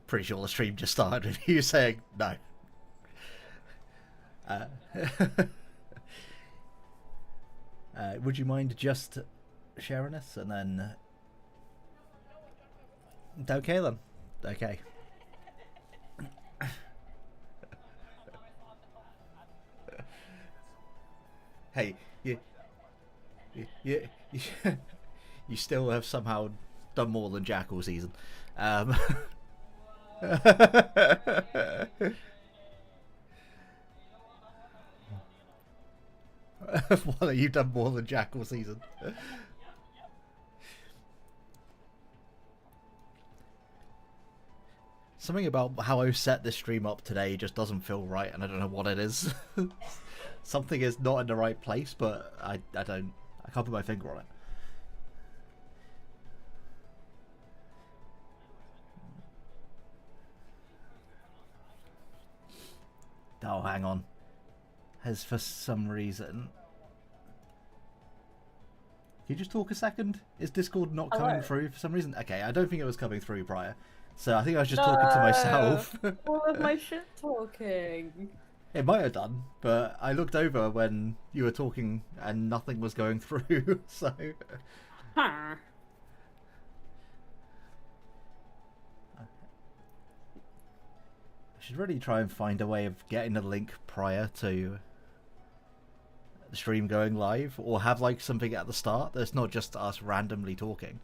pretty sure the stream just started with you saying no. Would you mind just sharing us and then? Okay then. Okay. Hey, you you still have somehow done more than Jack all season. Well, you've done more than Jack all season. Something about how I set this stream up today just doesn't feel right, and I don't know what it is. Something is not in the right place, but I can't put my finger on it. Oh, hang on. Has for some reason... Can you just talk a second? Is Discord not coming through for some reason? Okay, I don't think it was coming through prior. So I think I was just talking to myself. All of my shit talking. It might have done, but I looked over when you were talking and nothing was going through, so... Huh. I should really try and find a way of getting the link prior to the stream going live, or have like something at the start that's not just us randomly talking.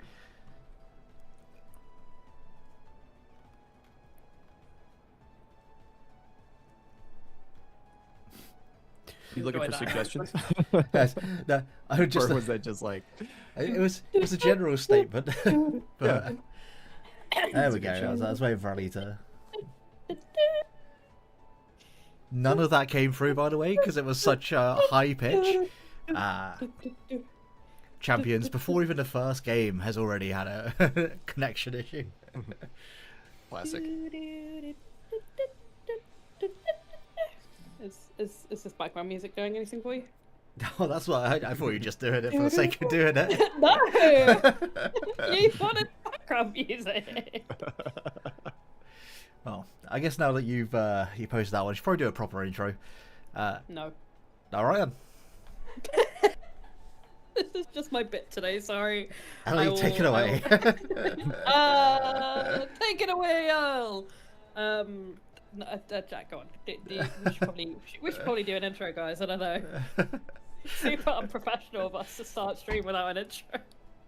You looking for suggestions? Yes, no, I would just. Or was that just like? It was a general statement. But there we go. I was waiting for Ali to. None of that came through, by the way, because it was such a high pitch. Champions, before even the first game, has already had a connection issue. Classic. Is this background music doing anything for you? Oh, that's what I thought you were just doing it for the sake of doing it. No! You wanted background music! Well, I guess now that you've you posted that one, you should probably do a proper intro. No. Alright then. This is just my bit today, sorry. Ellie, take it away. Take it away, Earl! Jack, go on. We should probably do an intro, guys. I don't know. Super unprofessional of us to start stream without an intro.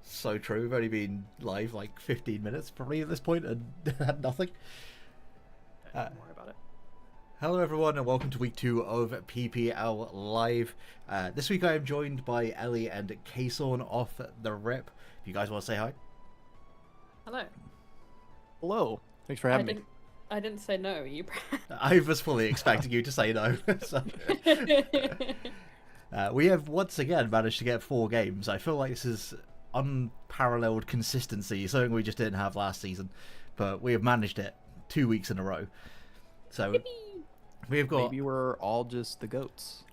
So true. We've only been live like 15 minutes probably at this point and had nothing. Don't worry about it. Hello everyone and welcome to week 2 of PPL Live. This week I am joined by Ellie and Kason off the rip. If you guys want to say hi. Hello. Hello. Thanks for having me. I didn't say no, you. I was fully expecting you to say no. So. We have once again managed to get 4 games. I feel like this is unparalleled consistency, something we just didn't have last season. But we have managed it 2 weeks in a row. So we've got... Maybe we're all just the goats.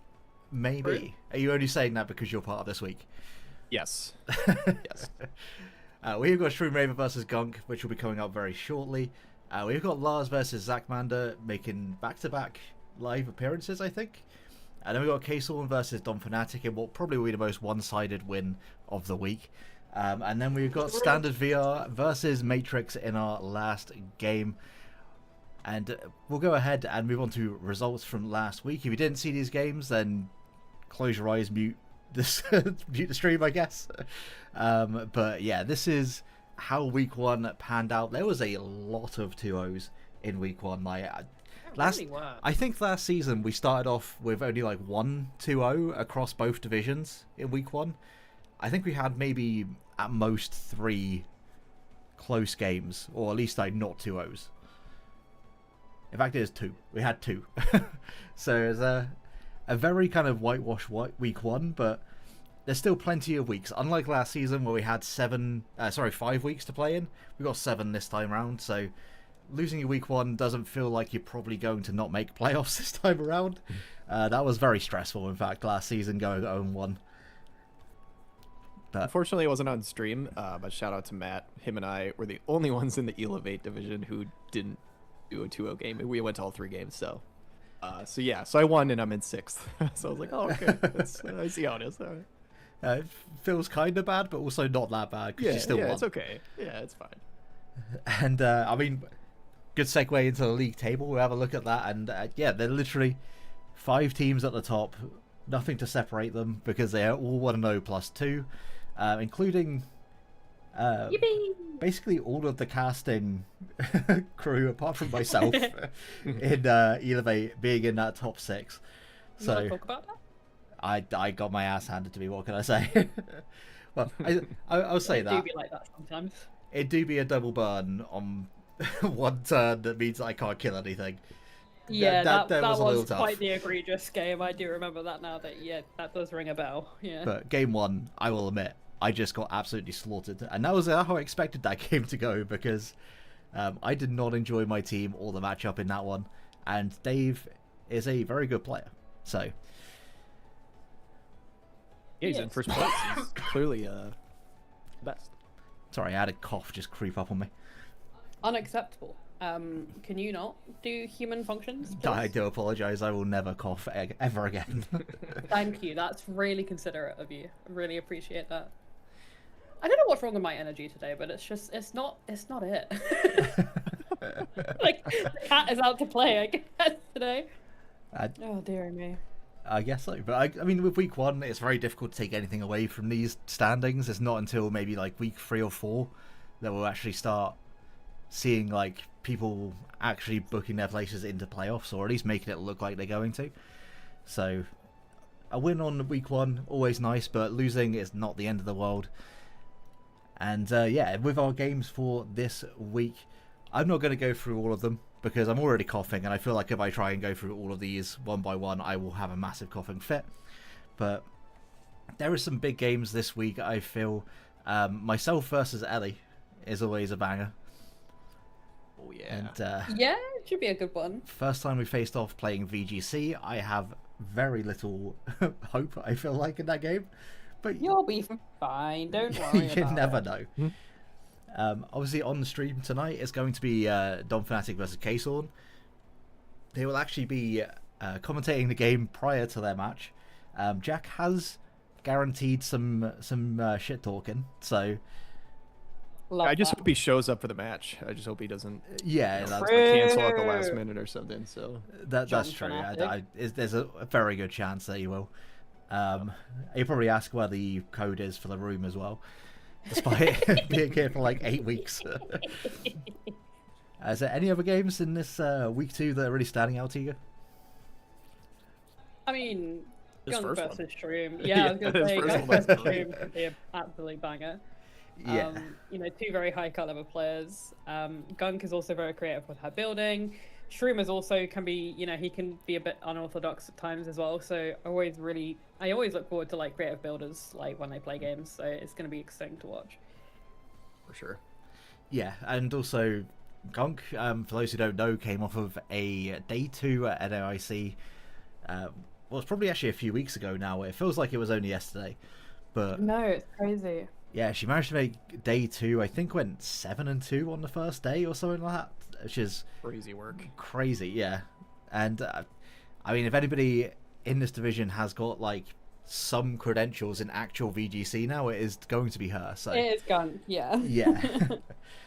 Maybe. Right. Are you only saying that because you're part of this week? Yes. Yes. We've got Shroomraven versus Gunk, which will be coming up very shortly. We've got Lars versus Zachmander making back-to-back live appearances, I think. And then we've got Kason versus Dom Fnatic in what probably will be the most one-sided win of the week. And then we've got Standard VR versus Matrix in our last game. And we'll go ahead and move on to results from last week. If you didn't see these games, then close your eyes, mute this, mute the stream, I guess. But yeah, this is how week 1 panned out. There was a lot of 2-0s in week 1. I think last season we started off with only like 1 2-0 across both divisions in week 1. I think we had maybe at most 3 close games, or at least like not 2-0s. In fact, it is 2. We had 2. So it's a very kind of whitewash week 1, but there's still plenty of weeks. Unlike last season where we had 5 weeks to play in, we got 7 this time around. So losing your week 1 doesn't feel like you're probably going to not make playoffs this time around. That was very stressful, in fact, last season going 0-1. But unfortunately, it wasn't on stream, but shout out to Matt. Him and I were the only ones in the EELEVATE division who didn't do a 2-0 game, and we went to all 3 games. So so I won, and I'm in 6th. So I was like, oh, okay, I see how it is. All right. It feels kind of bad, but also not that bad because you still won. It's okay. Yeah, it's fine. And I mean, good segue into the league table. We'll have a look at that, and they're literally 5 teams at the top. Nothing to separate them because they are all 1-0 plus 2, including basically all of the casting crew apart from myself in EELEVATE being in that top 6. You So want to talk about that? I got my ass handed to me. What can I say? Well, I'll say It that do be like that sometimes. it do be a double burn on one turn that means I can't kill anything. Yeah, that was a little tough. quite the egregious game. I do remember that now. That does ring a bell. Yeah. But game 1, I will admit, I just got absolutely slaughtered, and that was how I expected that game to go because I did not enjoy my team or the matchup in that one, and Dave is a very good player, so. Yeah, he's in first place. He's clearly best. Sorry, I had a cough just creep up on me. Unacceptable. Can you not do human functions, please? I do apologise. I will never cough ever again. Thank you. That's really considerate of you. I really appreciate that. I don't know what's wrong with my energy today, but it's not it. Like the cat is out to play, I guess, today. Oh dear me. I guess so, but I mean, with week 1, it's very difficult to take anything away from these standings. It's not until maybe like week 3 or 4 that we'll actually start seeing like people actually booking their places into playoffs, or at least making it look like they're going to. So a win on week 1, always nice, but losing is not the end of the world. And with our games for this week, I'm not going to go through all of them because I'm already coughing, and I feel like if I try and go through all of these one by one, I will have a massive coughing fit. But there are some big games this week, I feel. Myself versus Ellie is always a banger. Oh, yeah. And, Yeah, it should be a good one. first time we faced off playing VGC, I have very little hope, I feel like, in that game. But You'll be fine. Don't worry. you about never it. know. Obviously, on the stream tonight, it's going to be Dom Fnatic versus K-Sorn. They will actually be commentating the game prior to their match. Jack has guaranteed some shit talking, so Love I just that. hope he shows up for the match. I just hope he doesn't yeah, that's, cancel at the last minute or something. So that's John true. Fnatic. There's a very good chance that he will. You probably ask where the code is for the room as well, despite being here for like 8 weeks. Is there any other games in this week 2 that are really standing out to you? I mean, His Gun first one. versus Shroom. Yeah, I was Yeah, gonna his say first Gun one was versus brilliant. Shroom could be an absolute banger. Yeah. You know, 2 very high caliber players. Gunk is also very creative with her building. Shroom is also can be, you know, he can be a bit unorthodox at times as well. So I always look forward to like creative builders like when they play games. So it's going to be exciting to watch. for sure. Yeah, and also Gunk, for those who don't know, came off of a day 2 at NAIC. Well, it's probably actually a few weeks ago now. It feels like it was only yesterday, but No, it's crazy. yeah, she managed to make day 2. I think went 7-2 on the first day or something like that, which is Crazy work. crazy. Yeah, and I mean, if anybody in this division has got like some credentials in actual VGC now, it is going to be her. So It is Gunk, yeah. yeah.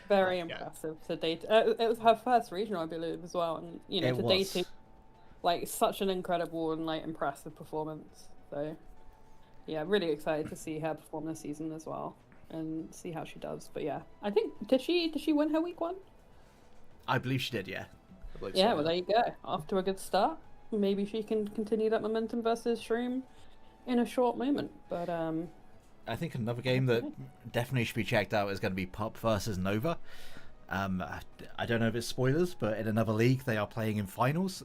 Very Yeah. impressive to date. It was her first regional, I believe, as well, and you know, It to was. date, like such an incredible and like impressive performance. So, yeah, really excited to see her perform this season as well and see how she does. But yeah, I think did she win her week 1? I believe she did. Yeah. I believe Yeah, so. well there you go. Off to a good start. Maybe she can continue that momentum versus Shroom in a short moment. But I think another game that definitely should be checked out is going to be Pup versus Nova. I don't know if it's spoilers, but in another league they are playing in finals.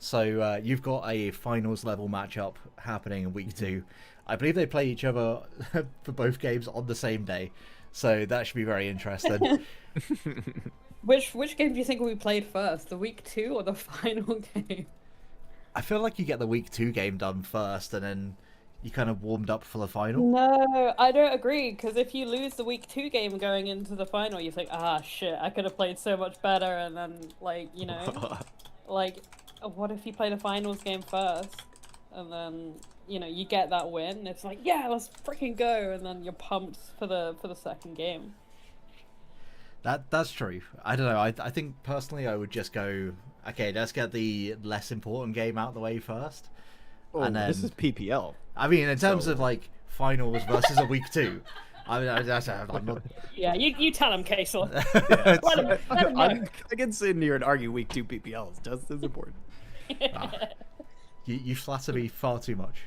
So you've got a finals level matchup happening in week 2. I believe they play each other for both games on the same day, so that should be very interesting. which game do you think will be played first, the week 2 or the final game? I feel like you get the week 2 game done first, and then you kind of warmed up for the final. No, I don't agree, because if you lose the week 2 game going into the final, you think, ah, shit, I could have played so much better, and then, like, you know, like, what if you play the finals game first, and then, you know, you get that win, it's like, yeah, let's freaking go, and then you're pumped for the second game. That's true. I don't know. I think personally I would just go, okay, let's get the less important game out of the way first. Oh, and then, this is PPL. I mean, in terms of like finals versus a week 2, I'm not... Yeah, you tell him, Casel. Yeah, let him know. I can sit in here and argue week 2 PPL is just as important. You flatter me far too much.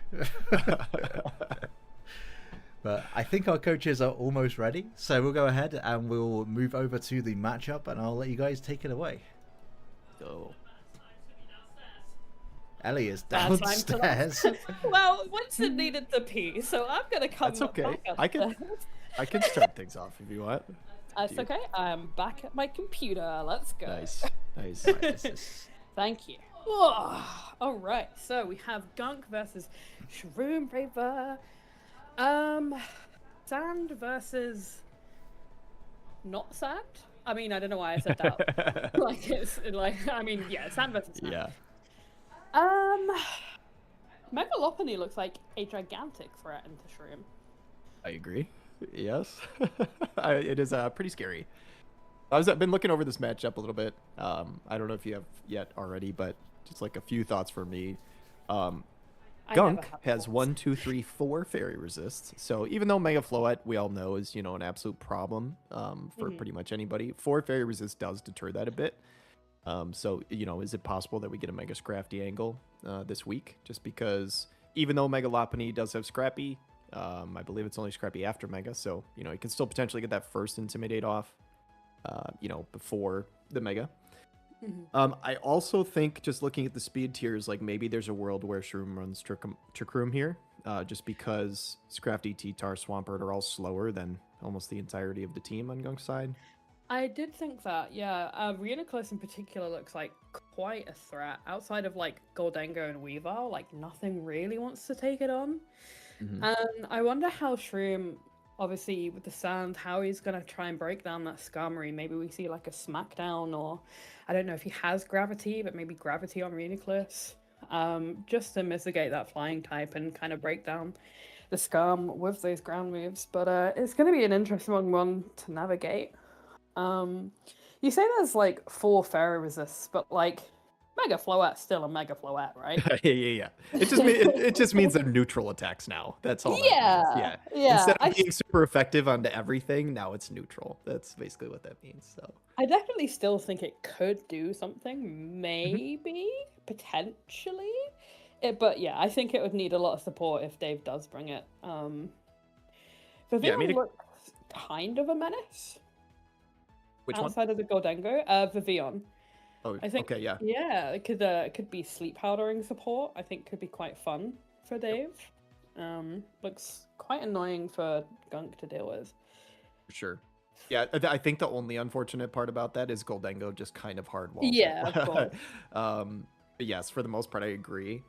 But I think our coaches are almost ready, so we'll go ahead and we'll move over to the matchup, and I'll let you guys take it away. Go. Ellie is Bad time to downstairs. Well, Winston needed to pee, so I'm gonna come That's okay. back I can start things off if you want. That's okay. I'm back at my computer. Let's go. Nice. Thank you. All right. So we have Gunk versus Shroom Raver. Sand versus not sand. I mean, I don't know why I said that. Like it's like I mean, yeah, sand versus sand. Yeah. Megalopony looks like a gigantic threat into Shroom. I agree. Yes. It is pretty scary. I've been looking over this matchup a little bit. I don't know if you have yet already, but just like a few thoughts for me. Gunk has 1, 2, 3, 4 fairy resists. So even though Mega Floette, we all know, is, you know, an absolute problem for pretty much anybody, 4 fairy resist does deter that a bit. So, you know, is it possible that we get a Mega Scrafty angle this week? Just because even though Megalopony does have Scrappy, I believe it's only Scrappy after Mega. So, you know, you can still potentially get that first Intimidate off, you know, before the Mega. I also think, just looking at the speed tiers, like maybe there's a world where Shroom runs Trick Room here, just because Scrafty, T-Tar, Swampert are all slower than almost the entirety of the team on Gunk's side. I did think that, yeah. Reuniclus in particular looks like quite a threat. Outside of like Goldengo and Weavile, like nothing really wants to take it on. And I wonder how Shroom, obviously with the sand, how he's going to try and break down that Skarmory. Maybe we see like a Smackdown, or I don't know if he has Gravity, but maybe Gravity on Reuniclus. Just to mitigate that flying type and kind of break down the Skarm with those ground moves. But it's going to be an interesting one to navigate. You say there's like 4 fairy resists, but like Mega Floette's still a Mega Floette, right? Yeah. It just means they're neutral attacks now. That's all. Yeah. Instead of being super effective onto everything, now it's neutral. That's basically what that means. So I definitely still think it could do something, maybe, potentially. But yeah, I think it would need a lot of support if Dave does bring it. Vivillon looks kind of a menace. Which outside of the Goldengo, Vivillon. Oh, I think, okay, yeah. Yeah, it could be sleep powdering support. I think could be quite fun for Dave. Looks quite annoying for Gunk to deal with. For sure. Yeah, I think the only unfortunate part about that is Goldengo just kind of hard walls. Yeah, of course. But yes, for the most part, I agree.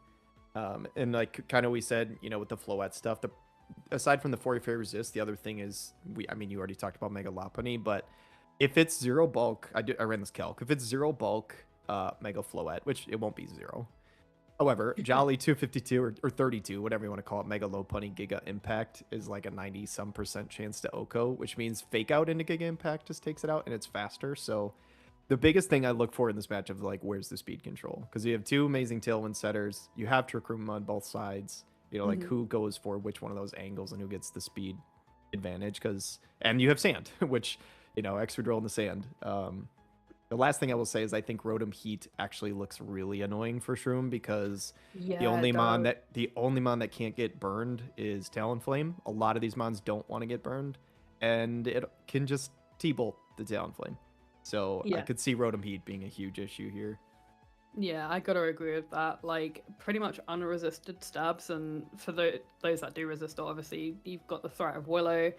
And like kind of we said, you know, with the Floette stuff, aside from the 4 fairy resist, the other thing is I mean, you already talked about Megalopony, but if it's 0 bulk, I ran this calc. If it's 0 bulk, Mega Floette, which it won't be 0. However, Jolly 252 or 32, whatever you want to call it, Mega Lopunny Giga Impact is like a 90-some% chance to Oko, which means Fake Out into Giga Impact just takes it out, and it's faster. So the biggest thing I look for in this matchup is like, where's the speed control? Because you have 2 amazing Tailwind setters, you have Trick Room on both sides. You know, like who goes for which one of those angles and who gets the speed advantage? And you have Sand, which, you know, extra drill in the sand. The last thing I will say is I think Rotom Heat actually looks really annoying for Shroom because the only mon that can't get burned is Talonflame. A lot of these mons don't want to get burned, and it can just T-bolt the Talonflame. So I could see Rotom Heat being a huge issue here. Yeah, I gotta agree with that. Like, pretty much unresisted stabs, and for those that do resist, obviously, you've got the threat of Willow,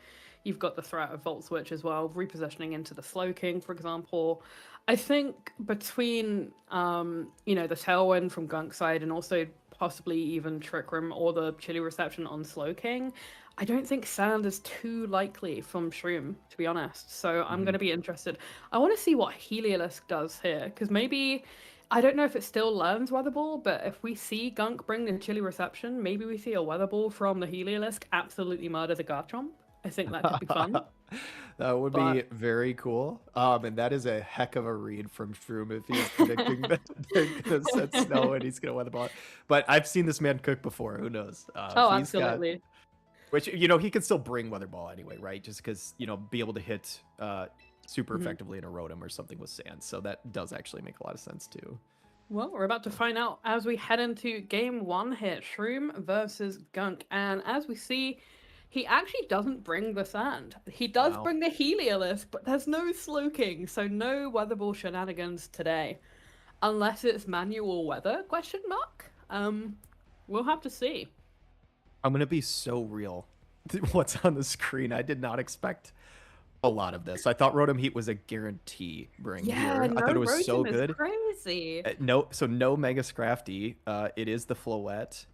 you've got the threat of Volt Switch as well, repositioning into the Slowking, for example. I think between, you know, the Tailwind from Gunk's side and also possibly even Trick Room or the Chili Reception on Slowking. I don't think Sand is too likely from Shroom, to be honest. So I'm going to be interested. I want to see what Heliolisk does here, because maybe, I don't know if it still learns Weather Ball, but if we see Gunk bring the Chili Reception, maybe we see a Weather Ball from the Heliolisk absolutely murder the Garchomp. I think that could be fun. That would be very cool. And that is a heck of a read from Shroom if he's predicting that they're gonna set snow and he's gonna weather ball. But I've seen this man cook before. Who knows? Oh, absolutely. Which, you know, he could still bring weather ball anyway, right? Just because, you know, be able to hit super effectively in a Rotom or something with sand. So that does actually make a lot of sense too. Well, we're about to find out as we head into game 1 here, Shroom versus Gunk. And as we see, he actually doesn't bring the sand. He does bring the Heliolisk, but there's no Slowking, so no Weather Ball shenanigans today. Unless it's manual weather, question mark? We'll have to see. I'm going to be so real. What's on the screen? I did not expect a lot of this. I thought Rotom Heat was a guarantee bring here. I thought it was Rotom so is good. Crazy. No Mega Scrafty. It is the Floette.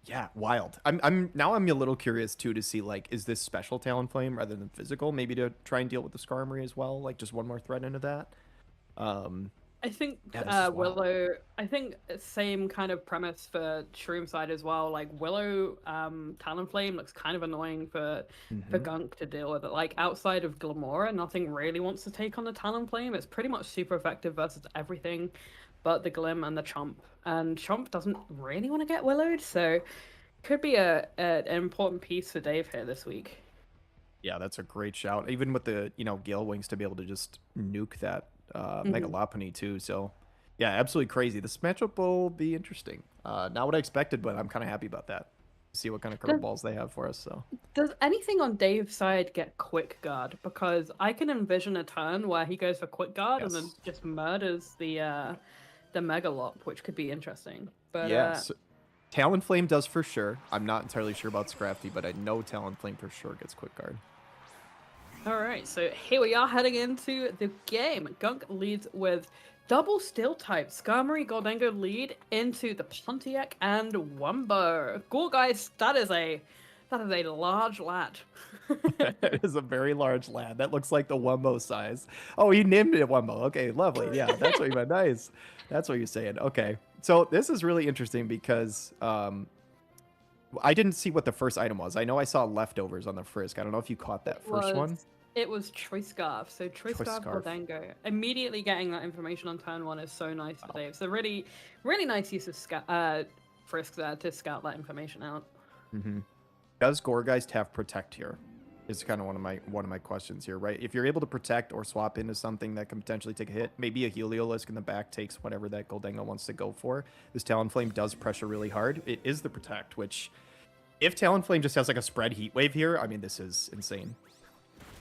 Yeah, wild. I'm a little curious too to see, like, is this special Talonflame rather than physical? Maybe to try and deal with the Skarmory as well, like just one more threat into that. I think Yeah, Willow. I think same kind of premise for Shroom side as well. Like Willow, Talonflame looks kind of annoying for Gunk to deal with. It. Like outside of Glamora, nothing really wants to take on the Talonflame. It's pretty much super effective versus everything, but the Glim and the Chomp. And Chomp doesn't really want to get Willowed, so could be an important piece for Dave here this week. Yeah, that's a great shout. Even with the Gale Wings to be able to just nuke that Mega Lopunny too. So yeah, absolutely crazy. This matchup will be interesting. Not what I expected, but I'm kind of happy about that. See what kind of curveballs they have for us. So does anything on Dave's side get Quick Guard? Because I can envision a turn where he goes for Quick Guard and then just murders the Megalop, which could be interesting. But yes, Talonflame does for sure. I'm not entirely sure about Scrafty, but I know Talonflame for sure gets Quick Guard. All right, so here we are heading into the game. Gunk leads with double steel type. Skarmory, Goldengo lead into the Pontiac and Wumbo. Cool, guys, that is a large lad. That is a very large lad. That looks like the Wumbo size. Oh, he named it Wumbo. Okay, lovely. Yeah, that's what you meant. Nice. That's what you're saying. Okay, so this is really interesting because I didn't see what the first item was. I know I saw leftovers on the Frisk. I don't know if you caught that first one. It was Choice Scarf. So Choice Scarf Goldengo. Immediately getting that information on turn 1 is so nice for Dave. So really, really nice use of Frisk there to scout that information out. Does Gourgeist have Protect here? Is kind of one of my questions here, right? If you're able to protect or swap into something that can potentially take a hit, maybe a Heliolisk in the back takes whatever that Goldengo wants to go for. This Talonflame does pressure really hard. It is the Protect, which if Talonflame just has like a spread Heat Wave here, I mean, this is insane.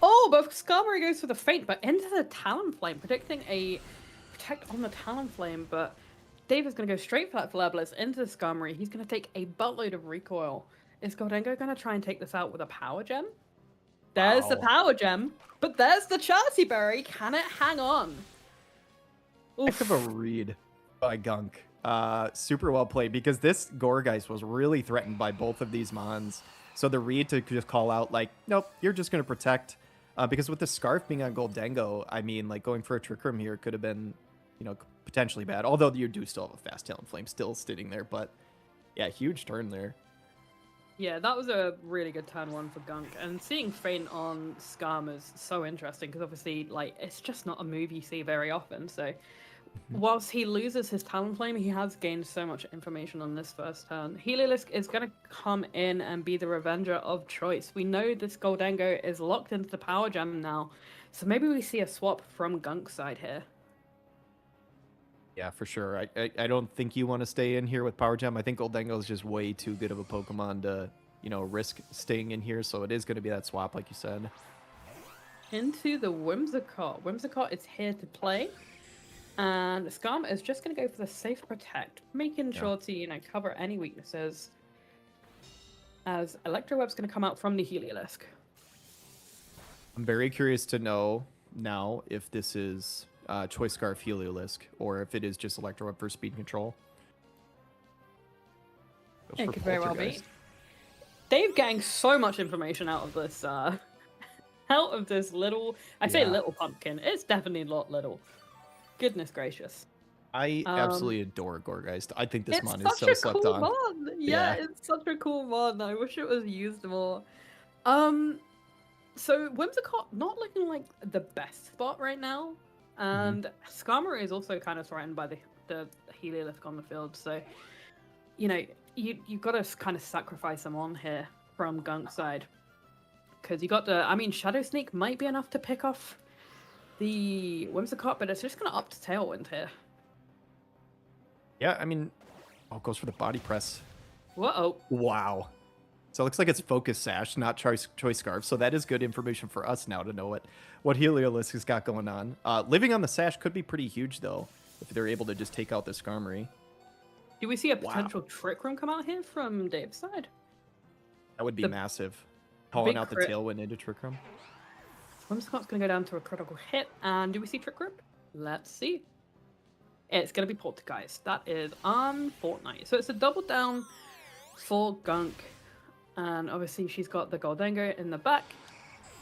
Oh, but Skarmory goes for the Feint, but into the Talonflame, predicting a Protect on the Talonflame, but Dave is going to go straight for that Flare into the Skarmory. He's going to take a buttload of recoil. Is Goldengo going to try and take this out with a Power Gem? There's the Power Gem, but there's the Charsey Berry. Can it hang on? Heck of a read by Gunk. Super well played, because this Gourgeist was really threatened by both of these Mons. So the read to just call out, like, nope, you're just going to protect. Because with the Scarf being on Goldengo, I mean, like, going for a Trick Room here could have been, potentially bad. Although you do still have a fast Talonflame still sitting there. But, yeah, huge turn there. Yeah, that was a really good turn 1 for Gunk. And seeing Feint on Skarm is so interesting, because obviously, like, it's just not a move you see very often. So whilst he loses his Talonflame, he has gained so much information on this first turn. Heliolisk is going to come in and be the Revenger of choice. We know this Goldengo is locked into the Power Gem now, so maybe we see a swap from Gunk's side here. Yeah, for sure. I don't think you want to stay in here with Power Gem. I think Goldengo is just way too good of a Pokemon to, risk staying in here, so it is going to be that swap, like you said. Into the Whimsicott. Whimsicott is here to play. And Skarm is just going to go for the safe Protect, making sure to, cover any weaknesses. As Electroweb's going to come out from the Heliolisk. I'm very curious to know now if this is Choice Scarf Heliolisk, or if it is just Electroweb for speed control. Goes It for could very well be. Poltergeist. Dave getting so much information out of this, out of this little. I say Yeah. little pumpkin. It's definitely not little. Goodness gracious. I absolutely adore Gorgeist. I think this It's mon is such so a slept cool on. mod. Yeah. It's such a cool mod. I wish it was used more. So Whimsicott not looking like the best spot right now, and Skarmory is also kind of threatened by the Heliolisk on the field. So, you know, you've got to kind of sacrifice them on here from Gunk's side, because you got the. I mean, Shadow Sneak might be enough to pick off the Whimsicott, but it's just going to up to Tailwind here. Yeah, I mean, oh, goes for the body press. Whoa. Wow. So it looks like it's Focus Sash, not Choice Scarf. So that is good information for us now to know what Heliolisk has got going on. Living on the Sash could be pretty huge, though, if they're able to just take out the Skarmory. Do we see a potential Trick Room come out here from Dave's side? That would be The massive. Calling big out the crit. Tailwind into Trick Room. Whimsicott's going to go down to a critical hit, and do we see Trick Room? Let's see. It's going to be Poltergeist. That is on Fortnite. So it's a double down for Gunk. And obviously she's got the Goldango in the back.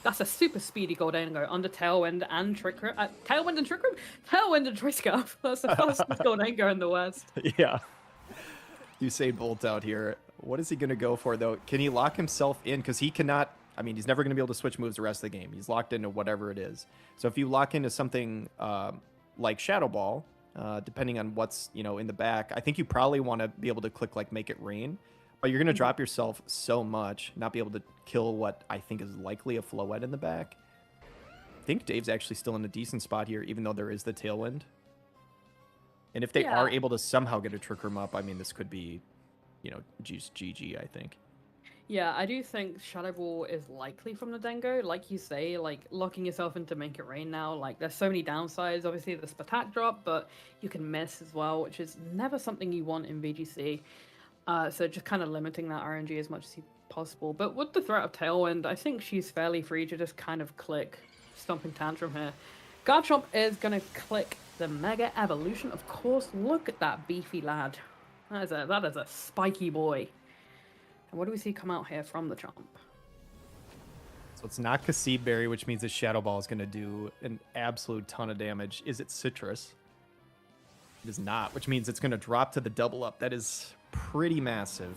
That's a super speedy Goldango under Tailwind and Trick Room. Tailwind and Trick Room? Tailwind and Choice Scarf. That's the fastest Goldango in the West. Yeah. Usain Bolt out here. What is he going to go for, though? Can he lock himself in? Because he cannot... I mean, he's never going to be able to switch moves the rest of the game. He's locked into whatever it is. So if you lock into something like Shadow Ball, depending on what's, in the back, I think you probably want to be able to click, like, Make It Rain. But you're going to drop yourself so much, not be able to kill what I think is likely a Floette in the back. I think Dave's actually still in a decent spot here, even though there is the Tailwind. And if they are able to somehow get a Trick Room up, I mean, this could be, just GG, I think. Yeah, I do think Shadow Ball is likely from the Dengo. Like you say, like, locking yourself into Make It Rain now, like, there's so many downsides. Obviously, the Spatak drop, but you can miss as well, which is never something you want in VGC. So just kind of limiting that RNG as much as possible. But with the threat of Tailwind, I think she's fairly free to just kind of click Stomping Tantrum here. Garchomp is going to click the Mega Evolution. Of course, look at that beefy lad. That is a spiky boy. And what do we see come out here from the Chomp? So it's not Cassib Berry, which means the Shadow Ball is going to do an absolute ton of damage. Is it Citrus? It is not, which means it's going to drop to the double up. That is pretty massive.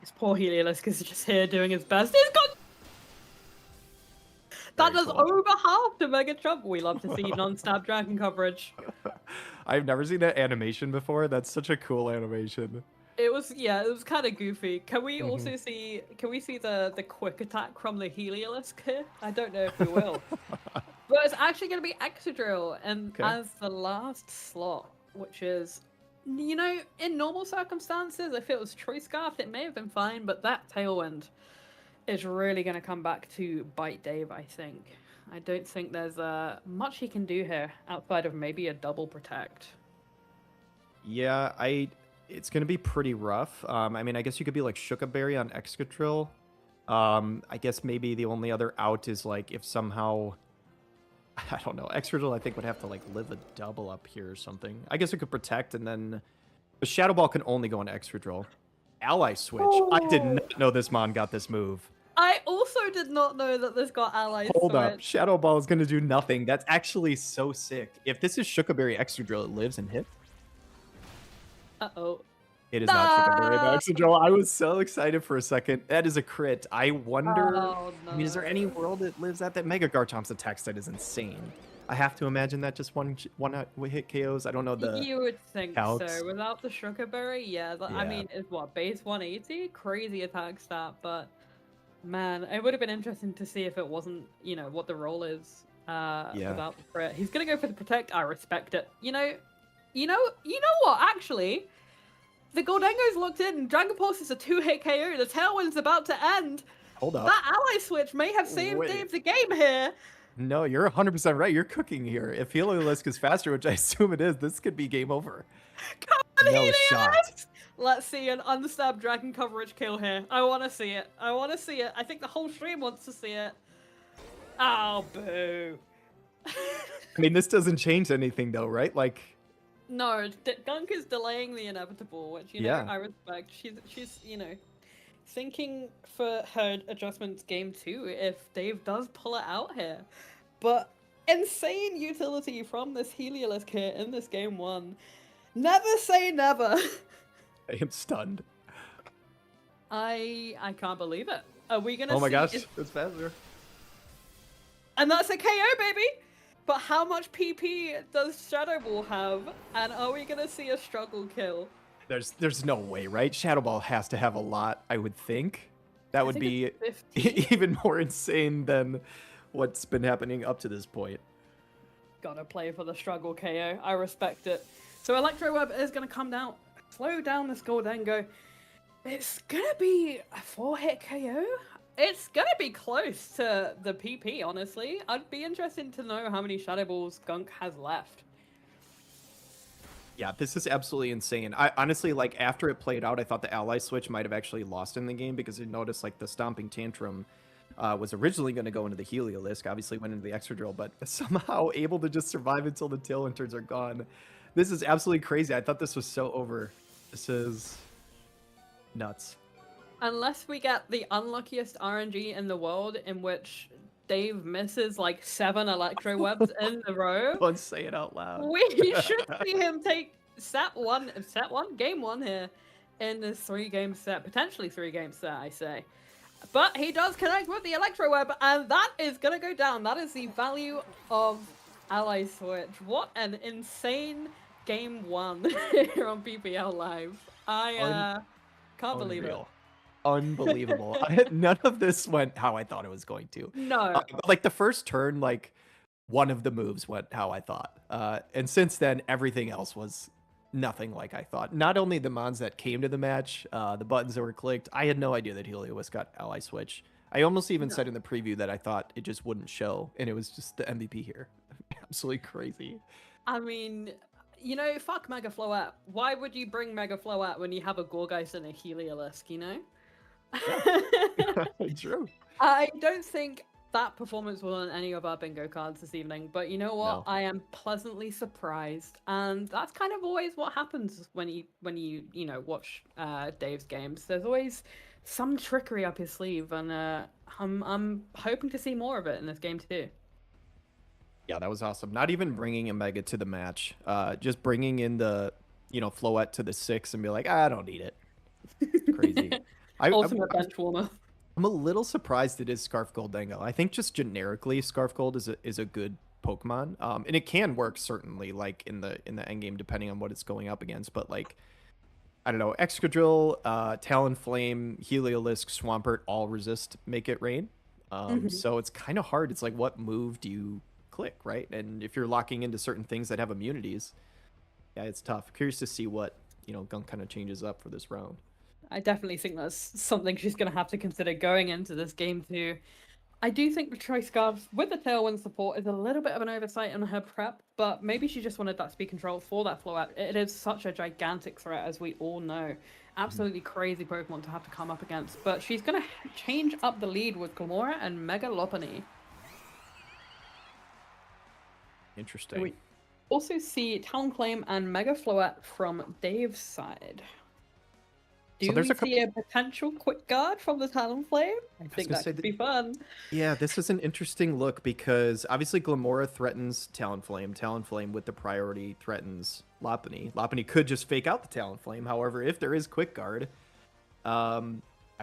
This poor Heliolisk is just here doing his best. He's got... That does over half the Mega Chomp. We love to see non-stab dragon coverage. I've never seen that animation before. That's such a cool animation. It was kind of goofy. Can we also see the quick attack from the Heliolisk here? I don't know if we will. But it's actually going to be Excadrill, and as the last slot, which is, in normal circumstances, if it was Choice Scarf, it may have been fine, but that Tailwind is really going to come back to bite Dave, I think. I don't think there's much he can do here outside of maybe a double protect. Yeah, it's going to be pretty rough. I mean, I guess you could be like Shukaberry on Excadrill. I guess maybe the only other out is like if somehow... I don't know. Excadrill, I think, would have to like live a double up here or something. I guess it could protect, and then the Shadow Ball can only go into Excadrill. Ally Switch. I did not know this mon got this move. I also did not know that this got Ally Hold Switch. up. Shadow Ball is going to do nothing. That's actually so sick. If this is Shukaberry Excadrill, it lives and hits. Uh-oh. It is not Shukaberry Excadrill. I was so excited for a second. That is a crit. I wonder... Oh, no. I mean, is there any world that lives at that? Mega Garchomp's attack stat is insane. I have to imagine that just one hit KOs. I don't know the... You would think calcs. so. Without the Shukaberry, yeah. I mean, it's what, base 180? Crazy attack stat, but... Man, it would have been interesting to see if it wasn't, what the role is without the crit. He's going to go for the protect. I respect it. You know what, actually? The Goldango's locked in. Dragon Pulse is a 2-hit KO. The Tailwind's about to end. Hold up. That ally switch may have saved Dave the game here. No, you're 100% right. You're cooking here. If Heliolisk is faster, which I assume it is, this could be game over. Come on, No Heliolisk! shot. Let's see an unstabbed dragon coverage kill here. I want to see it. I think the whole stream wants to see it. Oh, boo. I mean, this doesn't change anything, though, right? Like, No, Gunk is delaying the inevitable, which you know Yeah. I respect. She's thinking for her adjustments game 2 if Dave does pull it out here. But insane utility from this Heliolisk here in this game 1. Never say never. I am stunned. I can't believe it. Are we gonna Oh my see? gosh, it's faster. And that's a KO, baby. But how much PP does Shadow Ball have? And are we gonna see a struggle kill? There's no way, right? Shadow Ball has to have a lot, I would think. That would think be it's 50. even more insane than what's been happening up to this point. Gotta play for the struggle KO. I respect it. So Electro Web is gonna come down, slow down this Goldengo. It's gonna be a 4-hit KO. It's gonna be close to the PP, honestly. I'd be interested to know how many Shadow Balls Gunk has left. Yeah, this is absolutely insane. I honestly, like, after it played out, I thought the ally switch might have actually lost in the game because you noticed, like, the Stomping Tantrum was originally going to go into the Heliolisk, obviously went into the Extra Drill, but somehow able to just survive until the Tailwinters are gone. This is absolutely crazy. I thought this was so over. This is nuts. Unless we get the unluckiest RNG in the world in which Dave misses like 7 Electro Webs in a row, Don't say it out loud. we should see him take game 1 here in this 3-game set, potentially 3-game set, I say. But he does connect with the Electro Web, and that is going to go down. That is the value of Ally Switch. What an insane game 1 here on PPL Live. I can't believe it. Unbelievable. None of this went how I thought it was going to. No. Like the first turn, like one of the moves went how I thought. And since then, everything else was nothing like I thought. Not only the mons that came to the match, the buttons that were clicked, I had no idea that Heliolisk got ally switch. I almost even said in the preview that I thought it just wouldn't show, and it was just the MVP here. Absolutely crazy. I mean, you know, fuck Mega Floette. Why would you bring Mega Floette when you have a Gorgeist and a Heliolisk, you know? True. I don't think that performance was on any of our bingo cards this evening, but you know what? No. I am pleasantly surprised, and that's kind of always what happens when you watch Dave's games. There's always some trickery up his sleeve, and I'm hoping to see more of it in this game too. Yeah, that was awesome. Not even bringing a Mega to the match, just bringing in the Floette to the 6 and be like, I don't need it. It's crazy. Ultimate bench warmer. I'm a little surprised it is Scarf Gold Dango. I think just generically Scarf Gold is a good Pokemon. And it can work certainly like in the end game depending on what it's going up against, but like I don't know, Excadrill, Talonflame, Heliolisk, Swampert all resist Make It Rain. So it's kind of hard. It's like what move do you click, right? And if you're locking into certain things that have immunities, yeah, it's tough. Curious to see what, Gunk kind of changes up for this round. I definitely think that's something she's going to have to consider going into this game too. I do think the Tri-Scarves with the Tailwind support is a little bit of an oversight on her prep, but maybe she just wanted that speed control for that Floette. It is such a gigantic threat, as we all know. Absolutely crazy Pokemon to have to come up against, but she's going to change up the lead with Glamora and Mega Lopunny. Interesting. We also see Talonflame and Mega Floette from Dave's side. Do we see a potential quick guard from the Talonflame? I think that could be fun. Yeah, this is an interesting look because obviously Glamora threatens Talonflame. Talonflame with the priority threatens Lopunny. Lopunny could just fake out the Talonflame. However, if there is quick guard, I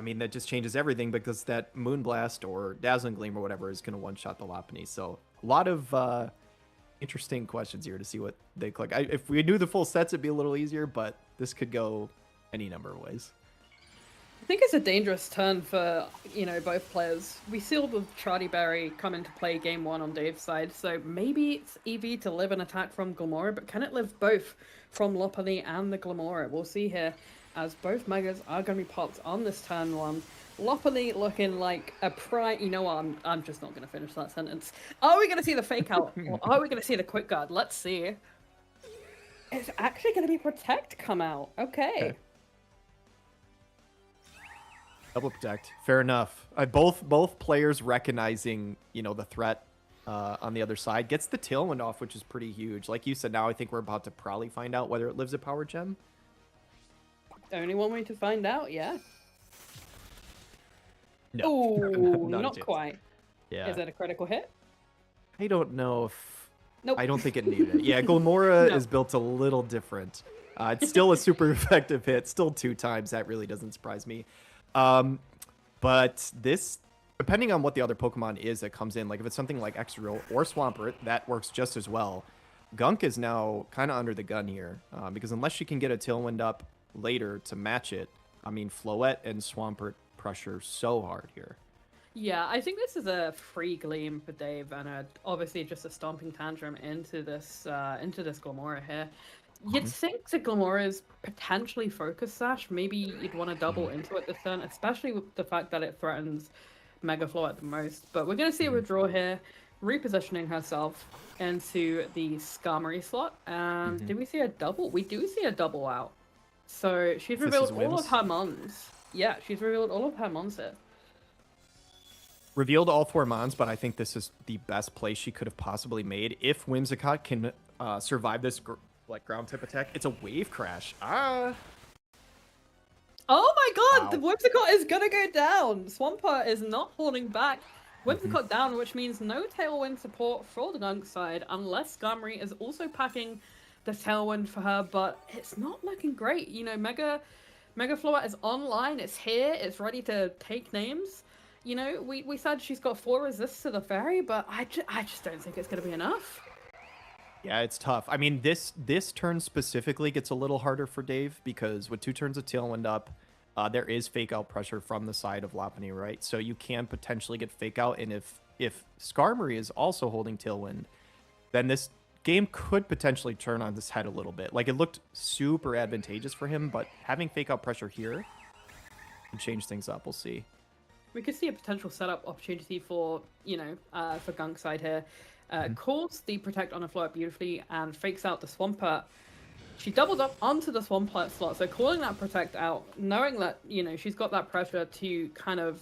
mean, that just changes everything because that Moonblast or Dazzling Gleam or whatever is going to one-shot the Lopunny. So a lot of interesting questions here to see what they click. If we knew the full sets, it'd be a little easier, but this could go any number of ways. I think it's a dangerous turn for, both players. We saw the Chardy Berry come into play game 1 on Dave's side, so maybe it's EV to live an attack from Glamora, but can it live both from Lopunny and the Glamora? We'll see here, as both Megas are going to be popped on this turn 1. Lopunny looking like a You know what? I'm just not going to finish that sentence. Are we going to see the fake out? Or are we going to see the quick guard? Let's see. It's actually going to be Protect come out. Okay. Double Protect. Fair enough. Both players recognizing, the threat on the other side. Gets the Tailwind off, which is pretty huge. Like you said, now I think we're about to probably find out whether it lives a Power Gem. Only one way to find out, yeah. No, Oh, not a not chance. quite. Yeah. Is it a critical hit? I don't know if... Nope. I don't think it needed it. Yeah, Glamora No. is built a little different. It's still a super effective hit. Still 2 times. That really doesn't surprise me. But this, depending on what the other Pokemon is that comes in, like if it's something like Excadrill or Swampert, that works just as well. Gunk is now kind of under the gun here because unless she can get a Tailwind up later to match it, I mean, Floette and Swampert pressure so hard here. Yeah, I think this is a free Gleam for Dave, and obviously just a stomping tantrum into this Glamora here. You'd think the Glamora's potentially Focus Sash. Maybe you'd want to double into it this turn, especially with the fact that it threatens Mega Floette the most. But we're going to see a withdraw here, repositioning herself into the Skarmory slot. Did we see a double? We do see a double out. So she's This revealed is all Wims. of her mons. Yeah, she's revealed all of her mons here. Revealed all 4 mons, but I think this is the best play she could have possibly made. If Whimsicott can survive this ground type attack, it's a Wave Crash. Oh my god, the Wow. Whimsicott is gonna go down! Swampert is not holding back. Whimsicott down, which means no Tailwind support for the Gunk side, unless Skarmory is also packing the Tailwind for her, but it's not looking great. You know, Mega Floette is online, it's here, it's ready to take names. You know, we said she's got 4 resists to the Fairy, but I just don't think it's gonna be enough. Yeah, it's tough. I mean, this turn specifically gets a little harder for Dave because with 2 turns of Tailwind up, there is fake out pressure from the side of Lopunny, right? So you can potentially get fake out, and if Skarmory is also holding Tailwind, then this game could potentially turn on this head a little bit. Like, it looked super advantageous for him, but having fake out pressure here can change things up. We'll see. We could see a potential setup opportunity for, you know, for Gunk side here. Calls the Protect on a Floette beautifully and fakes out the Swampert. She doubles up onto the Swampert slot, so calling that Protect out, knowing that, you know, she's got that pressure to kind of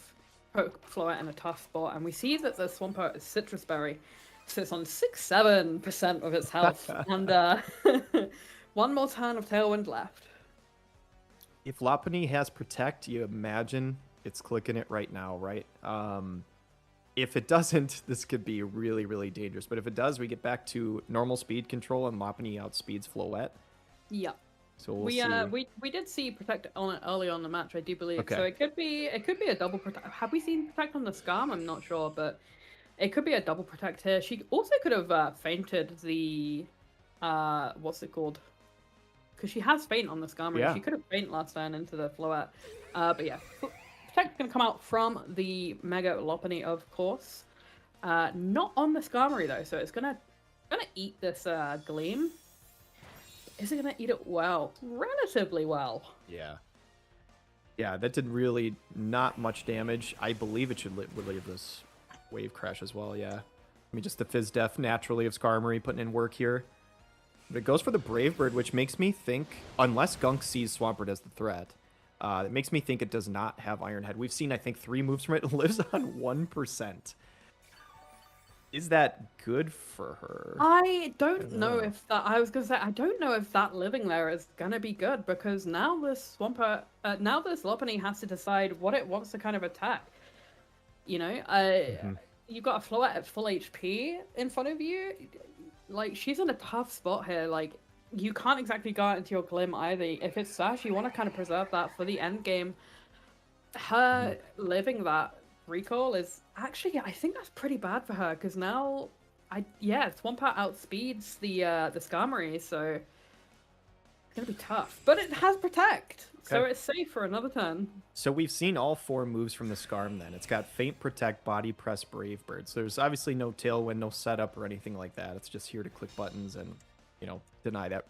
put Floette in a tough spot. And we see that the Swampert Citrus Berry sits on 6-7% of its health. And 1 more turn of Tailwind left. If Lopunny has Protect, you imagine it's clicking it right now, right? If it doesn't, this could be really, really dangerous. But if it does, we get back to normal speed control and Lopunny outspeeds Floette. Yeah. So we'll see. We did see Protect on it early on the match, I do believe. Okay. So it could be a double Protect. Have we seen Protect on the Skarm? I'm not sure, but it could be a double Protect here. She also could have fainted the what's it called? Because she has Feint on the Skarmory. Yeah. She could have Feint last turn into the Floette. But yeah, Protect can come out from the Mega Lopunny, of course. Not on the Skarmory though, so it's gonna eat this Gleam. Is it gonna eat it well? Relatively well. Yeah. Yeah, that did really not much damage. I believe it should leave this Wave Crash as well, yeah. I mean, just the Fizz Def naturally of Skarmory putting in work here. But it goes for the Brave Bird, which makes me think, unless Gunk sees Swampert as the threat, it makes me think it does not have Iron Head. We've seen, I think, 3 moves from it. It lives on 1%. Is that good for her? I don't know if that. I was gonna say I don't know if that living there is gonna be good because now this now this Lopunny has to decide what it wants to kind of attack. You know, you've got a Floette at full HP in front of you. Like, she's in a tough spot here. Like, you can't exactly go out into your Glim either. If it's Sash, you want to kind of preserve that for the end game. Her living that recall is actually, I think that's pretty bad for her because now, Swampert outspeeds the Skarmory, so it's gonna be tough. But it has Protect, so Okay. it's safe for another turn. So we've seen all 4 moves from the Skarm then. It's got Feint, Protect, Body Press, Brave Bird. So there's obviously no Tailwind, no setup or anything like that. It's just here to click buttons and, you know, deny that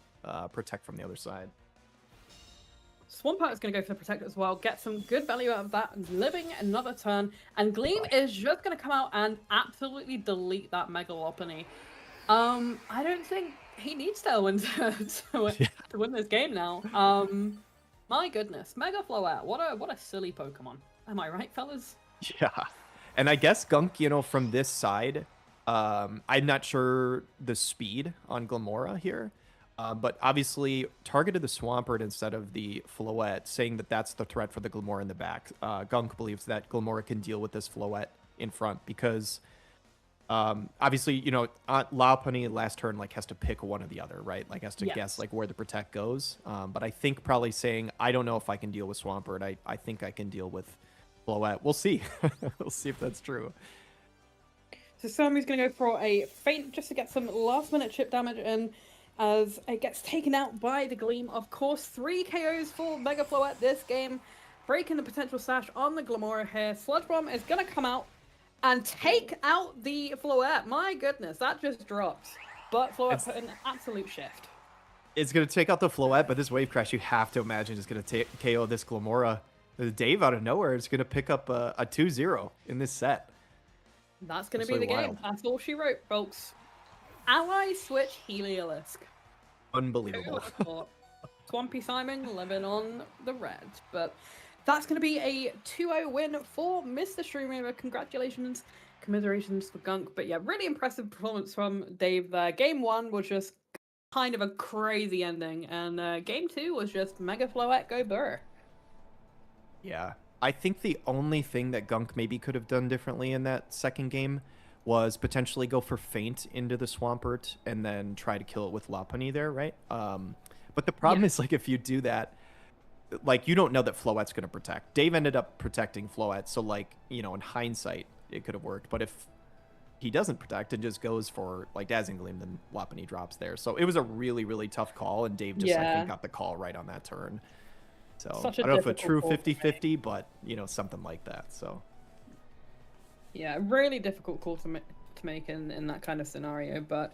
Protect from the other side. Swampert is going to go for the Protect as well, get some good value out of that, living another turn, and Gleam is just going to come out and absolutely delete that Mega Lopunny. I don't think he needs Tailwind to win this game now. My goodness, Mega Floette, what a silly Pokemon. Am I right, fellas? Yeah. And I guess Gunk, you know, from this side, I'm not sure the speed on Glamora here, but obviously targeted the Swampert instead of the Floette, saying that that's the threat for the Glamora in the back. Gunk believes that Glamora can deal with this Floette in front because obviously, you know, Lopunny last turn like has to pick one or the other, right? Like has to guess like where the protect goes. But I think probably saying, I don't know if I can deal with Swampert. I think I can deal with Floette. We'll see. We'll see if that's true. So Samu's going to go for a feint just to get some last-minute chip damage in as it gets taken out by the Gleam. Of course, 3 KOs for Mega Floette this game, breaking the potential stash on the Glamora here. Sludge Bomb is going to come out and take out the Floette. My goodness, that just dropped. But Floette put in an absolute shift. It's going to take out the Floette, but this Wave Crash, you have to imagine, is going to KO this Glamora. Dave out of nowhere is going to pick up a 2-0 in this set. That's going to be the game. That's all she wrote, folks. Ally switch Heliolisk. Unbelievable. Swampy Simon living on the red. But that's going to be a 2-0 win for Mr. Streamraver. Congratulations. Commiserations for Gunk. But yeah, really impressive performance from Dave there. Game 1 was just kind of a crazy ending. And Game 2 was just Mega Floette go burr. Yeah. I think the only thing that Gunk maybe could have done differently in that second game was potentially go for feint into the Swampert and then try to kill it with Lopunny there, right? But the problem is, like, if you do that, like, you don't know that Floette's going to protect. Dave ended up protecting Floette, so, like, you know, in hindsight, it could have worked. But if he doesn't protect and just goes for, like, Dazzling Gleam, then Lopunny drops there. So it was a really, really tough call, and Dave just, I think, got the call right on that turn. So I don't know if a true 50-50, but, you know, something like that. So yeah, really difficult call to make in that kind of scenario, but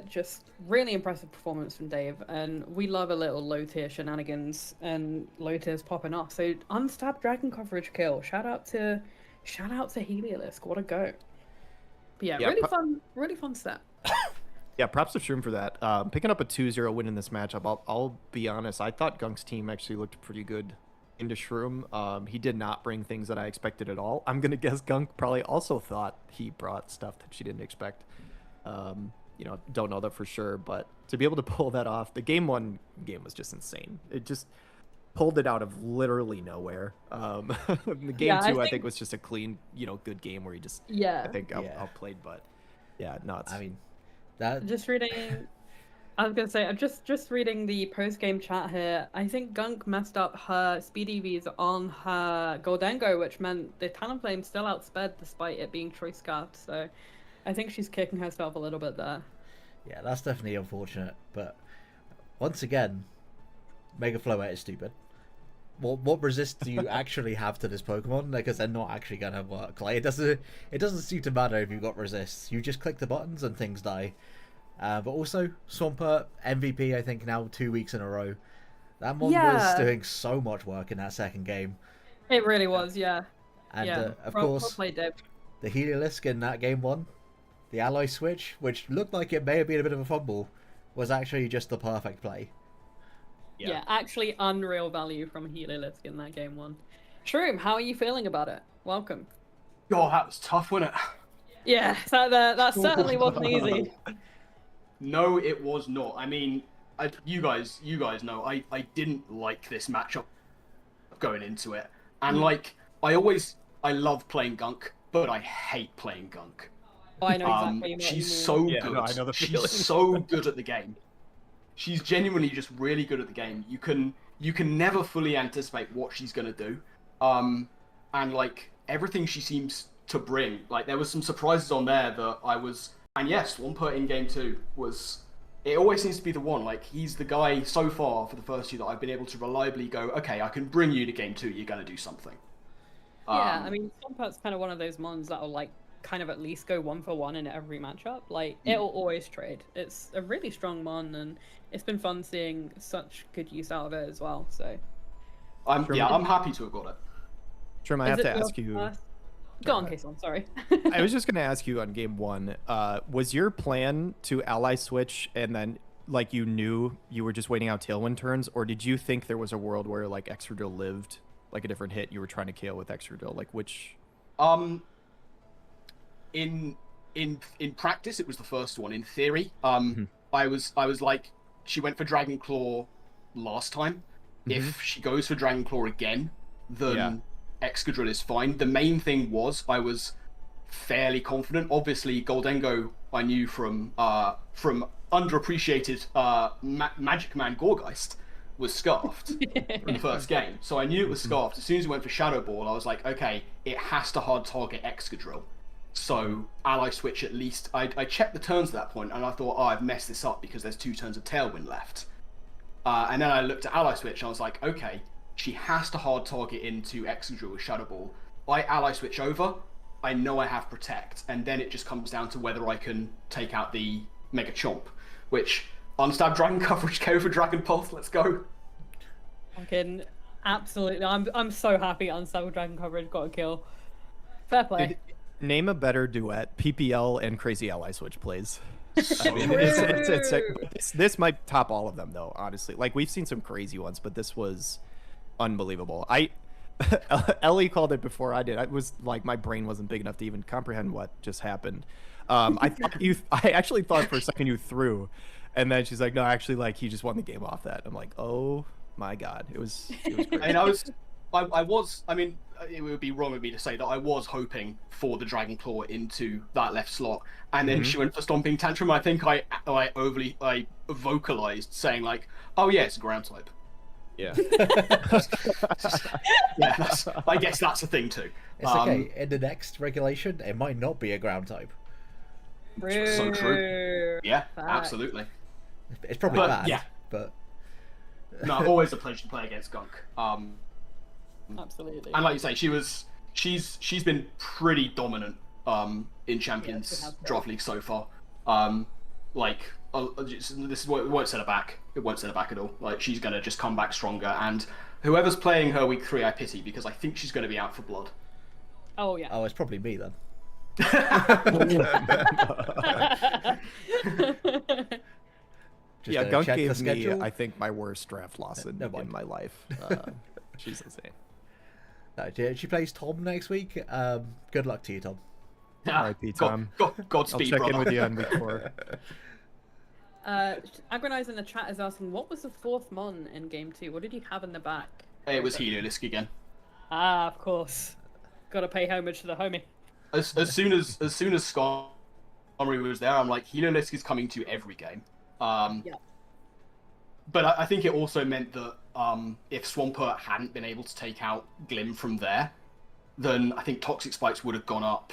just really impressive performance from Dave. And we love a little low tier shenanigans and low tiers popping off. So unstabbed dragon coverage kill. Shout out to Heliolisk. What a go. But yeah, really fun step. Yeah, props to Shroom for that. Picking up a 2-0 win in this matchup, I'll be honest, I thought Gunk's team actually looked pretty good into Shroom. He did not bring things that I expected at all. I'm going to guess Gunk probably also thought he brought stuff that she didn't expect. You know, don't know that for sure, but to be able to pull that off, the game 1 game was just insane. It just pulled it out of literally nowhere. The game 2, I think was just a clean, you know, good game where he just, I think, outplayed, but yeah, nuts. I mean, just reading, I was gonna say, I'm just reading the post-game chat here. I think Gunk messed up her speed EVs on her Goldengo, which meant the Talonflame still outsped despite it being choice scarfed. So I think she's kicking herself a little bit there. Yeah, that's definitely unfortunate. But once again, Mega Floette is stupid. What resist do you actually have to this Pokemon? Because they're not actually gonna work. Like it doesn't seem to matter if you've got resists. You just click the buttons and things die. But also Swampert MVP, I think now 2 weeks in a row. That mon was doing so much work in that second game. It really was, yeah. And of course, played, Dave. The Heliolisk in that game 1, the ally switch, which looked like it may have been a bit of a fumble, was actually just the perfect play. Yeah, actually unreal value from Heliolisk in that game 1. Shroom, how are you feeling about it? Welcome. Oh, that was tough, wasn't it? Yeah, that certainly wasn't easy. No, it was not. I mean, you guys know I didn't like this matchup going into it. And like, I love playing Gunk, but I hate playing Gunk. Oh, I know exactly what you mean. She's so good. No, I know the feeling. She's so good at the game. She's genuinely just really good at the game. You can never fully anticipate what she's gonna do, and like everything she seems to bring. Like there was some surprises on there that I was, and yes, Swampert in game 2 was. It always seems to be the one. Like he's the guy so far for the first 2 that I've been able to reliably go, okay, I can bring you to game 2. You're gonna do something. Yeah, I mean, Swampert's kind of one of those mons that'll like kind of at least go 1-for-1 in every matchup. Like it'll always trade. It's a really strong mon, and it's been fun seeing such good use out of it as well. So I'm happy to have got it. Trim, I have to ask you. Go on, Kason. Sorry. I was just going to ask you on game 1. Was your plan to ally switch and then like you knew you were just waiting out Tailwind turns, or did you think there was a world where like Excadrill lived like a different hit you were trying to KO with Excadrill? Like which? In in practice, it was the first one. In theory, Mhm. I was like, she went for Dragon Claw last time. If she goes for Dragon Claw again, then Excadrill is fine. The main thing was I was fairly confident. Obviously, Goldengo I knew from underappreciated Magic Man Gorgeist was scarfed in the first game, so I knew it was scarfed. As soon as he went for Shadow Ball, I was like, okay, it has to hard target Excadrill. So ally switch at least. I checked the turns at that point, and I thought, oh, I've messed this up because there's 2 turns of Tailwind left. And then I looked at ally switch, and I was like, okay, she has to hard target into Excadrill with Shadow Ball. I ally switch over, I know I have Protect, and then it just comes down to whether I can take out the Mega Chomp, which unstab Dragon coverage, go for Dragon Pulse, let's go. Fucking absolutely. I'm so happy Unstable Dragon coverage got a kill. Fair play. Name a better duet, PPL and Crazy Ally Switch plays. So This might top all of them though, honestly. Like, we've seen some crazy ones, but this was unbelievable. Ellie called it before I did. I was like, my brain wasn't big enough to even comprehend what just happened. I actually thought for a second you threw, and then she's like, no, actually, like, he just won the game off that. I'm like, oh my god, it was crazy. And I mean, it would be wrong of me to say that I was hoping for the Dragon Claw into that left slot, and then she went for Stomping Tantrum. I think I vocalized saying like, oh yeah, it's a ground type. Yeah. Yeah, I guess that's a thing too. It's okay. In the next regulation, it might not be a ground type. So true. Yeah, Fact. absolutely. It's probably But, bad, yeah. but No, always a pleasure to play against Gunk. Absolutely. And like you say, she's been pretty dominant in Champions Draft League so far. This won't set her back. It won't set her back at all. Like, she's gonna just come back stronger. And whoever's playing her week 3, I pity, because I think she's gonna be out for blood. Oh yeah. oh, it's probably me then. Just Yeah, gonna Gunk check the gave me, schedule. I think, my worst draft loss in mind. my life. She's insane. She plays Tom next week. Good luck to you, Tom. R.I.P. Tom. I'll Godspeed, check brother. in with you on week 4. Agronize in the chat is asking, what was the 4th Mon in game 2? What did you have in the back? It was Heliolisk again. Ah, of course. Gotta pay homage to the homie. As soon as Skarmory was there, I'm like, Heliolisk is coming to every game. Yeah. But I think it also meant that if Swampert hadn't been able to take out Glim from there, then I think Toxic Spikes would have gone up,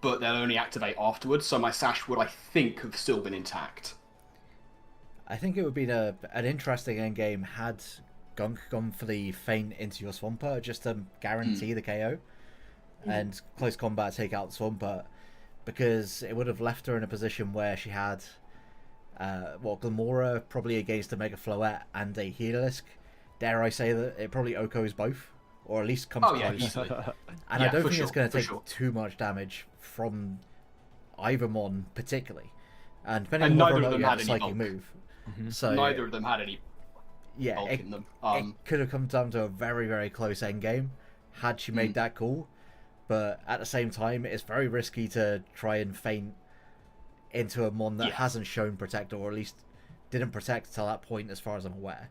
but they'll only activate afterwards, so my Sash would, I think, have still been intact. I think it would be an interesting endgame had Gunk gone for the feint into your Swampert just to guarantee the KO and close combat take out Swampert, because it would have left her in a position where she had Glamora probably against a Mega Floette and a Heliolisk. Dare I say that it probably OKOs both, or at least comes close. Easily. And Yeah, I don't for think it's going to sure, take for too much damage from either Mon particularly. And depending And on whether neither or of not them you have had a any psychic bulk. move. So Neither of them had any yeah, bulk in them. it could have come down to a very, very close endgame had she made that call. But at the same time, it's very risky to try and feint into a Mon that hasn't shown Protect, or at least didn't Protect till that point as far as I'm aware.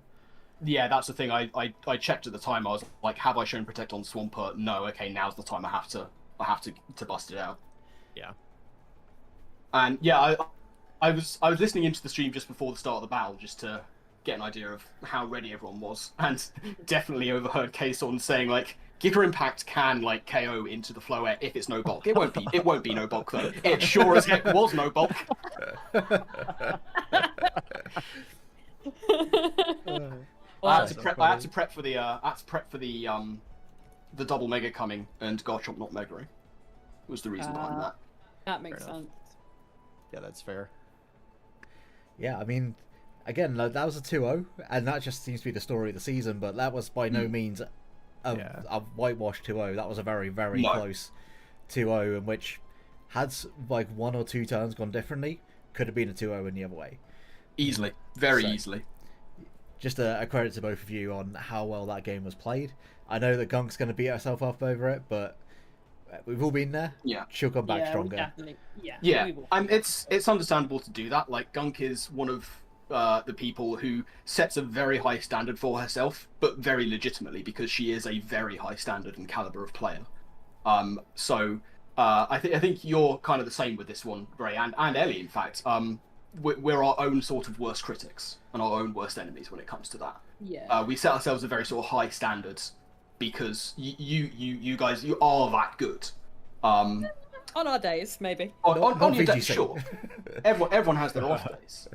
Yeah, that's the thing. I checked at the time. I was like, have I shown Protect on Swampert? No. Okay, now's the time. I have to bust it out. Yeah. And yeah, I was listening into the stream just before the start of the battle just to get an idea of how ready everyone was, and definitely overheard Kason saying like, Giga Impact can like KO into the Floette if it's no bulk. It won't be no bulk though. It sure as heck was no bulk. I had to prep for the double mega coming and Garchomp not megaing. Was the reason behind that. That makes Fair enough. sense. Yeah, that's fair. Yeah, I mean, again, like, that was a 2-0, and that just seems to be the story of the season, but that was by no means a whitewash 2-0. That was a very, very close 2-0, in which, had like 1 or 2 turns gone differently, could have been a 2-0 in the other way. Easily. Very easily. Just a credit to both of you on how well that game was played. I know that Gunk's going to beat herself up over it, but we've all been there. Yeah. She'll come back yeah, we stronger. definitely. Yeah. Yeah, we will. it's understandable to do that. Like Gunk is one of the people who sets a very high standard for herself, but very legitimately because she is a very high standard and caliber of player. So I think you're kind of the same with this one, Ray, and Ellie. In fact, we're our own sort of worst critics and our own worst enemies when it comes to that. Yeah. We set ourselves a very sort of high standards because you guys, you are that good. On our days, maybe. On your VGC. days, sure. Everyone has their off days.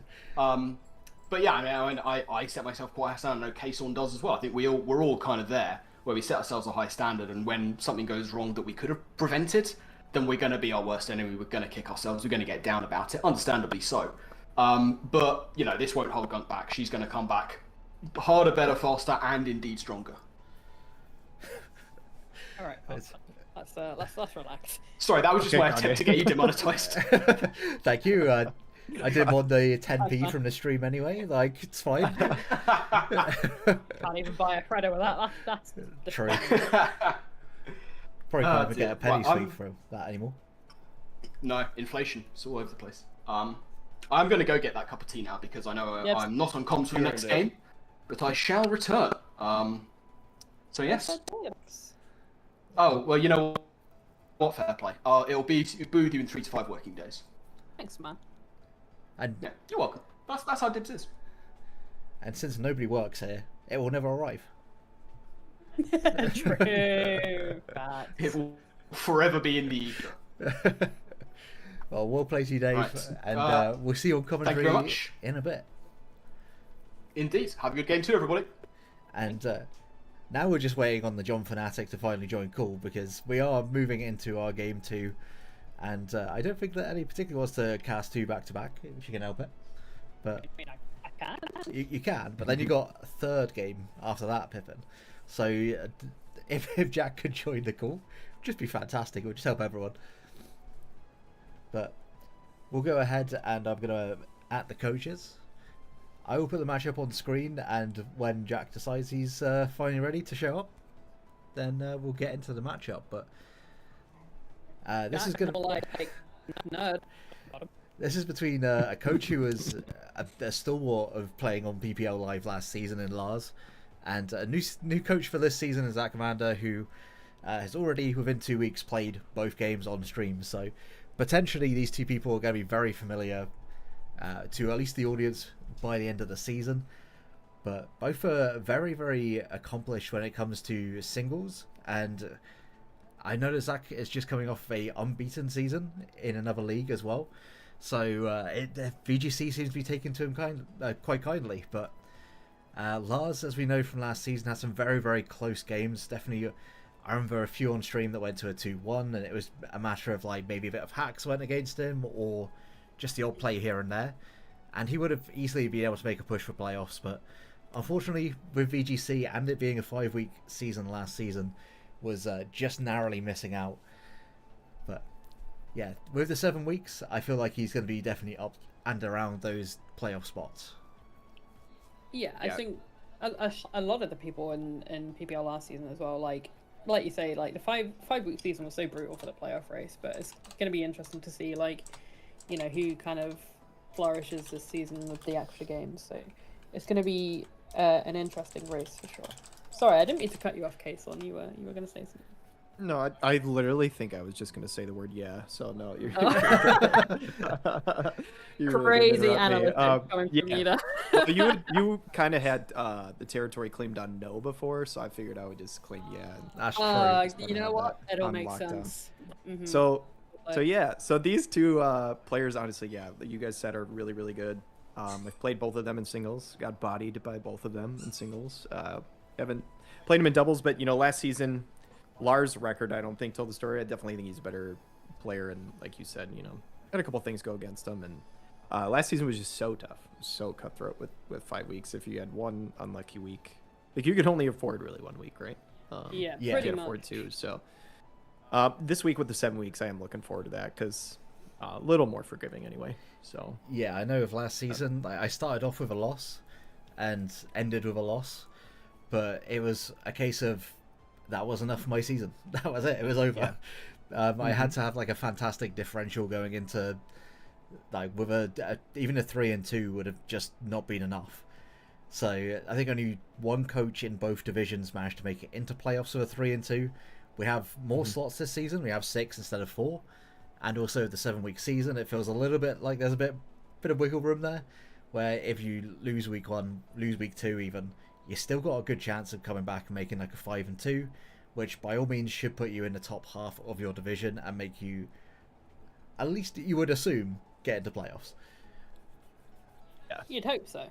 But yeah, I mean, I set myself quite a high standard. I know K-Sawn does as well. I think we're all kind of there where we set ourselves a high standard, and when something goes wrong that we could have prevented, then we're going to be our worst enemy. We're going to kick ourselves. We're going to get down about it, understandably so. But you know, this won't hold Gunk back. She's going to come back harder, better, faster, and indeed stronger. All right. Let's relax. Sorry, that was just Okay, my attempt to get you demonetized. Thank you. I didn't want the 10p from the stream anyway. Like, it's fine. Can't even buy a credit with that. That's True. Probably can't even get a penny Well, sweep from that anymore. No, inflation. It's all over the place. I'm going to go get that cup of tea now because I know Yes. I'm not on comms for the next game, but I shall return. So yes. Oh, well, you know what? Fair play. It'll be with you in 3 to 5 working days. Thanks, man. And Yeah, you're welcome. That's how Dibs is. and since nobody works here, it will never arrive. True. Facts. It will forever be in the ether. Well, we'll play to you, Dave, Right. and we'll see you on commentary very much. in a bit. Indeed. Have a good game too, everybody. And now we're just waiting on the John Fanatic to finally join call because we are moving into our game 2. And I don't think that any particularly wants to cast 2 back-to-back, if you can help it. But I mean, I can. you can, but then you got a third game after that, Pippin. So if Jack could join the call, it'd just be fantastic. It would just help everyone. But we'll go ahead and I'm going to at the coaches. I will put the matchup on screen, and when Jack decides he's finally ready to show up, then we'll get into the matchup. But this is going to like nerd. This is between a coach who was a stalwart of playing on PPL Live last season in Lars, and a new coach for this season is Zach Amanda, who has already within 2 weeks played both games on stream. So potentially these two people are going to be very familiar to at least the audience by the end of the season. But both are very, very accomplished when it comes to singles, and I know that Zach is just coming off a unbeaten season in another league as well. So VGC seems to be taken to him quite kindly. But Lars, as we know from last season, had some very, very close games. Definitely, I remember a few on stream that went to a 2-1, and it was a matter of like maybe a bit of hacks went against him, or just the odd play here and there. And he would have easily been able to make a push for playoffs. But unfortunately, with VGC and it being a 5-week season last season, was just narrowly missing out. But yeah, with the 7 weeks, I feel like he's going to be definitely up and around those playoff spots. Yeah, I think a lot of the people in PPL last season as well, like you say, like the 5-week season was so brutal for the playoff race, but it's going to be interesting to see, like, you know, who kind of flourishes this season with the extra games. So it's going to be an interesting race for sure. Sorry, I didn't mean to cut you off, K-Sawn. You were going to say something. No, I literally think I was just going to say the word yeah. So no, you're, you really didn't Crazy interrupt me. analytics coming from you there. Well, you kind of had the territory claimed on no before, so I figured I would just claim yeah. That's true. You know what? It all on makes lockdown. sense. Mm-hmm. So yeah, so these two players, honestly, yeah, that you guys said are really, really good. I've played both of them in singles, got bodied by both of them in singles. Haven't played him in doubles, but you know, last season, Lars' record, I don't think told the story. I definitely think he's a better player, and like you said, you know, had a couple things go against him, and last season was just so tough, so cutthroat with 5 weeks. If you had one unlucky week, like you could only afford really 1 week, right? Yeah, you pretty can't much. afford two. So this week with the 7 weeks, I am looking forward to that because a little more forgiving anyway. So Yeah, I know of last season, I started off with a loss and ended with a loss, but it was a case of that was enough for my season. That was it. It was over. Yeah. I had to have like a fantastic differential going into like with even a 3-2 would have just not been enough. So I think only one coach in both divisions managed to make it into playoffs with a 3-2. We have more slots this season. We have 6 instead of 4, and also the 7-week season. It feels a little bit like there's a bit of wiggle room there, where if you lose week 1, lose week 2, even you still got a good chance of coming back and making like a 5-2, which by all means should put you in the top half of your division and make you, at least you would assume, get into playoffs. Yeah, You'd hope so.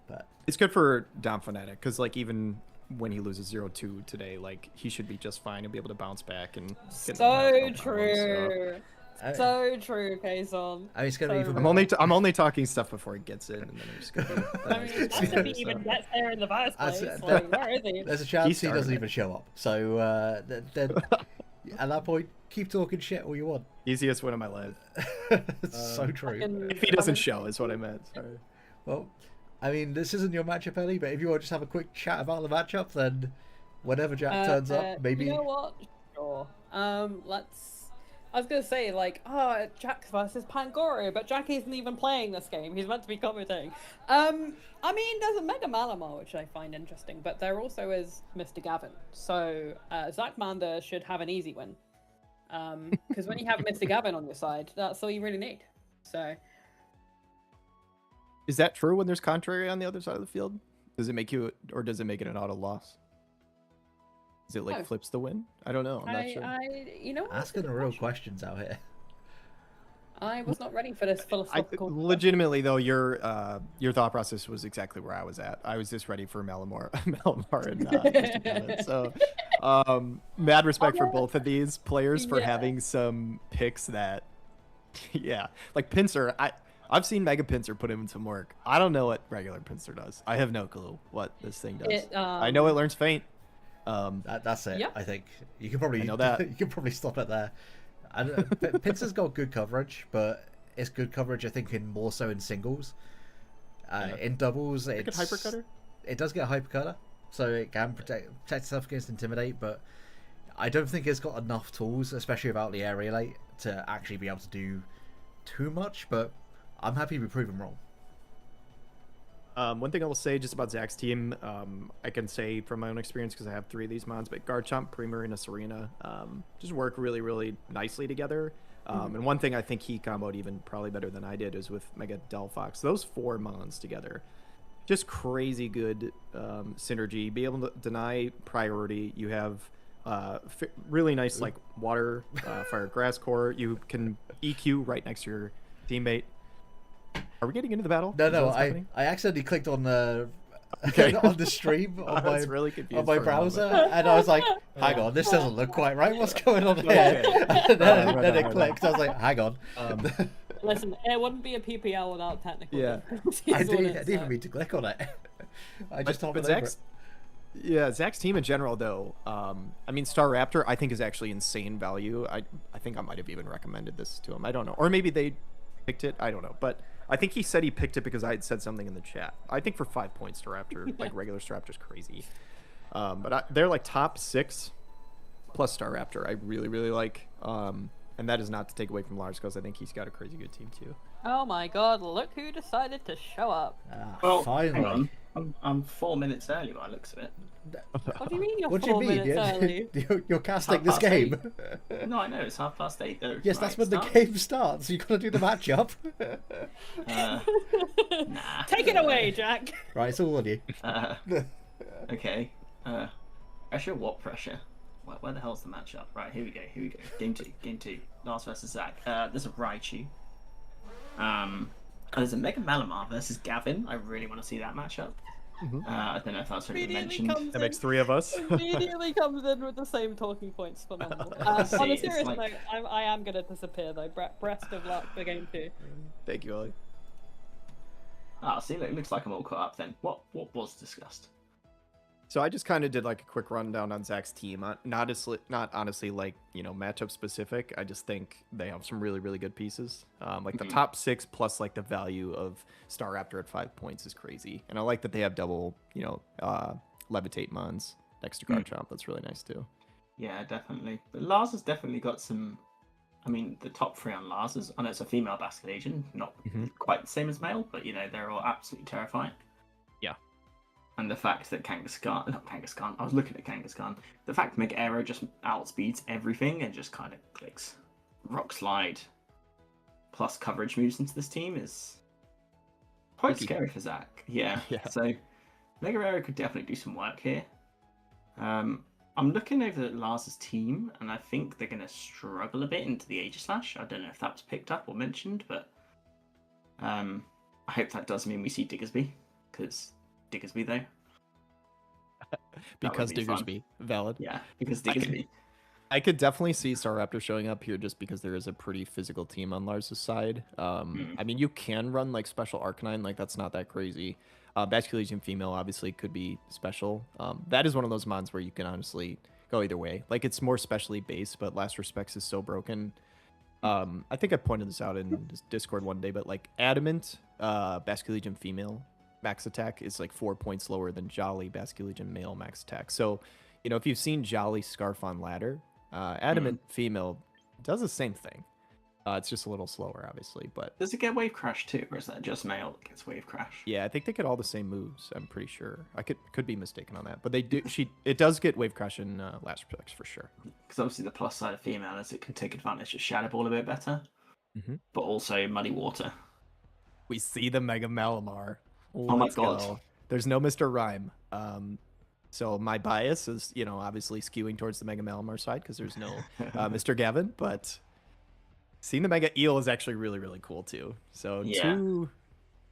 But it's good for Dom Fnatic because like even when he loses 0-2 today, like he should be just fine and be able to bounce back and get So true. So true, Kayson. I mean, it's gonna even. I'm only talking stuff before he gets in, and then I'm just gonna be. I mean, that's if he even gets there in the first place. Like, where is he? There's a chance he doesn't even show up. So then, at that point, keep talking shit all you want. Easiest win of my life. It's so true. If he doesn't show, is what I meant. Sorry. Well, I mean, this isn't your matchup, Ellie, but if you want to just have a quick chat about the matchup, then whenever Jack turns up, maybe. You know what? Sure. Let's. I was gonna say like, Jack versus Pangoro, but Jack isn't even playing this game. He's meant to be commentating. I mean, there's a Mega Malamar which I find interesting, but there also is Mr. Gavin. So Zach Mander should have an easy win. Because when you have Mr. Gavin on your side, that's all you really need. So. Is that true when there's contrary on the other side of the field? Does it make you, or does it make it an auto loss? Is it like flips the win? I don't know. I'm not sure. You know, asking the real questions out here. I was not ready for this philosophical. Legitimately though, your thought process was exactly where I was at. I was just ready for Malamar and Mr. Gavin. So, mad respect for both of these players for having some picks that, yeah, like Pinsir. I've seen Mega Pinsir put in some work. I don't know what regular Pinsir does. I have no clue what this thing does. I know it learns Feint. That's it. Yeah. I think you can probably know that. You can probably stop it there. Pinsir's got good coverage, but it's good coverage I think in more so in singles. In doubles, it hypercutter. It does get a hypercutter, so it can protect itself against intimidate. But I don't think it's got enough tools, especially without the aerialate, to actually be able to do too much. But I'm happy to be proven wrong. One thing I will say just about Zach's team, I can say from my own experience because I have 3 of these mods, but Garchomp, Premier, and Serena just work really, really nicely together. And one thing I think he comboed even probably better than I did is with Mega Delphox. Those 4 mons together, just crazy good synergy. Be able to deny priority. You have really nice like water, fire, grass core. You can EQ right next to your teammate. Are we getting into the battle? No. I accidentally clicked on the on the stream on my browser, and I was like, "Hang on, this doesn't look quite right. What's going on here?" And then it clicked. I was like, "Hang on." Listen, it wouldn't be a PPL without technical. Yeah, I didn't even mean to click on it. I just hovered over it. Yeah, Zach's team in general, though. I mean, Star Raptor, I think is actually insane value. I think I might have even recommended this to him. I don't know, or maybe they picked it. I don't know, but I think he said he picked it because I had said something in the chat. I think for 5 points, Star Raptor, like regular Star Raptor's crazy. But they're like top 6 plus Star Raptor. I really, really like. And that is not to take away from Lars because I think he's got a crazy good team too. Oh my God! Look who decided to show up. Well, finally. hang on. I'm 4 minutes early by the looks of it. What do you mean you're What do you 4 mean? minutes early? You're casting this 8:30 game. No, I know it's 8:30 though. Yes, that's when the game starts. You got to do the matchup. Nah. Take it away, Jack. Right, it's all on you. Okay. Pressure? What pressure? Where the hell's the matchup? Right, here we go. Game two. Lars versus Zach. There's a Raichu. There's a Mega Malamar versus Gavin. I really want to see that matchup. I don't know if that's already mentioned. That makes 3 of us. Immediately comes in with the same talking points. Phenomenal. On a serious like... note, I am going to disappear though. Breast of luck for game 2. Thank you, Ollie. See, it looks like I'm all caught up then. What was discussed? So I just kind of did like a quick rundown on Zach's team. Not honestly like, you know, matchup specific. I just think they have some really, really good pieces. Like the top 6 plus like the value of Star Raptor at 5 points is crazy. And I like that they have double, you know, Levitate Mons next to Garchomp. That's really nice too. Yeah, definitely. But Lars has definitely got some. I mean, the top three on Lars is. I know it's a female Basket Legion, not quite the same as male, but they're all absolutely terrifying. Yeah. And the fact that not Kangaskhan, I was looking at Kangaskhan. The fact Mega Arrow just outspeeds everything and just kind of clicks Rock Slide plus coverage moves into this team is quite Tricky. scary for Zach. Yeah. Yeah. So Mega Arrow could definitely do some work here. I'm looking over at Lars's team, and I think they're going to struggle a bit into the Aegislash. I don't know if that was picked up or mentioned, but I hope that does mean we see Diggersby, because Diggersby, though. Because be fun. Diggersby, valid. Yeah, because Diggersby. I could definitely see Staraptor showing up here just because there is a pretty physical team on Lars's side. I mean, you can run like special Arcanine, like that's not that crazy. Basket Legion female obviously could be special. That is one of those mods where you can honestly go either way. Like it's more specially based, but Last Respects is so broken. I think I pointed this out in Discord one day, but like Adamant, Basket Legion female max attack is like 4 points lower than Jolly Basket Legion male max attack. So, if you've seen Jolly Scarf on ladder, Adamant female does the same thing. It's just a little slower, obviously, but Does it get Wave Crash too, or is that just male that gets Wave Crash? yeah, I think they get all the same moves. I'm pretty sure. I could be mistaken on that, but they do. It does get Wave Crash in Last Respects for sure. Because obviously the plus side of female is it can take advantage of Shadow Ball a bit better, but also Muddy Water. We see the Mega Malamar. Oh my god! Go. There's no Mr. Rhyme. So my bias is, obviously skewing towards the Mega Malamar side because there's no Mr. Gavin, but seeing the Mega Eel is actually really, really cool too. So two,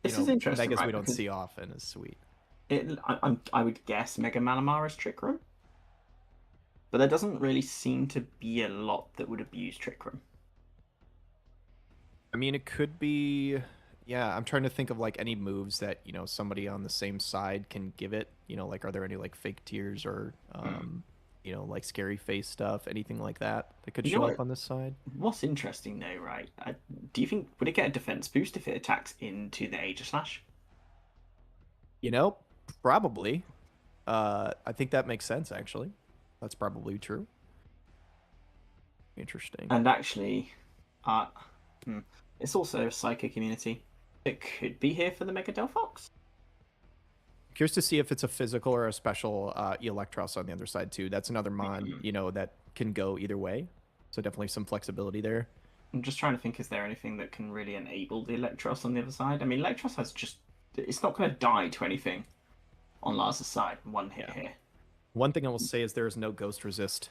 this is interesting, Megas right? we don't see often is sweet. I would guess Mega Malamar is Trick Room, but there doesn't really seem to be a lot that would abuse Trick Room. I mean, it could be. Yeah, I'm trying to think of like any moves that somebody on the same side can give it. Like are there any like fake tears or like scary face stuff, anything like that could show up on this side? What's interesting though, right? Do you think would it get a defense boost if it attacks into the Aegislash? Probably. I think that makes sense actually. That's probably true. Interesting. And actually, it's also a psychic immunity. It could be here for the Mega Delphox. Curious to see if it's a physical or a special Electros on the other side too. That's another mod, that can go either way. So definitely some flexibility there. I'm just trying to think, is there anything that can really enable the Electros on the other side? I mean, Electros has it's not going to die to anything on Lars's side. One hit here. One thing I will say is there is no ghost resist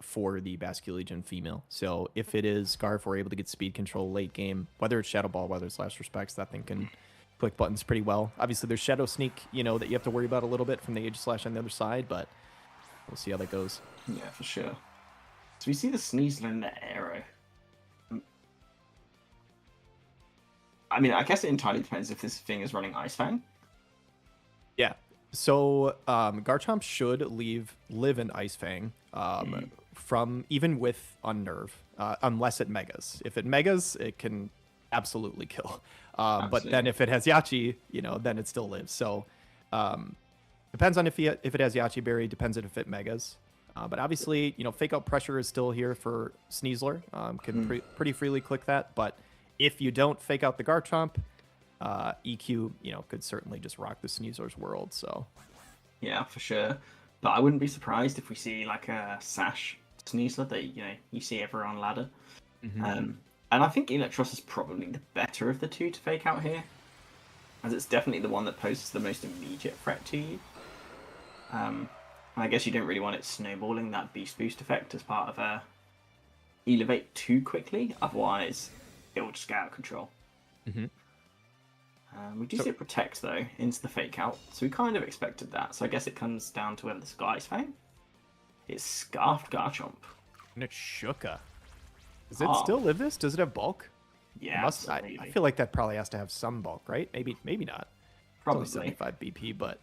for the Basket Legion female. So if it is Scarf, we're able to get speed control late game, whether it's Shadow Ball, whether it's Last Respects, that thing can click buttons pretty well. Obviously, there's Shadow Sneak, that you have to worry about a little bit from the Aegislash on the other side, but we'll see how that goes. Yeah, for sure. So we see the Sneasler and the Arrow. I mean, I guess it entirely depends if this thing is running Ice Fang. Yeah. So Garchomp should live in Ice Fang from even with Unnerve, unless it megas. If it megas, it can absolutely kill. But then if it has Yachi, then it still lives. So depends on if it has Yachi Berry, depends on if it megas. But obviously, Fake Out Pressure is still here for Sneasler. Can pretty freely click that. But if you don't Fake Out the Garchomp, EQ, could certainly just rock the Sneasler's world. So, yeah, for sure. But I wouldn't be surprised if we see like a Sash Sneasler that you see everyone on ladder. And I think Electros is probably the better of the two to fake out here, as it's definitely the one that poses the most immediate threat to you. And I guess you don't really want it snowballing that Beast Boost effect as part of a EELEVATE too quickly, otherwise it will just get out of control. We do see it protects though into the fake out, so we kind of expected that. So I guess it comes down to whether this guy's Fang. It's Scarfed Garchomp. And it's Shuka. Does it still live this? Does it have bulk? Yeah, I feel like that probably has to have some bulk, right? Maybe not. Probably. It's only 75 BP, but...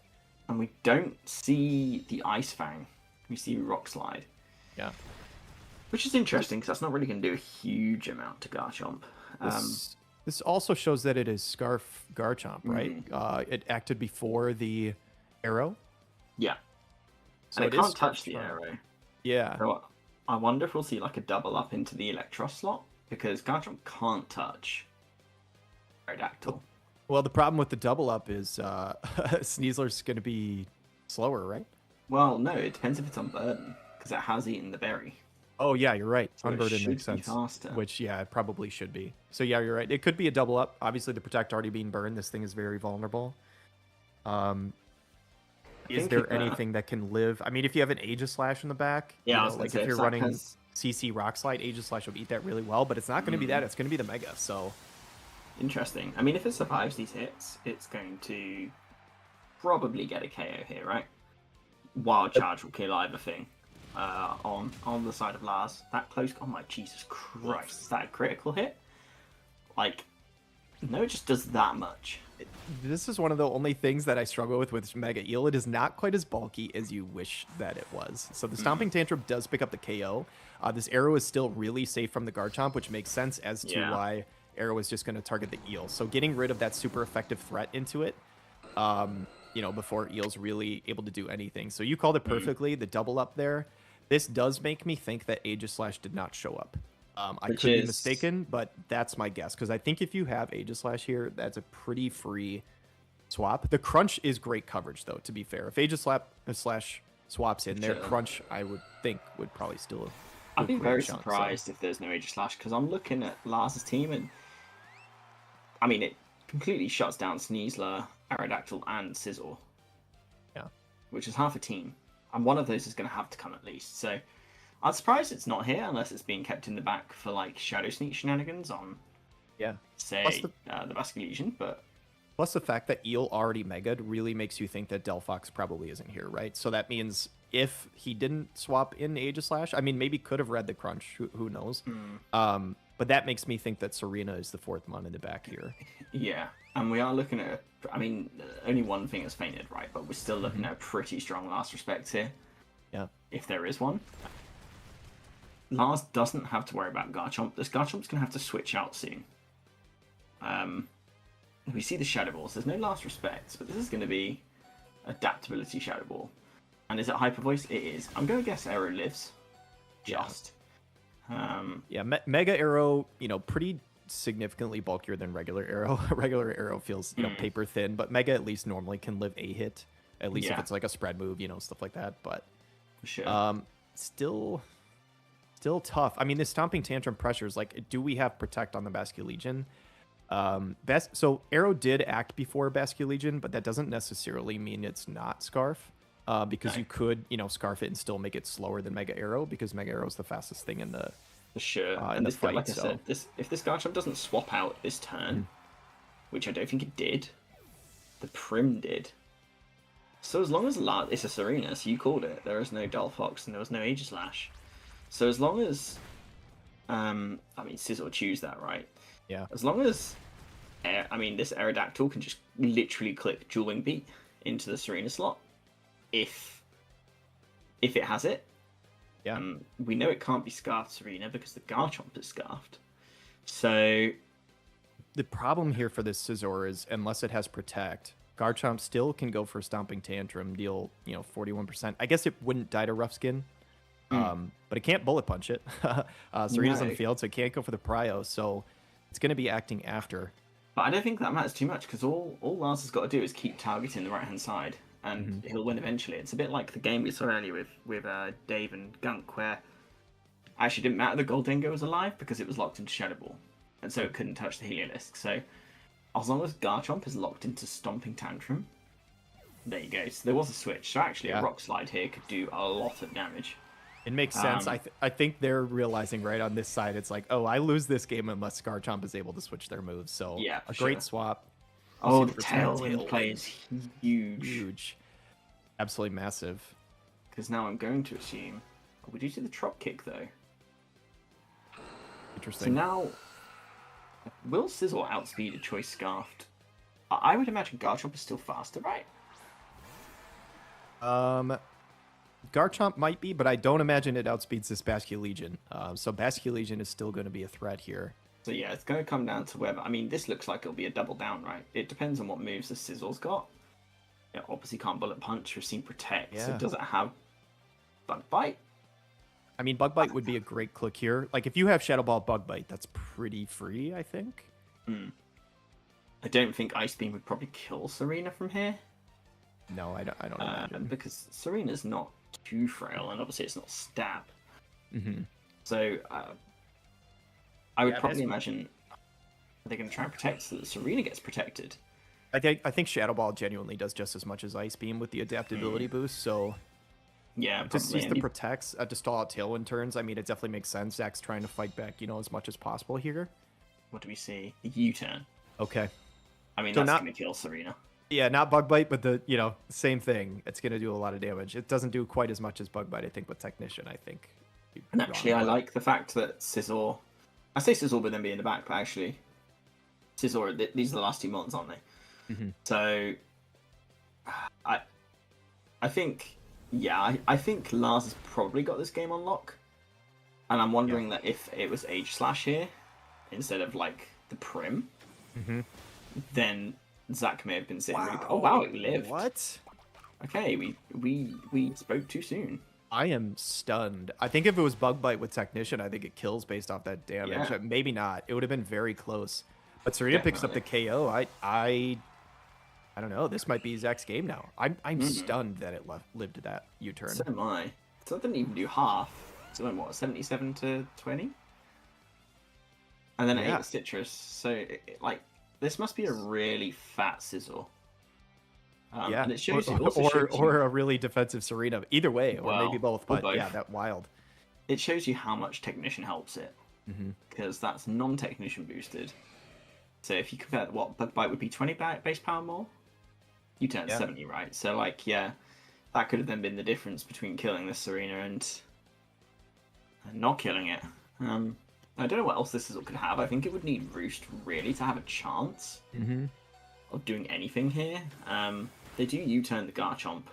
And we don't see the Ice Fang. We see Rock Slide. Yeah. Which is interesting, because that's not really going to do a huge amount to Garchomp. This also shows that it is Scarf Garchomp, right? It acted before the arrow. Yeah. So and it can't touch the arrow. Yeah. So I wonder if we'll see like a double up into the Electros slot, because Garchomp can't touch Aerodactyl. Well, the problem with the double up is Sneasler's going to be slower, right? Well, no, it depends if it's on Burden, because it has eaten the berry. Oh, yeah, you're right. So it Unburdened should makes be sense. faster. Which, yeah, it probably should be. So, yeah, you're right. It could be a double up. Obviously, the Protect already being burned. This thing is very vulnerable. Is think there if, anything that can live? I mean, if you have an Aegislash in the back, Yeah, I you was know, gonna like say, if if you're Zach running has- CC Rock Slide, Aegislash will eat that really well, but it's not going to be that. It's going to be the Mega. So, Interesting. I mean, if it survives these hits, it's going to probably get a KO here, right? Wild Charge will kill either thing. On the side of Lars. That close. Oh my Jesus Christ! Is that a critical hit? Like, no, it just does that much. this is one of the only things that I struggle with Mega Eel. It is not quite as bulky as you wish that it was. So the Stomping Tantrum does pick up the KO. This arrow is still really safe from the Garchomp, which makes sense as to why arrow is just going to target the eel. So getting rid of that super effective threat into it, you know, before eel's really able to do anything. So you called it perfectly. The double up there. This does make me think that Aegislash did not show up. I could be mistaken, but that's my guess. Because I think if you have Aegislash here, that's a pretty free swap. The Crunch is great coverage, though, to be fair. If Aegislash swaps in there, Crunch, I would think, would probably still... I'd be very surprised if there's no Aegislash, because I'm looking at Lars's team, and I mean, it completely shuts down Sneasler, Aerodactyl, and Sizzle. Yeah. Which is half a team. And one of those is going to have to come at least. So I'm surprised it's not here unless it's being kept in the back for like Shadow Sneak shenanigans on, say, the Basculegion. But plus the fact that Eel already mega'd really makes you think that Delphox probably isn't here, right? So that means if he didn't swap in Aegislash, I mean, maybe could have read the Crunch. Who knows? But that makes me think that Serena is the fourth mon in the back here. Yeah, and we are looking at, I mean, only one thing has fainted, right? But we're still looking at a pretty strong last respect here. Yeah. If there is one. Lars doesn't have to worry about Garchomp. This Garchomp's going to have to switch out soon. We see the Shadow Balls. There's no last respect, but this is going to be Adaptability Shadow Ball. And is it Hyper Voice? It is. I'm going to guess Arrow lives. Just. Yeah, Mega Arrow, you know, pretty significantly bulkier than regular Arrow. Regular Arrow feels, you know, paper thin, but Mega at least normally can live a hit, at least if it's like a spread move, you know, stuff like that. But for sure. Still tough. I mean, the Stomping Tantrum pressures, like, do we have Protect on the Basculegion? So Arrow did act before Basculegion, but that doesn't necessarily mean it's not Scarf. Because you could, you know, Scarf it and still make it slower than Mega Arrow, because Mega Arrow is the fastest thing in the for sure. in And the this, fight. like I said, if this Garchomp doesn't swap out this turn, which I don't think it did, the Prim did. So as long as it's a Serena, so you called it. There is no Delphox and there was no Aegislash. So as long as, I mean, Sizzle choose that, right? Yeah. As long as, this Aerodactyl can just literally click Dual Wing Beat into the Serena slot. If it has it, we know it can't be Scarfed Serena because the Garchomp is Scarfed. So the problem here for this Scizor is unless it has Protect, Garchomp still can go for Stomping Tantrum, deal 41%. I guess it wouldn't die to Rough Skin, but it can't Bullet Punch it. Serena's on the field, so it can't go for the Prio, so it's going to be acting after. But I don't think that matters too much because all Lars has got to do is keep targeting the right hand side. And he'll win eventually. It's a bit like the game we saw earlier with Dave and Gunk, where actually didn't matter the Goldingo was alive because it was locked into Shadow Ball, and so it couldn't touch the Heliolisk. So as long as Garchomp is locked into Stomping Tantrum, there you go. So there was a switch. So actually a Rock Slide here could do a lot of damage. It makes sense. I think they're realizing right on this side, it's like, oh, I lose this game unless Garchomp is able to switch their moves. So a great swap. Oh, the Tailwind play is huge. Absolutely massive. Because now I'm going to assume... Would you see the Trop Kick, though? Interesting. So now... Will Sizzle outspeed a Choice Scarfed? I would imagine Garchomp is still faster, right? Garchomp might be, but I don't imagine it outspeeds this Basculegion. So Basculegion is still going to be a threat here. So yeah, it's going to come down to whether... I mean, this looks like it'll be a double down, right? It depends on what moves the Sizzle's got. It obviously can't Bullet Punch. We've seen Protect. So does it have Bug Bite? I mean, Bug Bite would be a great click here. Like, if you have Shadow Ball Bug Bite, that's pretty free, I think. I don't think Ice Beam would probably kill Serena from here. No, I don't imagine. Because Serena's not too frail, and obviously it's not stab. So I would probably imagine they're going to try and protect so that Serena gets protected. I think Shadow Ball genuinely does just as much as Ice Beam with the adaptability boost, so... Yeah, just probably. use the protects to stall out Tailwind turns. I mean, it definitely makes sense. Zach's trying to fight back, as much as possible here. What do we see? The U-turn. Okay. I mean, So that's not- going to kill Serena. Yeah, not Bug Bite, but the, same thing. It's going to do a lot of damage. It doesn't do quite as much as Bug Bite, I think, with Technician, I think. And actually, I like the fact that Scizor... I say Scizor would then be in the back, but actually... Scizor, these are the last 2 months, aren't they? So... I think... Yeah, I think Lars has probably got this game on lock. And I'm wondering that if it was H-Slash here, instead of, like, the Prim, then Zach may have been sitting really... Oh, wow, it lived. What? Okay, we spoke too soon. I am stunned. I think if it was Bug Bite with Technician, I think it kills based off that damage. Yeah. Maybe not. It would have been very close. But Serena picks up the KO. I don't know. This might be Zach's game now. I'm stunned that it lived to that U-turn. So am I. So it didn't even do half. So then what, 77 to 20? And then it ate the Citrus. So, this must be a really fat Scizor. And it shows you, or a really defensive Serena. Either way, or maybe both. But both. Yeah, that wild. It shows you how much Technician helps it. Because that's non-Technician boosted. So if you compare what Bug Bite would be 20 base power more, you turn 70, right? So that could have then been the difference between killing this Serena and not killing it. I don't know what else this could have. I think it would need Roost really to have a chance of doing anything here. They do U-turn the Garchomp.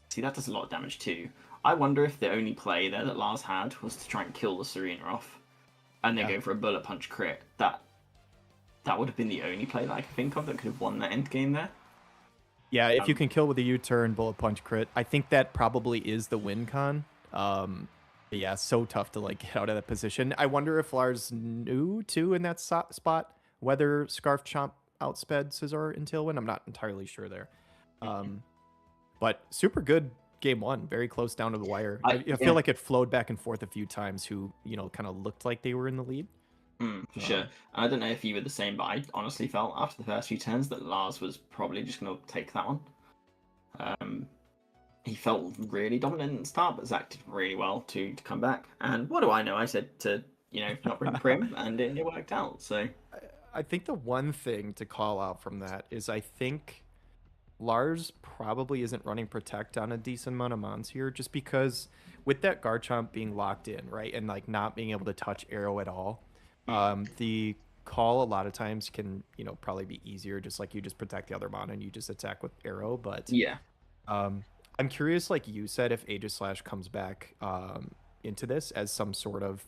See, that does a lot of damage too. I wonder if the only play there that Lars had was to try and kill the Serena off, and then go for a Bullet Punch crit. That would have been the only play that I could think of that could have won the end game there. Yeah, if you can kill with a U-turn, Bullet Punch crit, I think that probably is the win con. But yeah, so tough to get out of that position. I wonder if Lars knew too in that spot whether Scarf Chomp outsped Scizor in Tailwind. I'm not entirely sure there. But super good game one, very close down to the wire. I feel like it flowed back and forth a few times. Who kind of looked like they were in the lead. For sure. I don't know if you were the same, but I honestly felt after the first few turns that Lars was probably just going to take that one. He felt really dominant at the start, but Zach did really well to come back. And what do I know? I said to, not bring Prim, and it worked out. So I think the one thing to call out from that is I think Lars probably isn't running Protect on a decent amount of mons here, just because with that Garchomp being locked in, right, and not being able to touch Arrow at all, the call a lot of times can probably be easier, just you just protect the other mon and you just attack with Arrow. But I'm curious, like you said, if Aegislash comes back into this as some sort of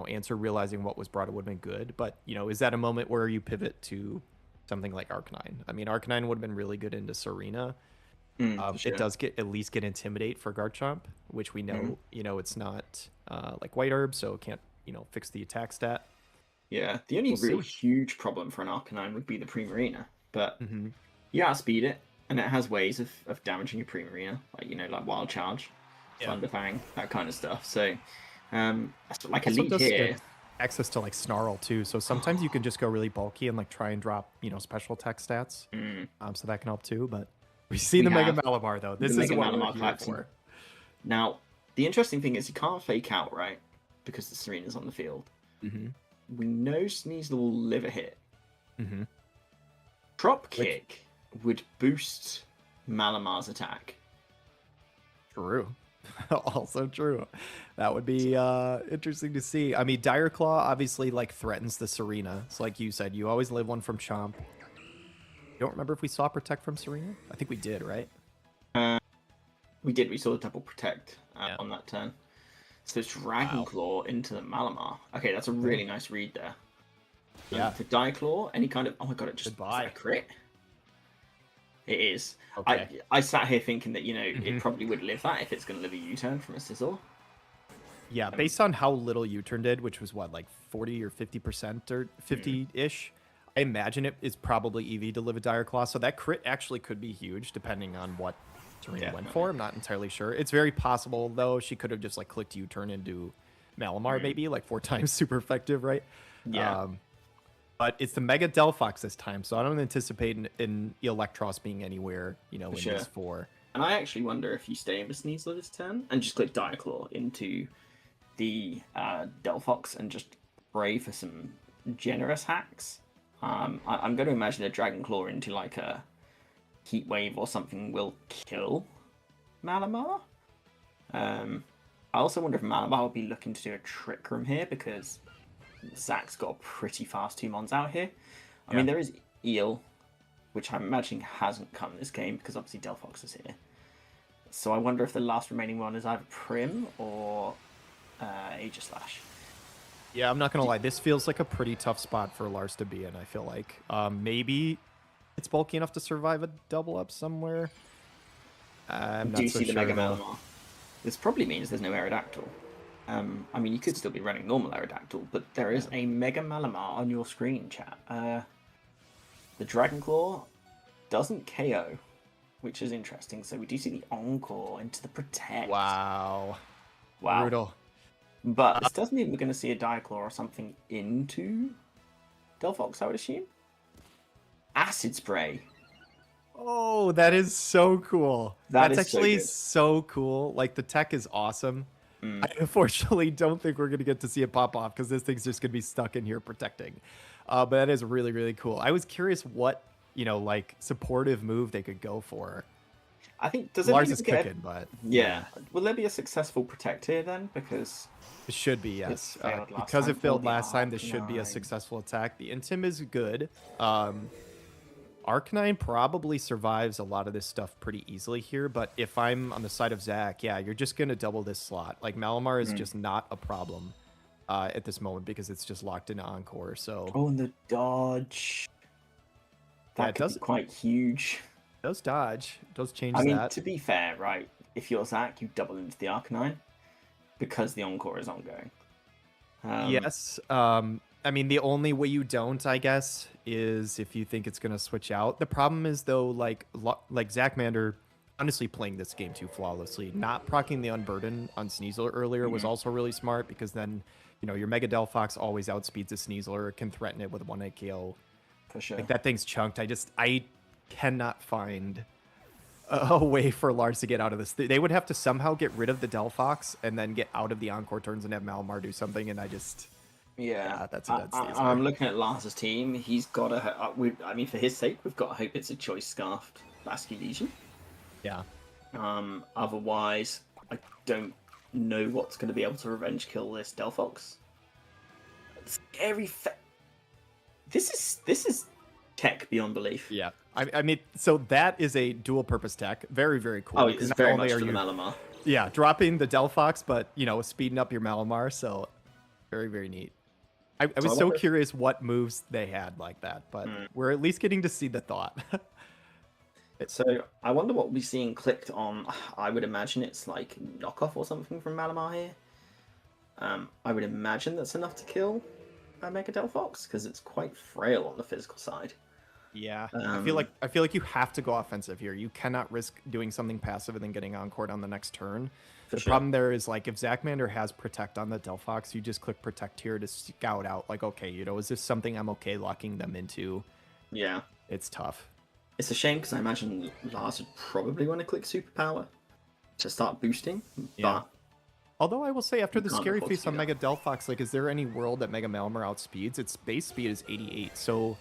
answer, realizing what was brought would have been good. But is that a moment where you pivot to something like Arcanine? I mean, Arcanine would have been really good into Serena. Sure. It does at least get Intimidate for Garchomp, which we know it's not like White Herb, so it can't fix the attack stat. Yeah, the only real huge problem for an Arcanine would be the Primarina, but you outspeed it, and it has ways of damaging your Primarina, like Wild Charge, Thunderfang, that kind of stuff. So, like a lead here. Access to Snarl too, so sometimes you can just go really bulky and try and drop here attack stats. So that can help too. But we see the Mega Malamar though. This is what we're here for. Now, the interesting thing is you can't fake out, right? Because the Serena's on the field. We know Sneasel will live a hit. Drop Kick would boost Malamar's attack. True. Also true. That would be interesting to see. I mean, Dire Claw obviously threatens the Serena. So like you said, you always live one from Chomp. You don't remember if we saw Protect from Serena? I think we did, right? We did. We saw the double Protect on that turn. So it's Dragon Claw into the Malamar. Okay, that's a really nice read there. Yeah. For Die Claw, any kind of... Oh my god, it just... Goodbye. Is that a crit? It is. Okay. I sat here thinking that, it probably would live that if it's going to live a U-turn from a Sizzle. Yeah, based on how little U-turn did, which was what, like 40 or 50% or 50-ish, I imagine it is probably EV to live a Dire Claw. So that crit actually could be huge, depending on what Serena went for. I'm not entirely sure. It's very possible, though, she could have just like clicked U-turn into Malamar, maybe like 4 times super effective, right? Yeah. But it's the Mega Delphox this time, so I don't anticipate in Electros being anywhere, in sure. these 4. And I actually wonder if you stay with Sneasler this turn and just click Diaclaw into the Delphox and just pray for some generous hacks. I'm going to imagine a Dragon Claw into like a Heat Wave or something will kill Malamar. I also wonder if Malamar will be looking to do a Trick Room here because Zach's got a pretty fast 2 mons out here. I mean, there is Eel, which I'm imagining hasn't come this game because obviously Delphox is here. So I wonder if the last remaining one is either Prim or Aegislash. Yeah, I'm not going to lie. This feels like a pretty tough spot for Lars to be in, I feel like. Maybe it's bulky enough to survive a double up somewhere. I'm Do you not so see the sure, Mega though. Malamar? This probably means there's no Aerodactyl. I mean, you could still be running normal Aerodactyl, but there is a Mega Malamar on your screen, chat. The Dragon Claw doesn't KO, which is interesting. So we do see the Encore into the Protect. Wow. Wow. Brutal. But this does mean we're going to see a Diaclaw or something into Delphox, I would assume. Acid Spray. Oh, that is so cool. That That's is so actually good. so cool. Like, the tech is awesome. I unfortunately don't think we're going to get to see it pop off because this thing's just going to be stuck in here protecting. But that is really, really cool. I was curious what, like, supportive move they could go for. I think, does Lars it is cooking, but... Yeah. Will there be a successful Protect here then? Because... It should be, yes. failed last Because time it failed for the last time, this should be a Arcanine. successful attack. The Intim is good. Arcanine probably survives a lot of this stuff pretty easily here, but if I'm on the side of Zach, yeah, you're just going to double this slot. Like, Malamar is just not a problem at this moment because it's just locked into Encore, so... Oh, and the dodge. That it could does- be quite huge. It does dodge. It does change I mean, that. to be fair, right, if you're Zach, you double into the Arcanine because the Encore is ongoing. Yes. I mean, the only way you don't, I guess, is if you think it's going to switch out. The problem is, though, like Zach Mander, honestly playing this game too flawlessly. Not proccing the Unburden on Sneasler earlier was also really smart because then, your Mega Delphox always outspeeds a Sneasler, can threaten it with 1-hit KO. For sure. Like, that thing's chunked. I cannot find a way for Lars to get out of this. They would have to somehow get rid of the Delphox and then get out of the Encore turns and have Malamar do something, and I just... Yeah, that's a dead Sneasler. I'm looking at Lars's team. He's got to. I mean, for his sake, we've got to hope it's a choice scarfed Lasky Legion. Yeah. Otherwise, I don't know what's going to be able to revenge kill this Delphox. Scary. This is tech beyond belief. Yeah. I mean, so that is a dual purpose tech. Very, very cool. Oh, it's Not very only much are for the you- Malamar. Yeah, dropping the Delphox, but, speeding up your Malamar. So very, very neat. I was so wonder- curious what moves they had like that, but we're at least getting to see the thought. So I wonder what we're seeing clicked on. I would imagine it's like knockoff or something from Malamar here. I would imagine that's enough to kill a Mega Delphox because it's quite frail on the physical side. Yeah, I feel like you have to go offensive here. You cannot risk doing something passive and then getting Encore on the next turn. The sure. problem there is, like, if Zach Mander has Protect on the Delphox, you just click Protect here to scout out, like, okay, is this something I'm okay locking them into? Yeah. It's tough. It's a shame because I imagine Lars would probably want to click Superpower to start boosting. Yeah. But Although I will say, after the can't scary afford to face do on that. Mega Delphox, like, is there any world that Mega Malamar outspeeds? Its base speed is 88, so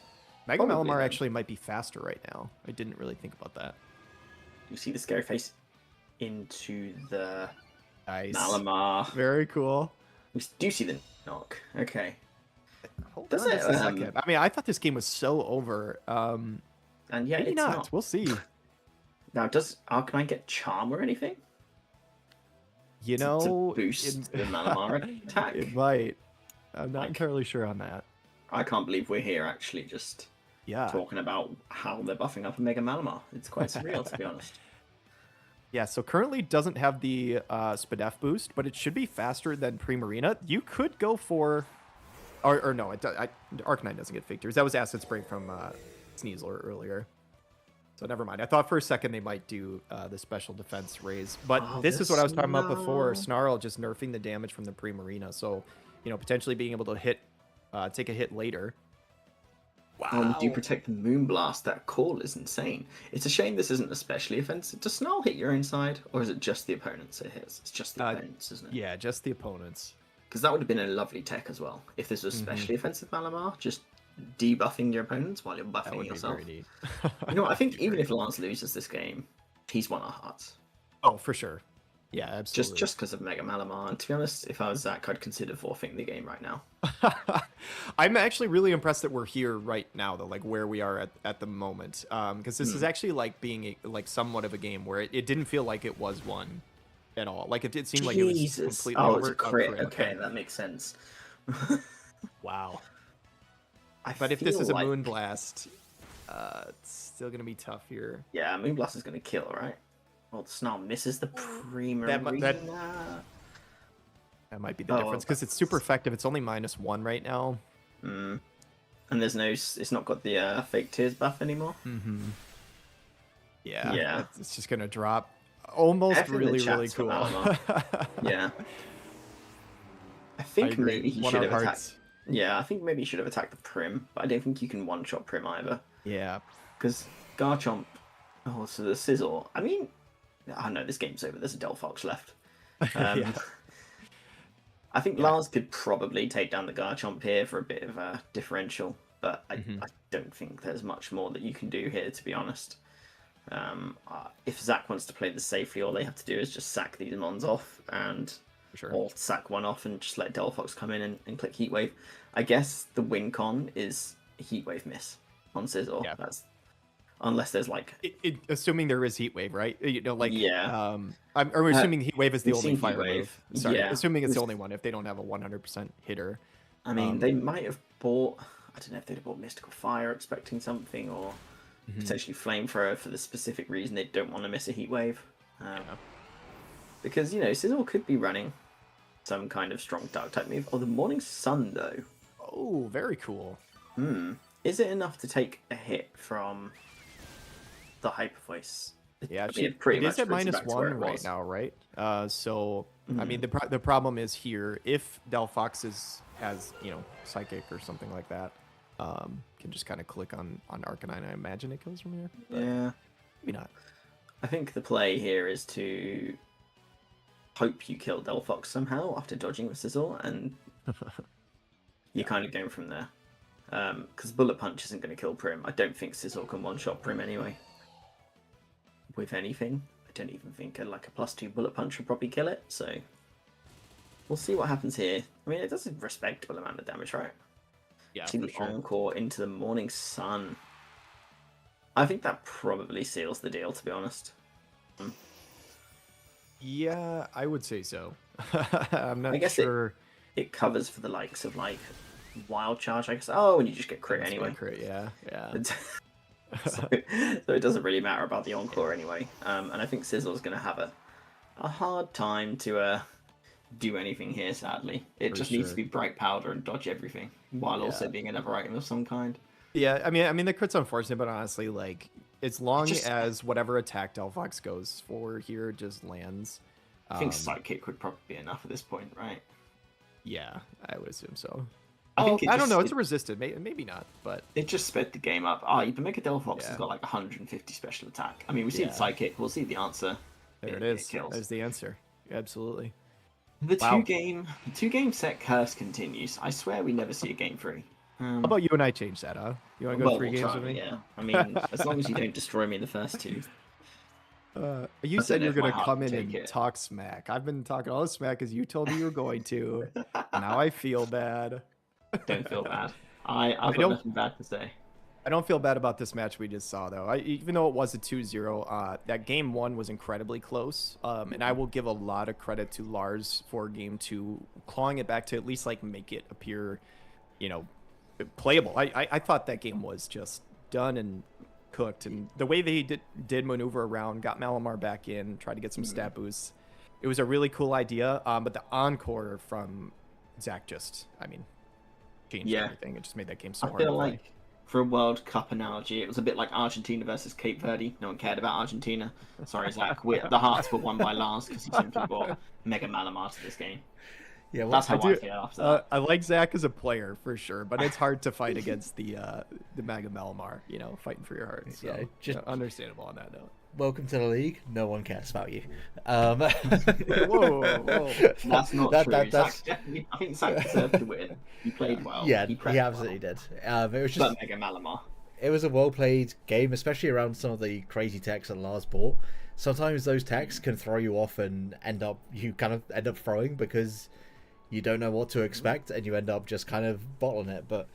Mega Probably, Malamar then. actually might be faster right now. I didn't really think about that. you see the scary face into the Nice. Malamar. Very cool. We do see the knock. Okay. Hold Does on it, just a second. I mean, I thought this game was so over. And yeah, Maybe it's not. not. We'll see. Now, does Arcanine get Charm or anything? You To know, boost the Malamar attack? It might. I'm not Like- entirely sure on that. I can't believe we're here actually just Yeah. talking about how they're buffing up a Mega Malamar. It's quite surreal, to be honest. Yeah, so currently doesn't have the Spadef boost, but it should be faster than Primarina. You could go for, or no, Arcanine doesn't get figures. That was Acid Spray from Sneasler earlier. So never mind. I thought for a second they might do the special defense raise, but Oh, this the is what I was talking about before. Snarl. Snarl just nerfing the damage from the Primarina, so potentially being able to take a hit later. Oh, and do protect the Moonblast. That call is insane. It's a shame this isn't especially offensive. Does Snarl hit your own side, or is it just the opponents it hits? It's just the opponents, isn't it? Yeah, just the opponents. Because that would have been a lovely tech as well. If this was specially offensive Malamar, just debuffing your opponents while you're That buffing would be yourself. very neat. You know what? I think even if Lance loses this game, he's won our hearts. Oh, for sure. Yeah, absolutely. Just because of Mega Malamar. And to be honest, if I was Zach, I'd consider forfeiting the game right now. I'm actually really impressed that we're here right now, though, like where we are at the moment. Because this is actually like being like somewhat of a game where it didn't feel like it was won at all. Like it did seem like it was completely Oh, over. it's a crit. Okay, that makes sense. Wow. I But if this feel is a like- Moonblast, it's still gonna be tough here. Yeah, Moonblast is going to kill, right? Well, the Snarl misses the Primarina. That might be the Oh, difference because it's super effective. It's only -1 right now. And there's no, it's not got the fake tears buff anymore. Yeah. Yeah. It's just gonna drop. Almost F in the really chats for cool. Malamar. Yeah. I think agree. maybe he One should of have hearts. attacked. Yeah, I think maybe he should have attacked the Prim, but I don't think you can one-shot Prim either. Yeah. Because Garchomp. Oh, so the Sizzle. I mean, I know this game's over. There's a Delphox left. Yeah. I think Lars could probably take down the Garchomp here for a bit of a differential, but I don't think there's much more that you can do here, to be honest. If Zach wants to play this safely, all they have to do is just sack these Mons off and Sure. or sack one off and just let Delphox come in and click Heatwave. I guess the win con is Heatwave miss on Sizzle. Yeah. That's unless there's like Assuming there is Heat Wave, right? Like Yeah. I'm assuming Heat Wave is the we've only seen fire Heatwave. move. Sorry, Yeah. assuming it's the only one if they don't have a 100% hitter. I mean, they might have bought. I don't know if they'd have bought Mystical Fire expecting something, or potentially Flamethrower for the specific reason they don't want to miss a Heat Wave. Because Sizzle could be running some kind of strong Dark type move. Oh, the Morning Sun though. Oh, very cool. Is it enough to take a hit from the Hyper Voice? Yeah, I mean, actually, it pretty it is much at brings it back to where -1 it right was. now, right? So I mean, the problem is here if Delphox has Psychic or something like that, can just kind of click on Arcanine. I imagine it kills from here. But Yeah. maybe not. I think the play here is to hope you kill Delphox somehow after dodging with Sizzle, and you're kind of going from there. Because Bullet Punch isn't going to kill Prim. I don't think Sizzle can one-shot Prim anyway. With anything. I don't even think a +2 Bullet Punch would probably kill it, so... We'll see what happens here. I mean, it does a respectable amount of damage, right? Yeah, See for the sure. Encore into the Morning Sun. I think that probably seals the deal, to be honest. Yeah, I would say so. I'm not I guess sure. It covers for the likes of Wild Charge, I guess. Oh, and you just get crit That's anyway. crit, yeah. so it doesn't really matter about the Encore anyway. And I think Sizzle's going to have a hard time to do anything here, sadly. It For just needs sure. to be Bright Powder and dodge everything, while also being another item of some kind. Yeah, I mean the crit's unfortunate, but honestly, as long Just- as whatever attack Delphox goes for here just lands. I think Sidekick would probably be enough at this point, right? Yeah, I would assume so. I think it I don't just- know. it- It's a resisted, maybe not, but It just sped the game up. Oh, the Mega Delphox Yeah. has got 150 special attack. I mean, we see the Yeah. Sidekick, we'll see the answer. there it It is. kills. There's the answer. Absolutely. The Wow. two game set curse continues. I swear we never see a game 3. How about you and I change that, huh? You want to go 3 we'll games try, with me? Yeah. I mean, as long as you don't destroy me in the first 2. You I said don't know you're if my gonna heart come can in take and it. talk smack. I've been talking all the smack as you told me you were going to. Now I feel bad. Don't feel bad. I've got don't- nothing bad to say. I don't feel bad about this match we just saw, though. Even though it was a 2-0, that game 1 was incredibly close. And I will give a lot of credit to Lars for game 2, clawing it back to at least make it appear, playable. I thought that game was just done and cooked, and the way that he did maneuver around, got Malamar back in, tried to get some stat boosts. It was a really cool idea. But the encore from Zach just, I mean, changed everything. It just made that game so hard to play. Like for a World Cup analogy, it was a bit like Argentina versus Cape Verde. No one cared about Argentina. Sorry, Zach. The hearts were won by Lars because he simply brought Mega Malamar to this game. Yeah, well, That's how I feel after that. I like Zach as a player for sure, but it's hard to fight against the Mega Malamar, fighting for your heart. So, Yeah, just- understandable on that note. welcome to the league. No one cares about you. Whoa. That's not That- true. that- that's- I think Zach deserved to win. He played well. Yeah, he he prepped absolutely well. did. It was just But Mega Malamar. it was a well played game, especially around some of the crazy techs that Lars bought. Sometimes those techs can throw you off and you kind of end up throwing because you don't know what to expect and you end up just kind of bottling it. But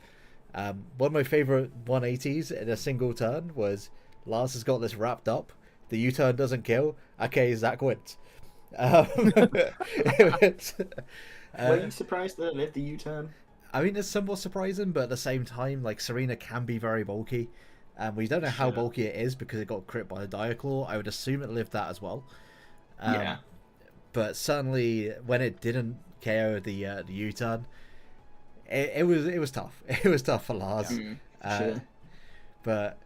one of my favorite 180s in a single turn was Lars has got this wrapped up. The U-turn doesn't kill. Okay, Zach wins. Were you surprised that it lived the U-turn? I mean, it's somewhat surprising, but at the same time, like, Serena can be very bulky. We don't know how bulky it is because it got crit by the Diaclaw. I would assume it lived that as well. Yeah. But certainly, when it didn't KO the U-turn, it was tough. It was tough for Lars. Sure. But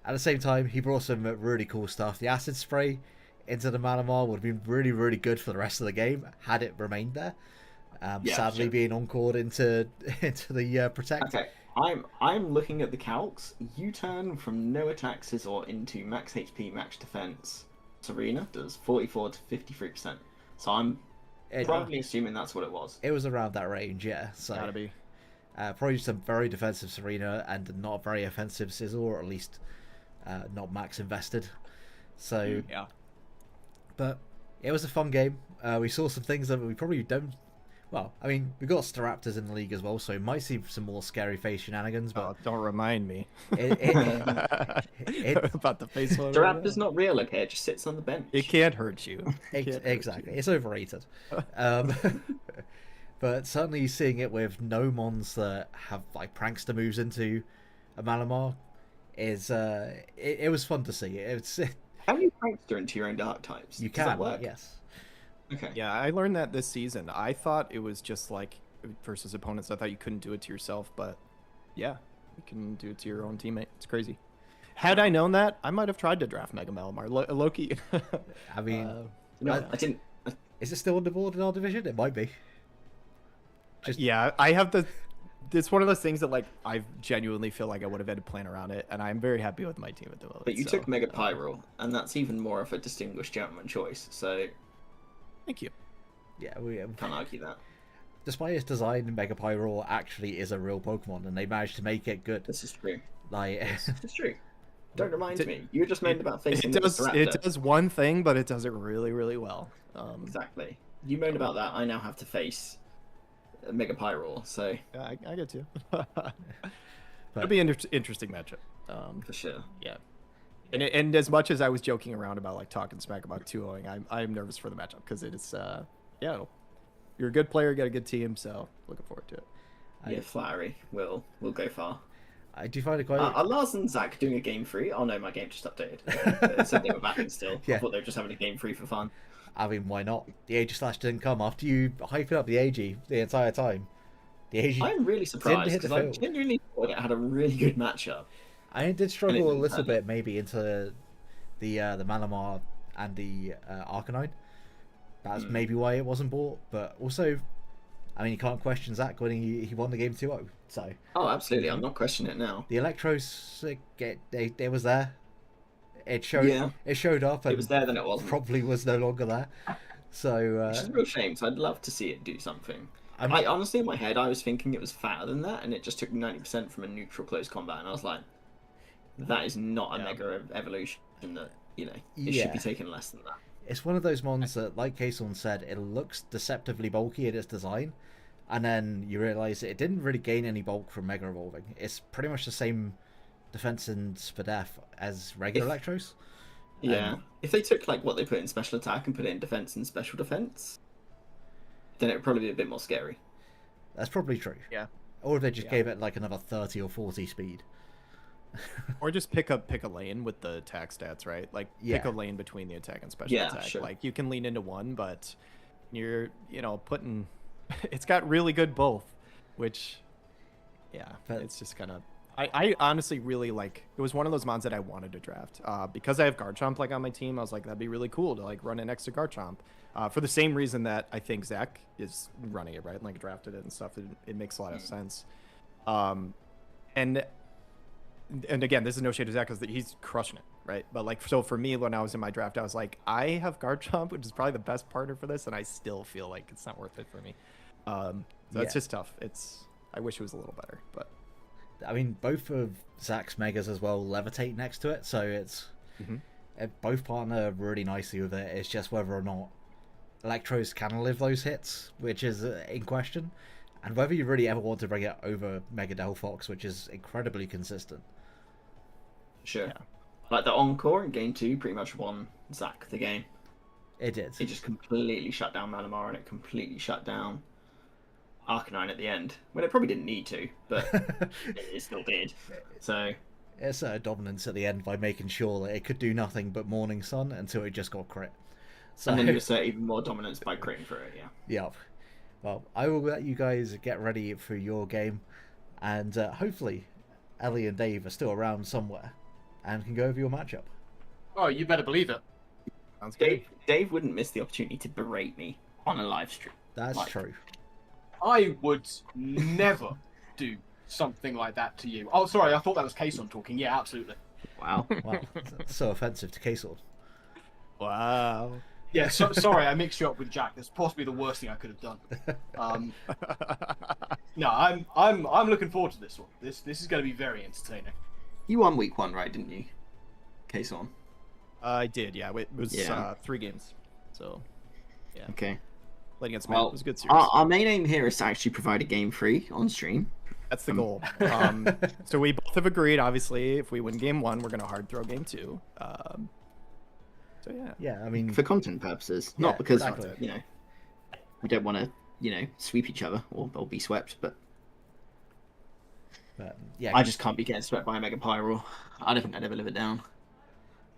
at the same time, he brought some really cool stuff. The acid spray into the Malamar would have been really, really good for the rest of the game had it remained there. Sadly, being encored into the protect. Okay, I'm looking at the calcs. U-turn from no attack scissor into max HP, max defense. Serena does 44 to 53%. So I'm probably assuming that's what it was. It was around that range, yeah. So Gotta be. probably some very defensive Serena and not very offensive Sizzle, or at least not max invested. So Yeah. but it was a fun game. We saw some things that we probably don't. Well, I mean, we got Staraptors in the league as well, so we might see some more scary face shenanigans. But Don't remind me it about the face one. Raptor's not real, okay? It just sits on the bench. It can't hurt you. exactly, it's overrated. But certainly seeing it with no mons that have like prankster moves into a Malamar is it was fun to see. Can you prankster into your own dark types? You Does that can, work? yes. Okay. Yeah, I learned that this season. I thought it was just like versus opponents. I thought you couldn't do it to yourself, but yeah, you can do it to your own teammate. It's crazy. Had I known that, I might have tried to draft Mega Malamar. Loki. I mean, No, I didn't. is it still on the board in our division? It might be. Yeah, I have the. It's one of those things that like I genuinely feel like I would have had to plan around it, and I'm very happy with my team at the moment. But you so, took Mega Pyro, and that's even more of a distinguished gentleman choice. So Thank you. Yeah, we can't argue that. despite its design, Mega Pyro actually is a real Pokemon, and they managed to make it good. This is true. Like, This is true. Don't remind me. You were just moaned about facing It does. the It Raptor. does one thing, but it does it really, really well. Exactly. You moaned about that. I now have to face Mega Pyro, so I get you. It'll be an interesting matchup. for sure. Yeah. And as much as I was joking around about like talking smack about 2-0ing, I'm nervous for the matchup because it is you're a good player, you got a good team, so looking forward to it. Yeah, flattery will go far. I do find it quite. Are Lars and Zach doing a game free? Oh no, my game just updated. It said they were battling still. Yeah. I thought they were just having a game free for fun. I mean, why not? The AG slash didn't come after you hyping up the AG the entire time. The AG. I'm really surprised hit the because I field. genuinely thought it had a really good matchup. I did struggle a didn't little turn bit maybe into the Malamar and the Arcanine. That's maybe why it wasn't bought, but also, I mean, you can't question Zach when he won the game 2-0. So Oh, absolutely. I'm not questioning it now. the Electros, it was there. It showed. Yeah. It showed up, and It was there, then it wasn't. probably was no longer there. So Which is a real shame. So I'd love to see it do something. I'm- I honestly, in my head, I was thinking it was fatter than that, and it just took 90% from a neutral close combat, and I was like, that is not a mega evolution that, it should Yeah. be taken less than that. it's one of those mons that, like Kason said, it looks deceptively bulky in its design, and then you realise it didn't really gain any bulk from Mega Evolving. It's pretty much the same defense and Spadef as regular Electros. Yeah. If they took, like, what they put in special attack and put it in defense and special defense, then it would probably be a bit more scary. That's probably true. Yeah. Or if they just gave it like another 30 or 40 speed. Or just pick a lane with the attack stats, right? Like pick Yeah. a lane between the attack and special Yeah, attack. sure. Like you can lean into one, but you're putting it's got really good both, which But- it's just kind of I honestly really like it was one of those mons that I wanted to draft because I have Garchomp like on my team. I was like, that'd be really cool to like run it next to Garchomp for the same reason that I think Zach is running it, right? And, like drafted it and stuff. It makes a lot of sense. And again, this is no shade to Zach because he's crushing it, right? But like, so for me, when I was in my draft, I was like, I have Garchomp, which is probably the best partner for this, and I still feel like it's not worth it for me. So it's just tough. I wish it was a little better, but I mean, both of Zach's megas as well levitate next to it, so it's both partner really nicely with it. It's just whether or not Electros can live those hits, which is in question, and whether you really ever want to bring it over Mega Delphox, which is incredibly consistent. Sure. Yeah. Like the Encore in game 2 pretty much won Zach the game. It did. It just completely shut down Malamar and it completely shut down Arcanine at the end. When it probably didn't need to, but it still did. So It's dominance at the end by making sure that it could do nothing but Morning Sun until it just got crit. So, and then you assert even more dominance by critting for it, yeah. Yep. Well, I will let you guys get ready for your game, and hopefully Ellie and Dave are still around somewhere and can go over your matchup. Oh, you better believe it. sounds good. Dave wouldn't miss the opportunity to berate me on a live stream. That's Like- true. I would never do something like that to you. Oh, sorry, I thought that was Kason talking. Yeah, absolutely. Wow. Wow, that's so offensive to K-Sword. Wow. Yeah, sorry, I mixed you up with Jack. That's possibly the worst thing I could have done. No, I'm looking forward to this one. This is going to be very entertaining. You won week 1, right, didn't you? Case on. I did, yeah. It was Yeah. 3 games, so Okay. playing against Matt Well, was a good series. our main aim here is to actually provide a game free on stream. That's the goal. So we both have agreed, obviously, if we win game 1, we're going to hard throw game 2. So yeah. Yeah, I mean, For content purposes. Yeah, Not because, exactly. we don't want to, sweep each other or be swept, but yeah. I just can't be getting swept by a Mega Pyro. I don't think I'd ever live it down.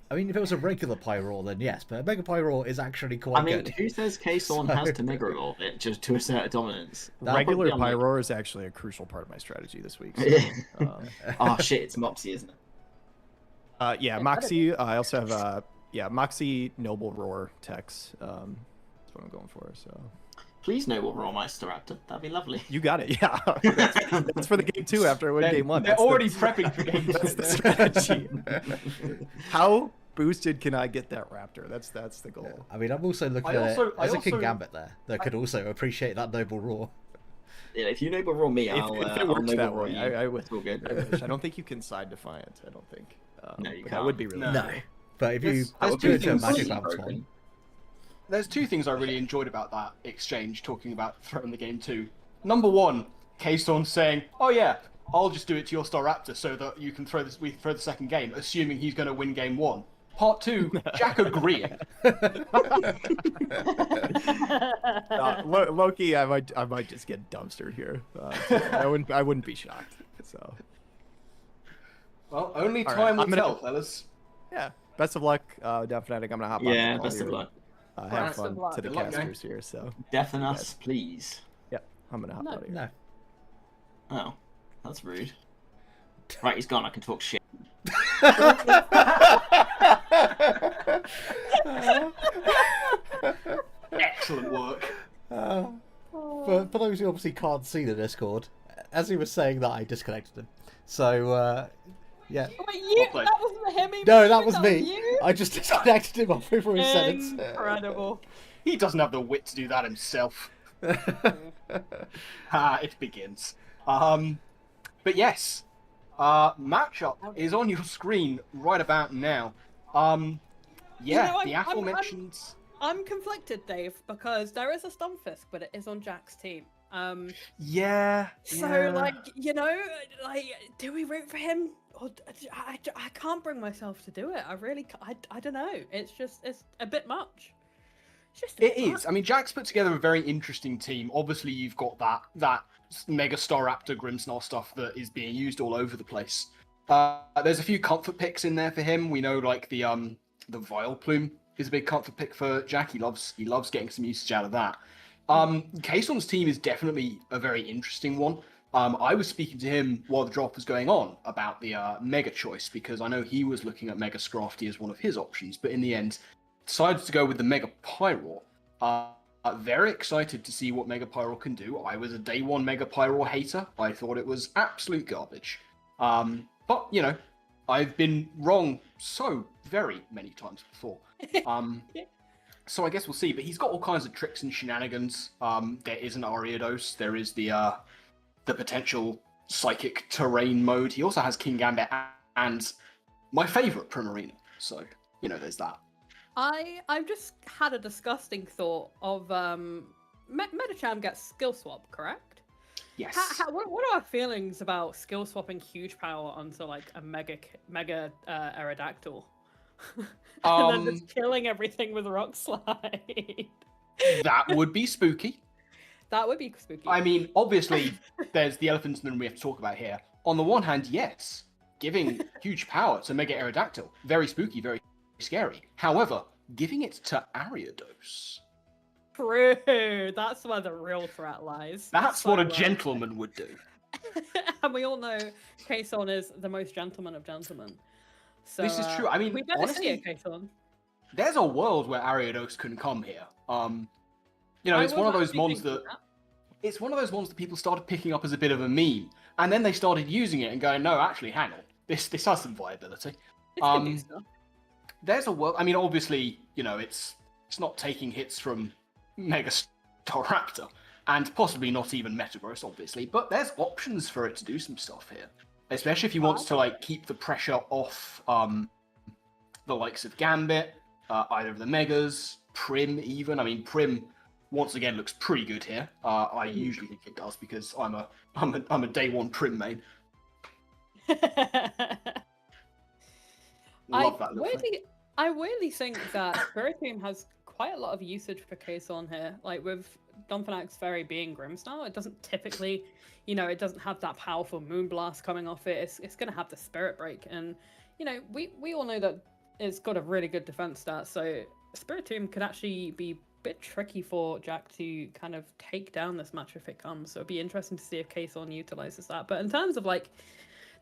I mean, if it was a regular Pyroar, then yes, but a Mega Pyroar is actually quite I mean, good. who says K-Sawn So- has to Mega Evolve it just to assert a dominance? That- Regular Probably on, like- Pyroar is actually a crucial part of my strategy this week. So, Yeah. Oh shit, it's Moxie, isn't it? yeah, Moxie. I also have Moxie Noble Roar Tex. That's what I'm going for. So Please no more Raw Meister Raptor. That'd be lovely. you got it. Yeah, that's for the game 2 after I win game 1. They're That's already the, prepping for game that's 2. the strategy. How boosted can I get that Raptor? That's the goal. I mean, I'm also looking I at also- it as I a King also- Gambit there that could also appreciate that Noble Roar. Yeah, if you Noble Raw me, If I'll it I'll works Noble that Raw way, you. I would. It's all good. I wish. I don't think you can side Defiant. I don't think. No, you but can't. That would be really No. No, but if you Yes, That would do be it to a Magic completely Bounce broken. one, There's 2 things I really enjoyed about that exchange, talking about throwing the game 2. Number 1, Kason saying, "Oh yeah, I'll just do it to your Staraptor so that you can we throw the second game," assuming he's going to win game 1. Part 2, Jack agreeing. Loki, I might just get dumpstered here. I wouldn't be shocked. So Well, only All right, time will I'm gonna- tell, fellas. yeah, best of luck, Death Fanatic. I'm gonna hop on. Yeah, the call best of here. luck. Have Best fun of luck. to the Good luck, casters here. So Deafen us, please. yeah, I'm gonna hop No. out of here. no. Oh, that's rude. Right, he's gone. I can talk shit. Excellent work. For those who obviously can't see the Discord, as he was saying that, I disconnected him. So, yeah. Wait, you? played. That wasn't him. No, that was That me. you? I just disconnected him halfway through his sentence. Incredible. He doesn't have the wit to do that himself. It begins. But yes, matchup is on your screen right about now. Yeah, You know, the aforementioned. I'm conflicted, Dave, because there is a Stunfisk, but it is on Jack's team. Yeah. So, like, do we root for him? Or I can't bring myself to do it. I really, I don't know. It's a bit much. It's just a It bit is. much. I mean, Jack's put together a very interesting team. Obviously, you've got that Mega Staraptor Grimmsnarl stuff that is being used all over the place. There's a few comfort picks in there for him. We know like the Vile Plume is a big comfort pick for Jack. He loves getting some usage out of that. Kayson's team is definitely a very interesting one. I was speaking to him while the drop was going on about the Mega choice, because I know he was looking at Mega Scrafty as one of his options, but in the end decided to go with the Mega Pyro. Very excited to see what Mega Pyro can do. I was a day one Mega Pyro hater. I thought it was absolute garbage. But, you know, I've been wrong so very many times before. So I guess we'll see. But he's got all kinds of tricks and shenanigans. There is an Ariados. There is the potential Psychic Terrain mode. He also has King Gambit and my favourite Primarina. So, you know, there's that. I've just had a disgusting thought of Metacham gets skill swap, correct? Yes. What are our feelings about skill swapping huge power onto like a mega Aerodactyl? And then just killing everything with Rock Slide. That would be spooky. That would be spooky. I mean, obviously, there's the elephant in the room we have to talk about here. On the one hand, yes, giving huge power to Mega Aerodactyl, very spooky, very scary. However, giving it to Ariados. True. That's where the real threat lies. That's what a gentleman would do. And we all know Kayson is the most gentleman of gentlemen. So, This is true. I mean, we better honestly, see it, Kayson. There's a world where Ariados can come here. You know, it's one of those mons that it's one of those ones that people started picking up as a bit of a meme, and then they started using it and going, no, actually, hang on, this has some viability. There's a world. I mean, obviously, you know, it's not taking hits from Mega Staraptor, and possibly not even Metagross, obviously, but there's options for it to do some stuff here, especially if he wants to like keep the pressure off the likes of Gambit, either of the Megas, Prim even. I mean, Prim once again looks pretty good here. I usually think it does because I'm a day one Prim main. Love that little thing. I weirdly think that Spiritomb has quite a lot of usage for Kayson here. Like with Donphanax Fairy being Grimmsnarl, it doesn't typically, you know, it doesn't have that powerful Moonblast coming off it. It's going to have the Spirit Break, and you know, we all know that it's got a really good defense stat. So Spiritomb could actually be a bit tricky for Jack to kind of take down this match if it comes. So it'd be interesting to see if Kayson utilizes that. But in terms of like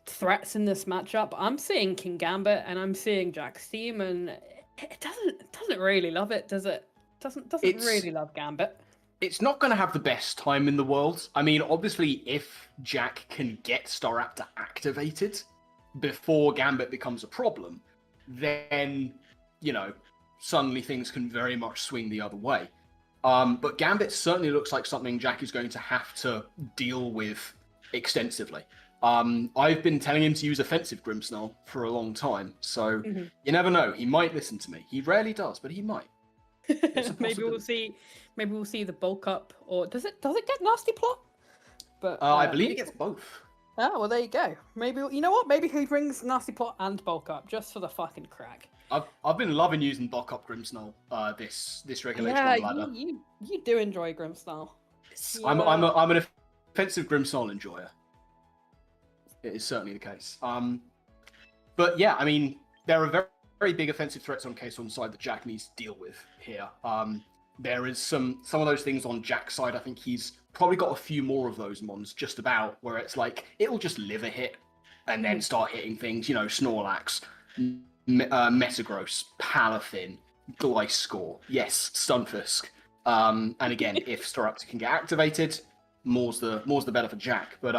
threats in this matchup, I'm seeing King Gambit and I'm seeing Jack's team, and it doesn't really love it, does it? Doesn't really love Gambit. It's not going to have the best time in the world. I mean, obviously, if Jack can get Staraptor activated before Gambit becomes a problem, then, you know, suddenly things can very much swing the other way. But Gambit certainly looks like something Jack is going to have to deal with extensively. I've been telling him to use offensive Grimmsnarl for a long time, so you never know. He might listen to me. He rarely does, but he might. Maybe we'll see the bulk up, or does it get Nasty Plot? But I believe it gets both. Oh, well, there you go. Maybe, you know what? Maybe he brings Nasty Plot and bulk up just for the fucking crack. I've been loving using bulk up Grimmsnarl this regulation ladder. you do enjoy Grimmsnarl. I'm an offensive Grimmsnarl enjoyer. It is certainly the case. But yeah, I mean, there are very, very big offensive threats on Kayson's side that Jack needs to deal with here. There is some of those things on Jack's side. I think he's probably got a few more of those mons just about, where it's like, it'll just live a hit and then start hitting things, you know, Snorlax, Metagross, Palafin, Gliscor, yes, Stunfisk. And again, if Staraptor can get activated, more's the better for Jack. But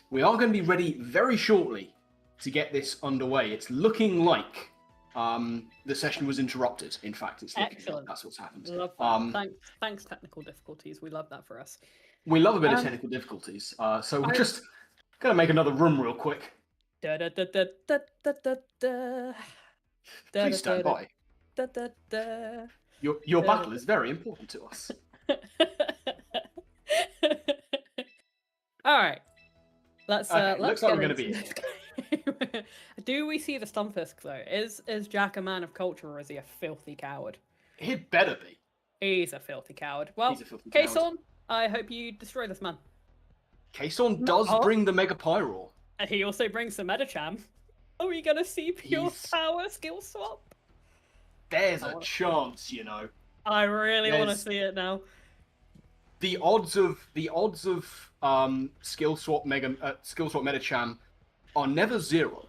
we are going to be ready very shortly to get this underway. It's looking like the session was interrupted. In fact, it's looking like that's what's happened. Love that. Thanks, technical difficulties. We love that for us. We love a bit of technical difficulties. So we're just going to make another room real quick. Please stand by. Your battle is very important to us. All right. Let's looks like we're going to be. Do we see the Stunfisk though? Is Jack a man of culture, or is he a filthy coward? He'd better be. He's a filthy coward. Well, Kayson, Kayson, I hope you destroy this man. Kayson does bring the Mega Pyro. And he also brings the Medicham. Are we gonna see pure He's- power skill swap? There's I a wanna- chance, you know. I really want to There's- see it now. The odds of skill swap Medicham are never zero.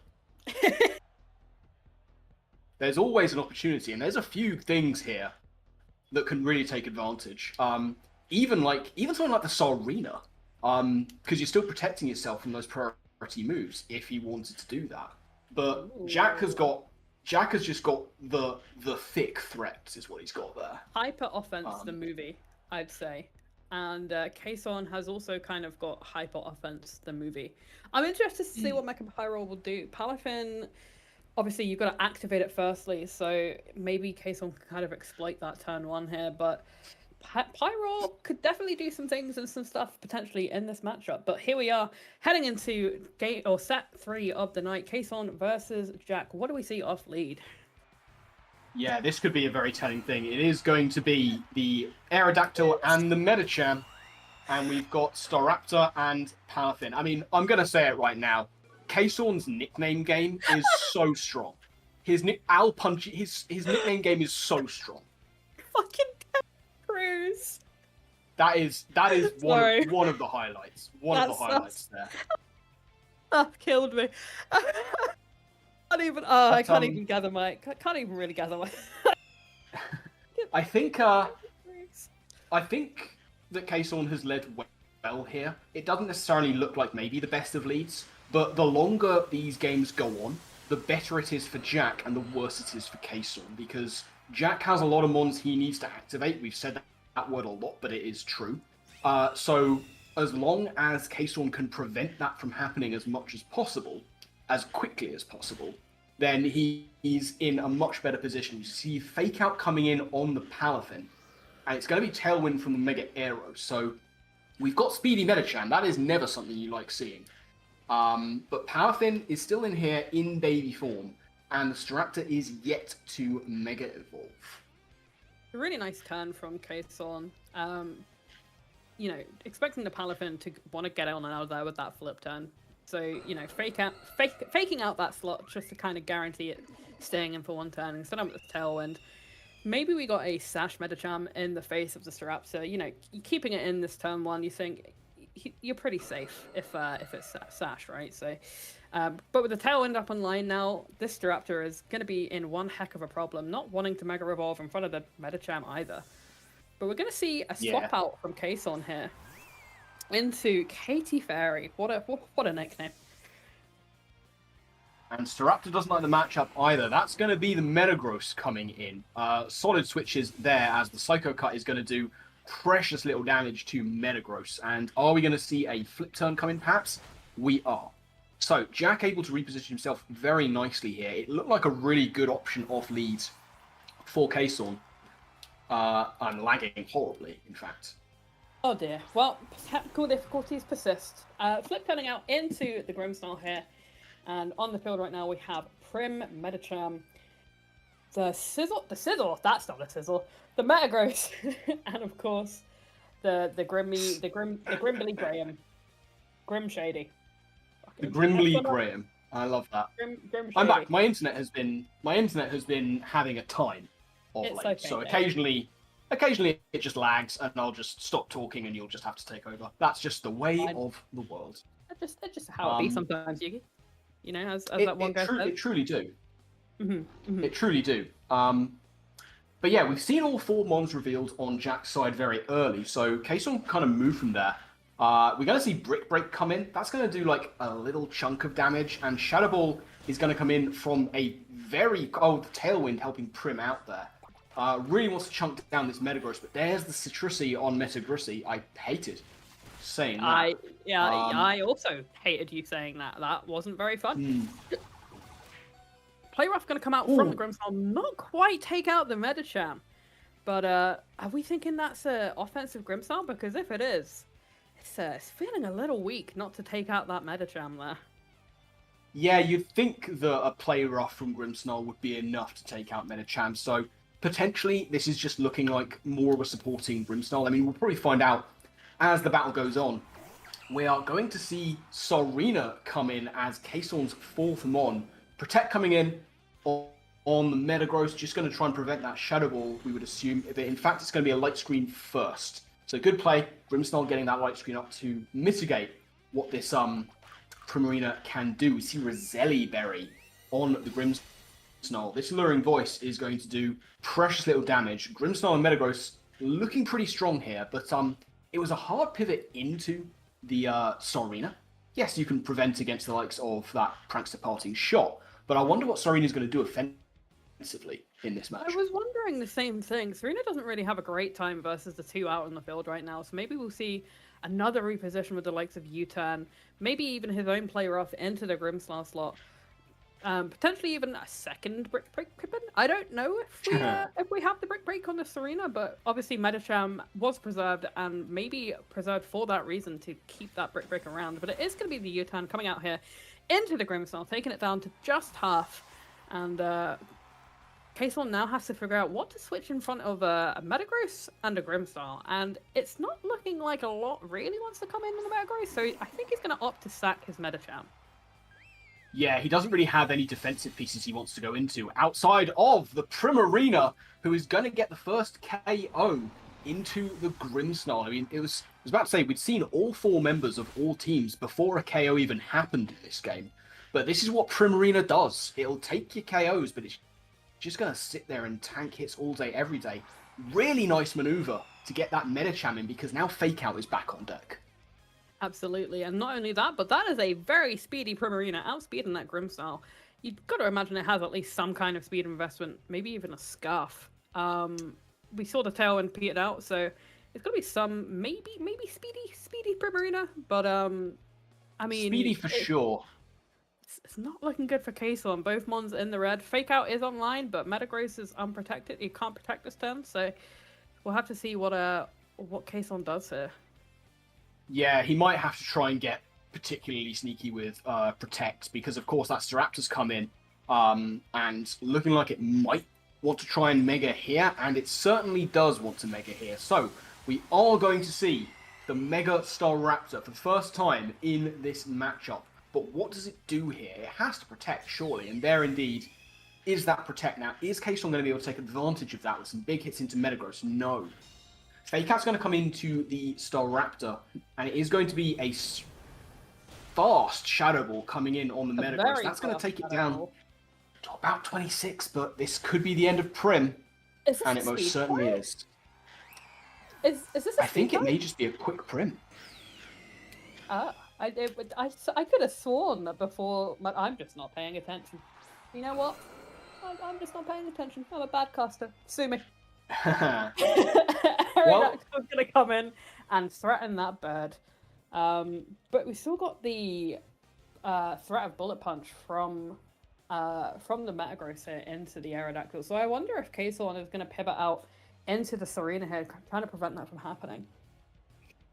There's always an opportunity, and there's a few things here that can really take advantage. Even something like the Sarina, because you're still protecting yourself from those priority moves if he wanted to do that. But Jack has just got the thick threats, is what he's got there. Hyper offense, the movie, I'd say. And Kason has also kind of got hyper offense, the movie. I'm interested to see what Mecha Pyro will do. Palafin, obviously, you've got to activate it firstly, so maybe Kason can kind of exploit that turn 1 here, but Pyro could definitely do some things and some stuff potentially in this matchup. But here we are, heading into set 3 of the night. Kason versus Jack. What do we see off lead? Yeah, this could be a very telling thing. It is going to be the Aerodactyl and the Medicham, and we've got Staraptor and Palafin. I mean, I'm going to say it right now. Kason's nickname game is so strong. His nickname game is so strong. Fucking Cruz. That is Sorry. one of the highlights. One of the That highlights there. That killed me. I can't But, even gather my. I can't even really gather my. I think that Kason has led well here. It doesn't necessarily look like maybe the best of leads, but the longer these games go on, the better it is for Jack and the worse it is for Kason, because Jack has a lot of mons he needs to activate. We've said that word a lot, but it is true. So as long as Kason can prevent that from happening as much as possible, as quickly as possible, then he's in a much better position. You see Fake Out coming in on the Palafin, and it's going to be Tailwind from the Mega Aero. So we've got Speedy Medicham. That is never something you like seeing. But Palafin is still in here in baby form, and the Staraptor is yet to Mega Evolve. A really nice turn from Kason. You know, expecting the Palafin to want to get on and out of there with that flip turn. So, you know, faking out that slot just to kind of guarantee it staying in for one turn instead of the Tailwind. Maybe we got a Sash Medicham in the face of the Staraptor. You know, keeping it in this turn 1, you think you're pretty safe if it's Sash, right? So, but with the Tailwind up online now, this Staraptor is going to be in one heck of a problem, not wanting to Mega Evolve in front of the Medicham either. But we're going to see a swap out from Kason here into Katy Fairy. What a nickname. And Staraptor doesn't like the matchup either. That's going to be the Metagross coming in. Solid switches there, as the Psycho Cut is going to do precious little damage to Metagross. And are we going to see a flip turn come in, perhaps? We are. So, Jack able to reposition himself very nicely here. It looked like a really good option off leads for Kason. I'm lagging horribly, in fact. Oh dear. Well, technical difficulties persist. Flip turning out into the Grimmsnarl here. And on the field right now we have Prim, Medicham, the Sizzle, that's not a Sizzle, the Metagross, and of course the Grimbley Graham. Grim Shady. The Grimbley Graham. I love that. Grim Shady. I'm back. My internet has been having a time of It's late. okay, So though. occasionally it just lags and I'll just stop talking and you'll just have to take over. That's just the way Fine. of the world. That's just how it be sometimes, Yugi. You know, as that one guy said. It truly do. Mm-hmm. It truly do. But yeah, we've seen all 4 mons revealed on Jack's side very early, so Kason kind of moved from there. We're going to see Brick Break come in. That's going to do like a little chunk of damage, and Shadow Ball is going to come in from a very... Oh, the Tailwind helping Prim out there. Really wants to chunk down this Metagross, but there's the Citrusy on Metagrossy. I hated saying that. I also hated you saying that. That wasn't very fun. Play Rough going to come out from the Grimmsnarl, not quite take out the Medicham. But are we thinking that's an offensive Grimmsnarl? Because if it is, it's feeling a little weak not to take out that Medicham there. Yeah, you'd think that a Play Rough from Grimmsnarl would be enough to take out Medicham, so potentially this is just looking like more of a supporting Grimmsnarl. I mean, we'll probably find out as the battle goes on. we are going to see Sarina come in as Kasorn's 4th Mon. Protect coming in on the Metagross, just going to try and prevent that Shadow Ball, we would assume. But in fact, it's going to be a Light Screen first. So good play. Grimmsnarl getting that Light Screen up to mitigate what this Primarina can do. We see Roselli Berry on the Grimmsnarl. This Luring Voice is going to do precious little damage. Grimmsnarl and Metagross looking pretty strong here, but it was a hard pivot into the Sarina. Yes, you can prevent against the likes of that Prankster Parting Shot, but I wonder what Sarina's going to do offensively in this match. I was wondering the same thing. Serena doesn't really have a great time versus the 2 out on the field right now, so maybe we'll see another reposition with the likes of U-turn, maybe even his own play rough into the Grimmsnarl slot. Potentially even a second Brick Break Pippin. I don't know if we have the Brick Break on the Serena, but obviously Medicham was preserved and maybe preserved for that reason to keep that Brick Break around. But it is going to be the U-turn coming out here into the Grimmsnarl, taking it down to just half. And Kaysor now has to figure out what to switch in front of a Metagross and a Grimmsnarl. And it's not looking like a lot really wants to come in on the Metagross, so I think he's going to opt to sack his Medicham. Yeah, he doesn't really have any defensive pieces he wants to go into outside of the Primarina, who is going to get the first KO into the Grimmsnarl. I mean, I was about to say, we'd seen all 4 members of all teams before a KO even happened in this game. But this is what Primarina does. It'll take your KOs, but it's just going to sit there and tank hits all day, every day. Really nice maneuver to get that Medicham in, because now Fake Out is back on deck. Absolutely, and not only that, but that is a very speedy Primarina, outspeeding that Grimmsnarl. You've got to imagine it has at least some kind of speed investment, maybe even a scarf. We saw the tailwind petered out, so it's got to be some, maybe speedy Primarina, but I mean... Speedy for sure. It's not looking good for Kaysor, and both Mons in the red. Fake Out is online, but Metagross is unprotected. He can't protect this turn, so we'll have to see what Kaysor does here. Yeah, he might have to try and get particularly sneaky with Protect, because of course that Staraptor's come in and looking like it might want to try and Mega here, and it certainly does want to Mega here. So we are going to see the Mega Staraptor for the first time in this matchup. But what does it do here? It has to Protect, surely, and there indeed is that Protect. Now, is Kaysor going to be able to take advantage of that with some big hits into Metagross? No. Fake Out's going to come into the Staraptor, and it is going to be a fast Shadow Ball coming in on the Metagross. That's going to take it down to about 26, but this could be the end of Prim, and it most certainly is. Is this a I think it may just be a quick Prim. I could have sworn that before, but I'm just not paying attention. You know what? I'm just not paying attention. I'm a bad caster. Sue me. Aerodactyl's gonna come in and threaten that bird. But we still got the threat of Bullet Punch from the Metagross here into the Aerodactyl. So I wonder if Kaysor is gonna pivot out into the Serena here, trying to prevent that from happening.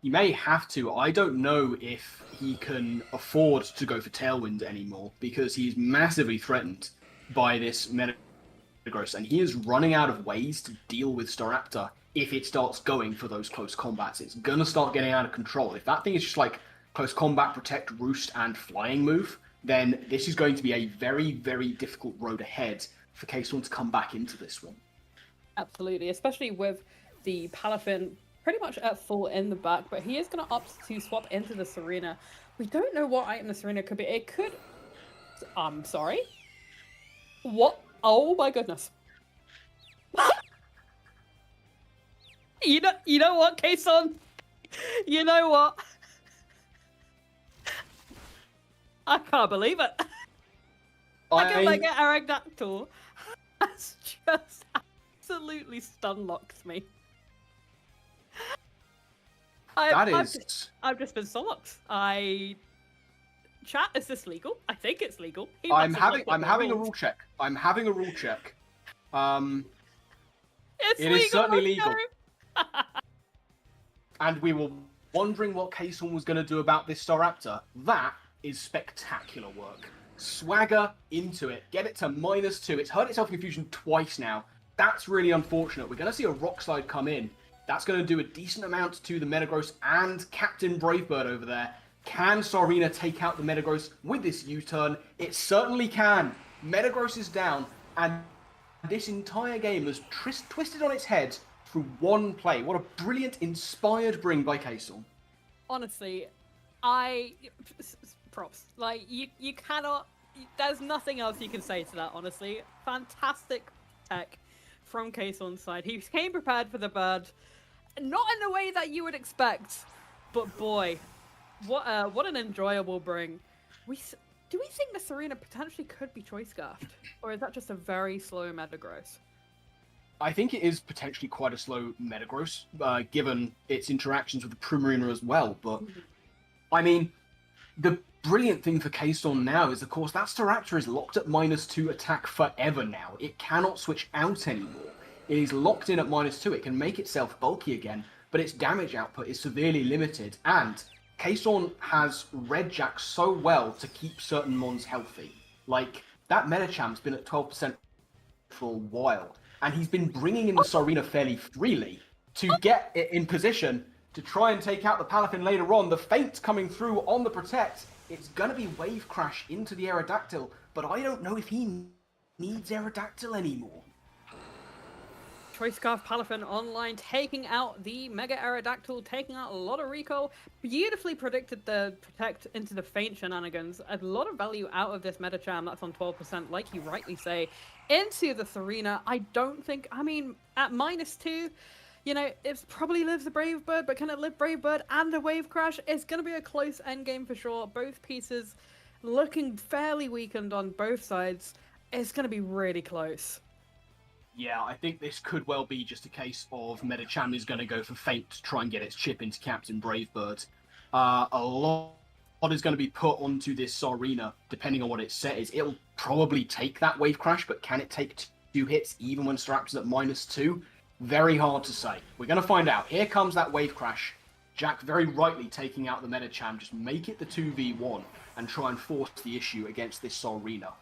You may have to. I don't know if he can afford to go for Tailwind anymore, because he's massively threatened by this Metagross, and he is running out of ways to deal with Staraptor if it starts going for those close combats. It's gonna start getting out of control. If that thing is just like close combat, protect, roost, and flying move, then this is going to be a very, very difficult road ahead for Kaysor to come back into this one. Absolutely, especially with the Palafin pretty much at full in the back, but he is going to opt to swap into the Serena. We don't know what item the Serena could be. It could... I'm sorry? What? Oh my goodness. You know what, Kason? You know what? I can't believe it. Like an Aerodactyl has just absolutely stun-locked me. I've just been sollocked. Chat, is this legal? I think it's legal. I'm having a rule check. I'm having a rule check. It is certainly legal. And we were wondering what Kason was going to do about this Staraptor. That is spectacular work. Swagger into it. Get it to -2. It's hurt itself in Confusion twice now. That's really unfortunate. We're going to see a Rock Slide come in That's going to do a decent amount to the Metagross and Captain Bravebird over there. Can Sarina take out the Metagross with this U-turn? It certainly can. Metagross is down, and this entire game has twisted on its head through one play. What a brilliant, inspired bring by Kaysel. Honestly, props. Like, you cannot, there's nothing else you can say to that, honestly. Fantastic tech from Kaysel's side. He came prepared for the bird, not in the way that you would expect, but boy, what an enjoyable bring. Do we think the Serena potentially could be choice scarfed? Or is that just a very slow Metagross? I think it is potentially quite a slow Metagross, given its interactions with the Primarina as well. But, I mean, the brilliant thing for Kaystorm now is, of course, that Staraptor is locked at -2 attack forever now. It cannot switch out anymore. It is locked in at -2. It can make itself bulky again, but its damage output is severely limited. And Kaystorm has read Jack so well to keep certain mons healthy. Like, that Medichamp's been at 12% for a while, and he's been bringing in the Sarina fairly freely to get it in position to try and take out the Palafin later on. The Feint coming through on the Protect. It's going to be Wave Crash into the Aerodactyl, but I don't know if he needs Aerodactyl anymore. Choice Scarf Palafin online, taking out the Mega Aerodactyl, taking out a lot of recoil. Beautifully predicted the Protect into the Feint shenanigans. A lot of value out of this Medicham, that's on 12%, like you rightly say, into the Serena. I don't think, I mean, at -2, you know, it probably lives the Brave Bird, but can it live Brave Bird and a Wave Crash? It's going to be a close endgame for sure. Both pieces looking fairly weakened on both sides. It's going to be really close. Yeah, I think this could well be just a case of Medicham is going to go for Feint to try and get its chip into Captain Bravebird. A lot is going to be put onto this Sarina, depending on what its set is. It'll probably take that Wave Crash, but can it take 2 hits even when Staraptor's at -2? Very hard to say. We're going to find out. Here comes that Wave Crash. Jack very rightly taking out the Medicham. Just make it the 2v1 and try and force the issue against this Sarina.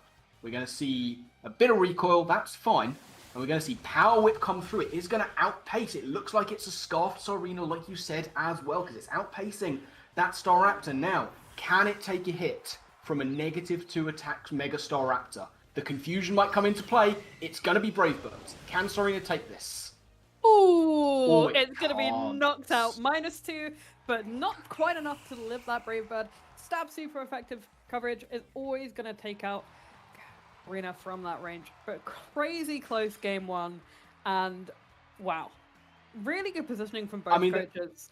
We're going to see a bit of recoil. That's fine. And we're going to see Power Whip come through. It is going to outpace. It looks like it's a Scarfed Sarina, like you said, as well, because it's outpacing that Staraptor. Now, can it take a hit from a -2 attack Mega Staraptor? The confusion might come into play. It's going to be Brave Birds. Can Sarina take this? Ooh, it it's going to be can't. knocked out. -2, but not quite enough to live that Brave Bird. Stab super effective coverage is always going to take out Arena from that range, but crazy close game one, and wow, really good positioning from both coaches.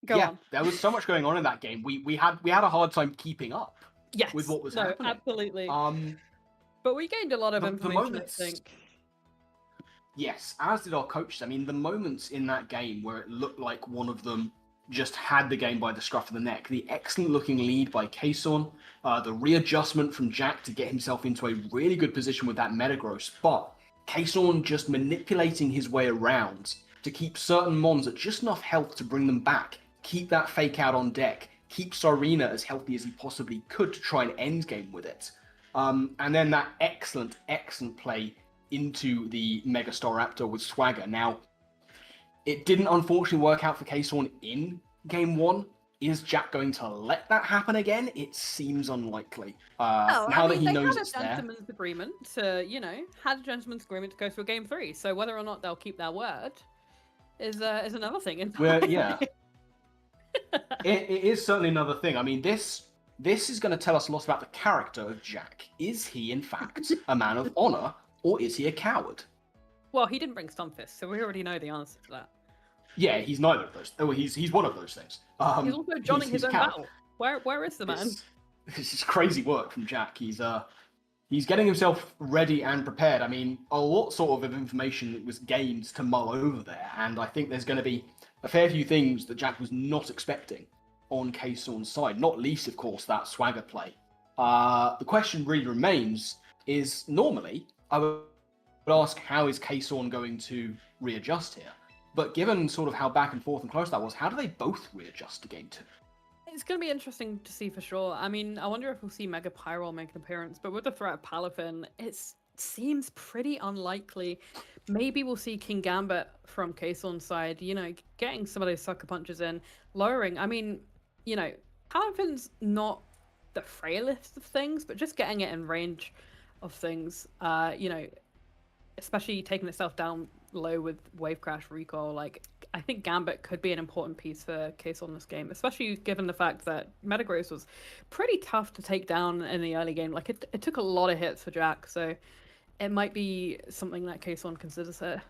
Go on. There was so much going on in that game. We had a hard time keeping up. Yes, with what was happening. Absolutely. But we gained a lot of information, I think. Yes, as did our coaches. I mean, the moments in that game where it looked like one of them just had the game by the scruff of the neck. The excellent looking lead by Kayson, the readjustment from Jack to get himself into a really good position with that Metagross, but Kayson just manipulating his way around to keep certain mons at just enough health to bring them back, keep that fake out on deck, keep Sarina as healthy as he possibly could to try and end game with it. And then that excellent play into the Mega Staraptor with Swagger. Now, it didn't unfortunately work out for Kayson in game one. Is Jack going to let that happen again? It seems unlikely. Now that he knows it's there. They had a gentleman's agreement to go to a game 3. So whether or not they'll keep their word is another thing. Yeah. it is certainly another thing. I mean, this is going to tell us a lot about the character of Jack. Is he, in fact, a man of honor, or is he a coward? Well, he didn't bring Stunfist, so we already know the answer to that. Yeah, he's neither of those. Oh, he's one of those things. He's also joining his own battle. Where is the man? This is crazy work from Jack. He's getting himself ready and prepared. I mean, a lot sort of information was gained to mull over there, and I think there's going to be a fair few things that Jack was not expecting on Kayson's side. Not least, of course, that Swagger play. The question really remains is, normally, I would ask, how is Kayson going to readjust here? But given sort of how back and forth and close that was, how do they both readjust to game 2? It's going to be interesting to see for sure. I mean, I wonder if we'll see Mega Pyro make an appearance, but with the threat of Palafin, it's seems pretty unlikely. Maybe we'll see King Gambit from Kasorn's side, you know, getting some of those sucker punches in, lowering. I mean, you know, Palafin's not the frailest of things, but just getting it in range of things, you know, especially taking itself down low with Wave Crash recoil, like, I think Gambit could be an important piece for Kasorn in this game, especially given the fact that Metagross was pretty tough to take down in the early game. Like, it took a lot of hits for Jack, so it might be something that Kasorn considers here.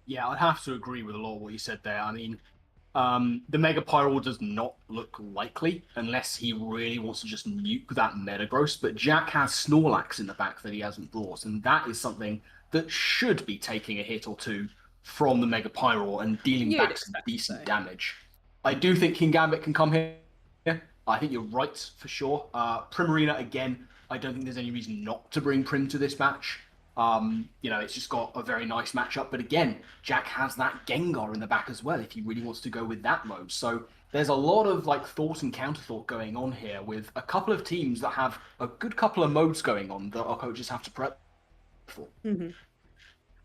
Yeah, I'd have to agree with a lot of what you said there. I mean, the Mega Pyro does not look likely unless he really wants to just nuke that Metagross, but Jack has Snorlax in the back that he hasn't brought, and that is something that should be taking a hit or two from the Mega Pyro and dealing You'd back some expect decent so. damage. I do think King Gambit can come here. I think you're right, for sure. Primarina, again, I don't think there's any reason not to bring Prim to this match. You know, it's just got a very nice matchup. But again, Jack has that Gengar in the back as well if he really wants to go with that mode. So there's a lot of like thought and counter-thought going on here with a couple of teams that have a good couple of modes going on that our coaches have to prep for. Mm-hmm.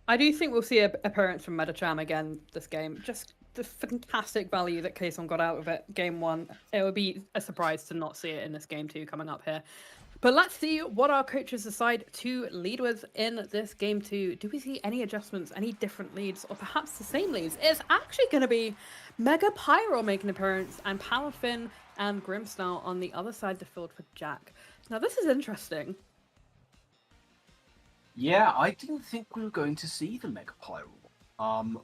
I do think we'll see an appearance from Metacham again this game. Just the fantastic value that Kason got out of it game 1. It would be a surprise to not see it in this game 2 coming up here. But let's see what our coaches decide to lead with in this game 2. Do we see any adjustments, any different leads, or perhaps the same leads? It's actually going to be Mega Pyro making an appearance and Palafin and Grimmsnarl on the other side of the field for Jack. Now this is interesting. Yeah, I didn't think we were going to see the Mega Pyro.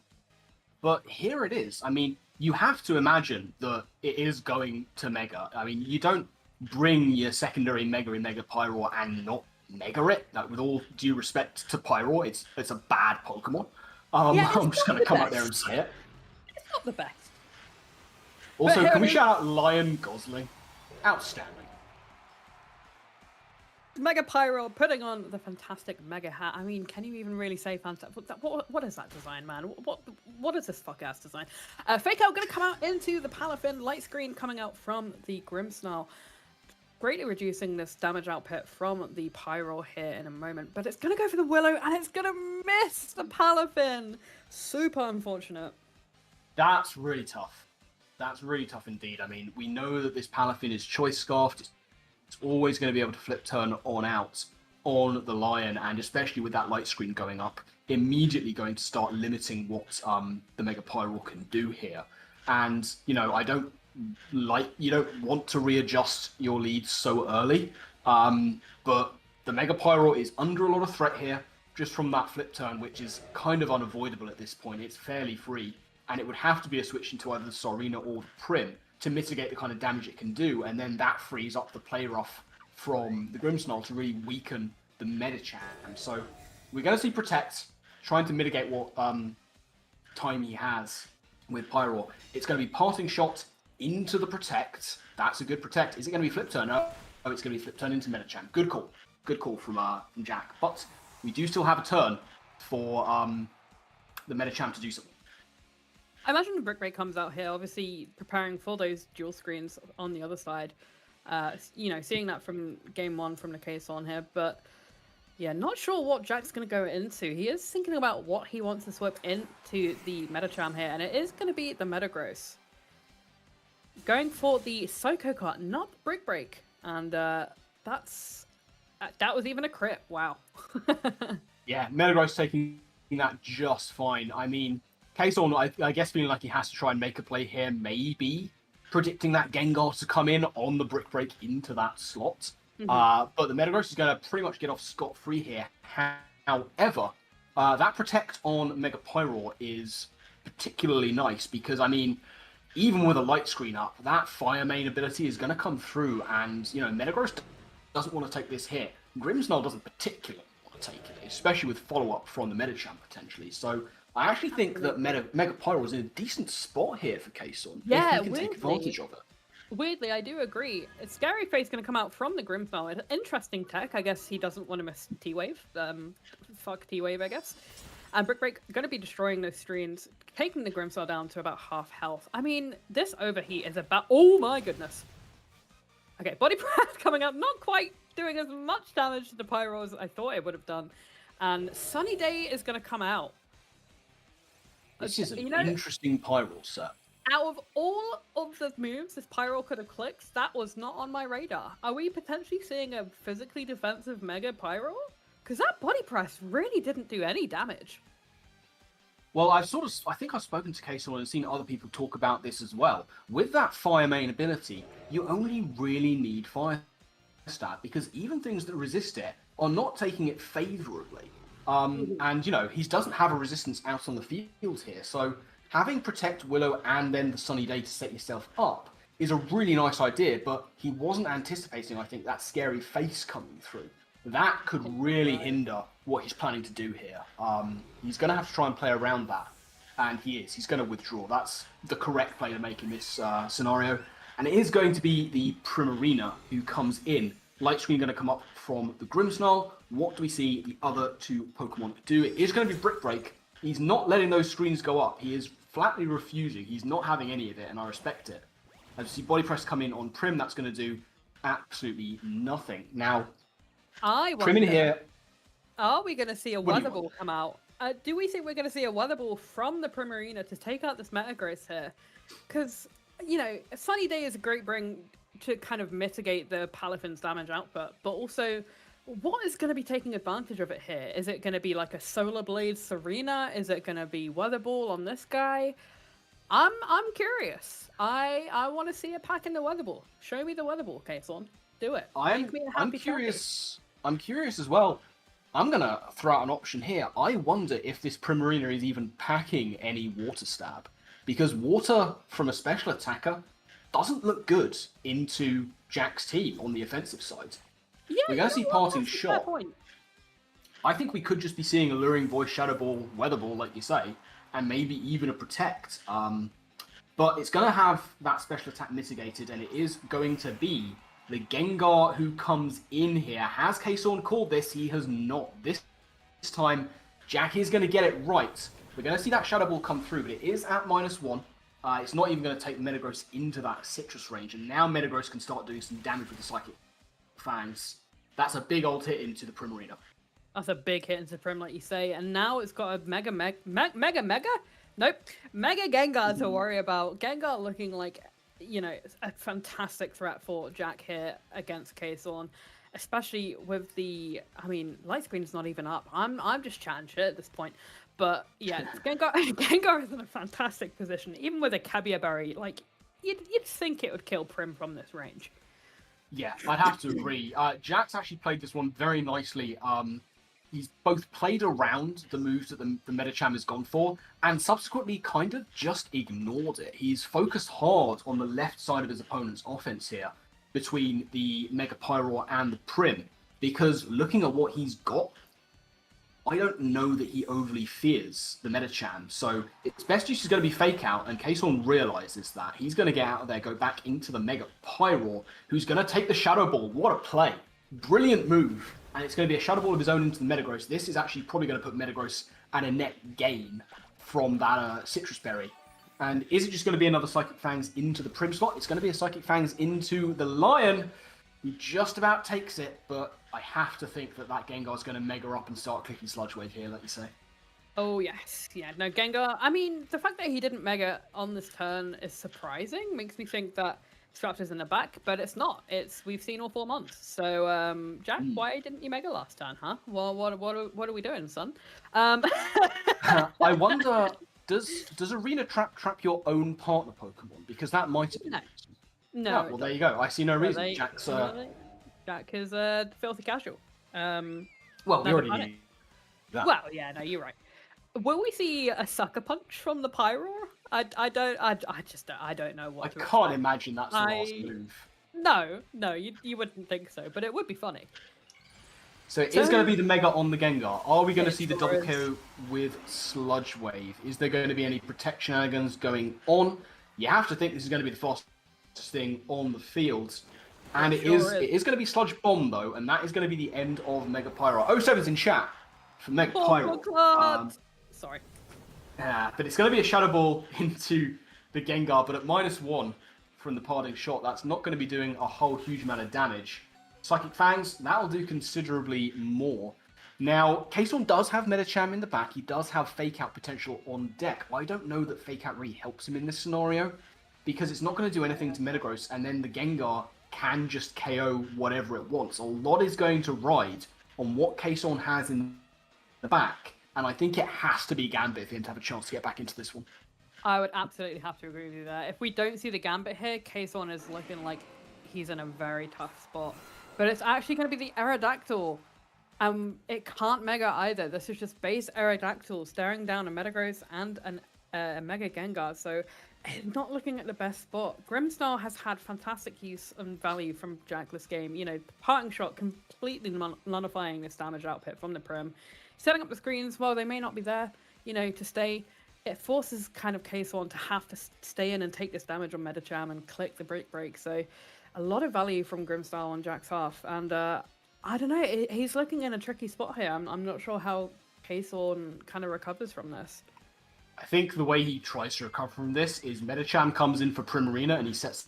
But here it is. I mean, you have to imagine that it is going to Mega. I mean, you don't bring your secondary Mega in Mega Pyro and not Mega it. Like, with all due respect to Pyro, it's a bad Pokemon. Yeah, I'm just going to come out there and say it. It's not the best. Also, here can we it is. shout out Lion Gosling? Outstanding. Mega Pyro putting on the fantastic Mega Hat. I mean, can you even really say fantastic? What is that design, man? What is this fuck-ass design? Fake Out going to come out into the Palafin. Light Screen coming out from the Grimmsnarl. Greatly reducing this damage output from the Pyro here in a moment. But it's going to go for the Willow, and it's going to miss the Palafin. Super unfortunate. That's really tough. That's really tough indeed. I mean, we know that this Palafin is choice scarfed. It's always going to be able to flip turn on out on the Lion, and especially with that light screen going up, immediately going to start limiting what the Mega Pyro can do here. And, you know, you don't want to readjust your leads so early, but the Mega Pyro is under a lot of threat here, just from that flip turn, which is kind of unavoidable at this point. It's fairly free, and it would have to be a switch into either the Sorina or the Prim to mitigate the kind of damage it can do, and then that frees up the play rough from the Grimmsnarl to really weaken the Medicham. So we're going to see Protect trying to mitigate what time he has with Pyro. It's going to be Parting Shot into the Protect. That's a good Protect. Is it going to be Flip Turn? Oh, it's going to be Flip Turn into Medicham. Good call. Good call from Jack. But we do still have a turn for the Medicham to do something. I imagine the Brick Break comes out here, obviously preparing for those dual screens on the other side. You know, seeing that from game 1 from the case on here, but yeah, not sure what Jack's going to go into. He is thinking about what he wants to swap into the Metacham here, and it is going to be the Metagross. Going for the Psycho Cut, not the Brick Break, and that was even a crit. Wow. Yeah, Metagross taking that just fine. I mean, Kason, I guess feeling like he has to try and make a play here, maybe predicting that Gengar to come in on the Brick Break into that slot. Mm-hmm. But the Metagross is going to pretty much get off scot-free here. However, that Protect on Mega Pyro is particularly nice because, I mean, even with a light screen up, that Fire Main ability is going to come through, and, you know, Metagross doesn't want to take this hit. Grimmsnarl doesn't particularly want to take it, especially with follow-up from the Medicham potentially. So I actually think that Mega Pyro is in a decent spot here for Kason. Yeah, if he can take advantage of it. Weirdly, I do agree. It's Scary Face going to come out from the Grimmsnarl. An interesting tech. I guess he doesn't want to miss T-Wave. Fuck T-Wave, I guess. And Brick Break going to be destroying those screens, taking the Grimmsnarl down to about half health. I mean, this overheat is about... Oh my goodness. Okay, Body Press coming up. Not quite doing as much damage to the Pyro as I thought it would have done. And Sunny Day is going to come out. This is an You know, interesting Pyro set. out of all of the moves this Pyro could have clicked, that was not on my radar. Are we potentially seeing a physically defensive Mega Pyro? Because that body press really didn't do any damage. Well, I think I've spoken to Kaysor and seen other people talk about this as well. With that Fire main ability, you only really need Fire stat, because even things that resist it are not taking it favorably. And, you know, he doesn't have a resistance out on the field here, so having Protect Willow and then the Sunny Day to set yourself up is a really nice idea, but he wasn't anticipating, I think, that scary face coming through. That could really hinder what he's planning to do here. He's going to have to try and play around that, and he is. He's going to withdraw. That's the correct play to make in this scenario, and it is going to be the Primarina who comes in. Light Screen going to come up from the Grimmsnarl. What do we see the other two Pokemon do? It is going to be Brick Break. He's not letting those screens go up. He is flatly refusing. He's not having any of it, and I respect it. As you see Body Press come in on Prim, that's going to do absolutely nothing. Now, Prim in here... Are we going to see a What do you Weather Ball come out? Do we think we're going to see a Weather Ball from the Primarina to take out this Metagross here? Because, you know, Sunny Day is a great bring to kind of mitigate the Palafin's damage output, but also, what is going to be taking advantage of it here? Is it going to be like a Solar Blade Serena? Is it going to be Weather Ball on this guy? I'm curious. I want to see a pack in the Weather Ball. Show me the Weather Ball, Kason. Do it. I'm curious. I'm curious as well. I'm gonna throw out an option here. I wonder if this Primarina is even packing any Water Stab, because Water from a special attacker doesn't look good into Jack's team on the offensive side. Yeah, We're gonna see Parting Shot. Point. I think we could just be seeing Alluring Voice, Shadow Ball, Weather Ball, like you say, and maybe even a Protect. But it's gonna have that special attack mitigated, and it is going to be the Gengar who comes in here. Has Kason called this? He has not. This time, Jack is going to get it right. We're going to see that Shadow Ball come through, but it is at -1. It's not even going to take Metagross into that Citrus range, and now Metagross can start doing some damage with the Psychic Fangs. That's a big old hit into the Primarina. That's a big hit into Prim, like you say, and now it's got a Mega Gengar to worry about. Gengar looking like, you know, a fantastic threat for Jack here against Kason, especially with the, I mean, Light Screen's not even up. I'm just chatting shit at this point. But yeah, Gengar is in a fantastic position. Even with a Cabia Berry, like, you'd think it would kill Prim from this range. Yeah, I'd have to agree. Jack's actually played this one very nicely. He's both played around the moves that the Medicham has gone for, and subsequently kind of just ignored it. He's focused hard on the left side of his opponent's offense here, between the Mega Pyro and the Prim, because looking at what he's got, I don't know that he overly fears the Medicham. So its best use is going to be Fake Out, and Kason realizes that. He's going to get out of there, go back into the Mega Pyro, who's going to take the Shadow Ball. What a play. Brilliant move. And it's going to be a Shadow Ball of his own into the Metagross. This is actually probably going to put Metagross at a net gain from that Citrus Berry. And is it just going to be another Psychic Fangs into the Prim slot? It's going to be a Psychic Fangs into the Lion, who just about takes it, but I have to think that Gengar's going to Mega up and start clicking Sludge Wave here, like you say. Oh, yes. Yeah, no, Gengar, I mean, the fact that he didn't Mega on this turn is surprising. Makes me think that Straps in the back, but it's not. We've seen all 4 months. So, Jack, why didn't you Mega last turn, huh? Well, what are we doing, son? I wonder, does Arena trap your own partner Pokemon? Because that might have been... No. Well, there you go. I see no reason. Jack's... Jack is a filthy casual. Well, we already knew that. Well, yeah, no, you're right. Will we see a Sucker Punch from the Pyro? I don't know what. I can't imagine that's the last move. No, you wouldn't think so, but it would be funny. So it is going to be the Mega on the Gengar. Are we going to see the double KO with Sludge Wave? Is there going to be any protection shenanigans going on? You have to think this is going to be the fastest thing on the field. And it is going to be Sludge Bomb, though, and that is going to be the end of Mega Pyro. 07's in chat for Mega Pyro. Sorry. Yeah, but it's going to be a Shadow Ball into the Gengar, but at -1 from the parting shot, that's not going to be doing a whole huge amount of damage Psychic Fangs, that'll do considerably more. Now, Kason does have Medicham in the back. He does have Fake Out potential on deck. But I don't know that Fake Out really helps him in this scenario, because it's not going to do anything to Metagross, and then the Gengar can just KO whatever it wants. A lot is going to ride on what Kason has in the back, and I think it has to be Gambit for him to have a chance to get back into this one. I would absolutely have to agree with you there. If we don't see the Gambit here, Kason is looking like he's in a very tough spot. But it's actually going to be the Aerodactyl. It can't Mega either. This is just base Aerodactyl staring down a Metagross and a Mega Gengar. So not looking at the best spot. Grimmsnarl has had fantastic use and value from Jack this game. You know, Parting Shot completely nullifying this damage output from the Prim. Setting up the screens, while they may not be there, you know, to stay, it forces kind of Kason to have to stay in and take this damage on Medicham and click the break. So a lot of value from Grimmsnarl on Jack's half. And I don't know, he's looking in a tricky spot here. I'm not sure how Kason kind of recovers from this. I think the way he tries to recover from this is Medicham comes in for Primarina and he sets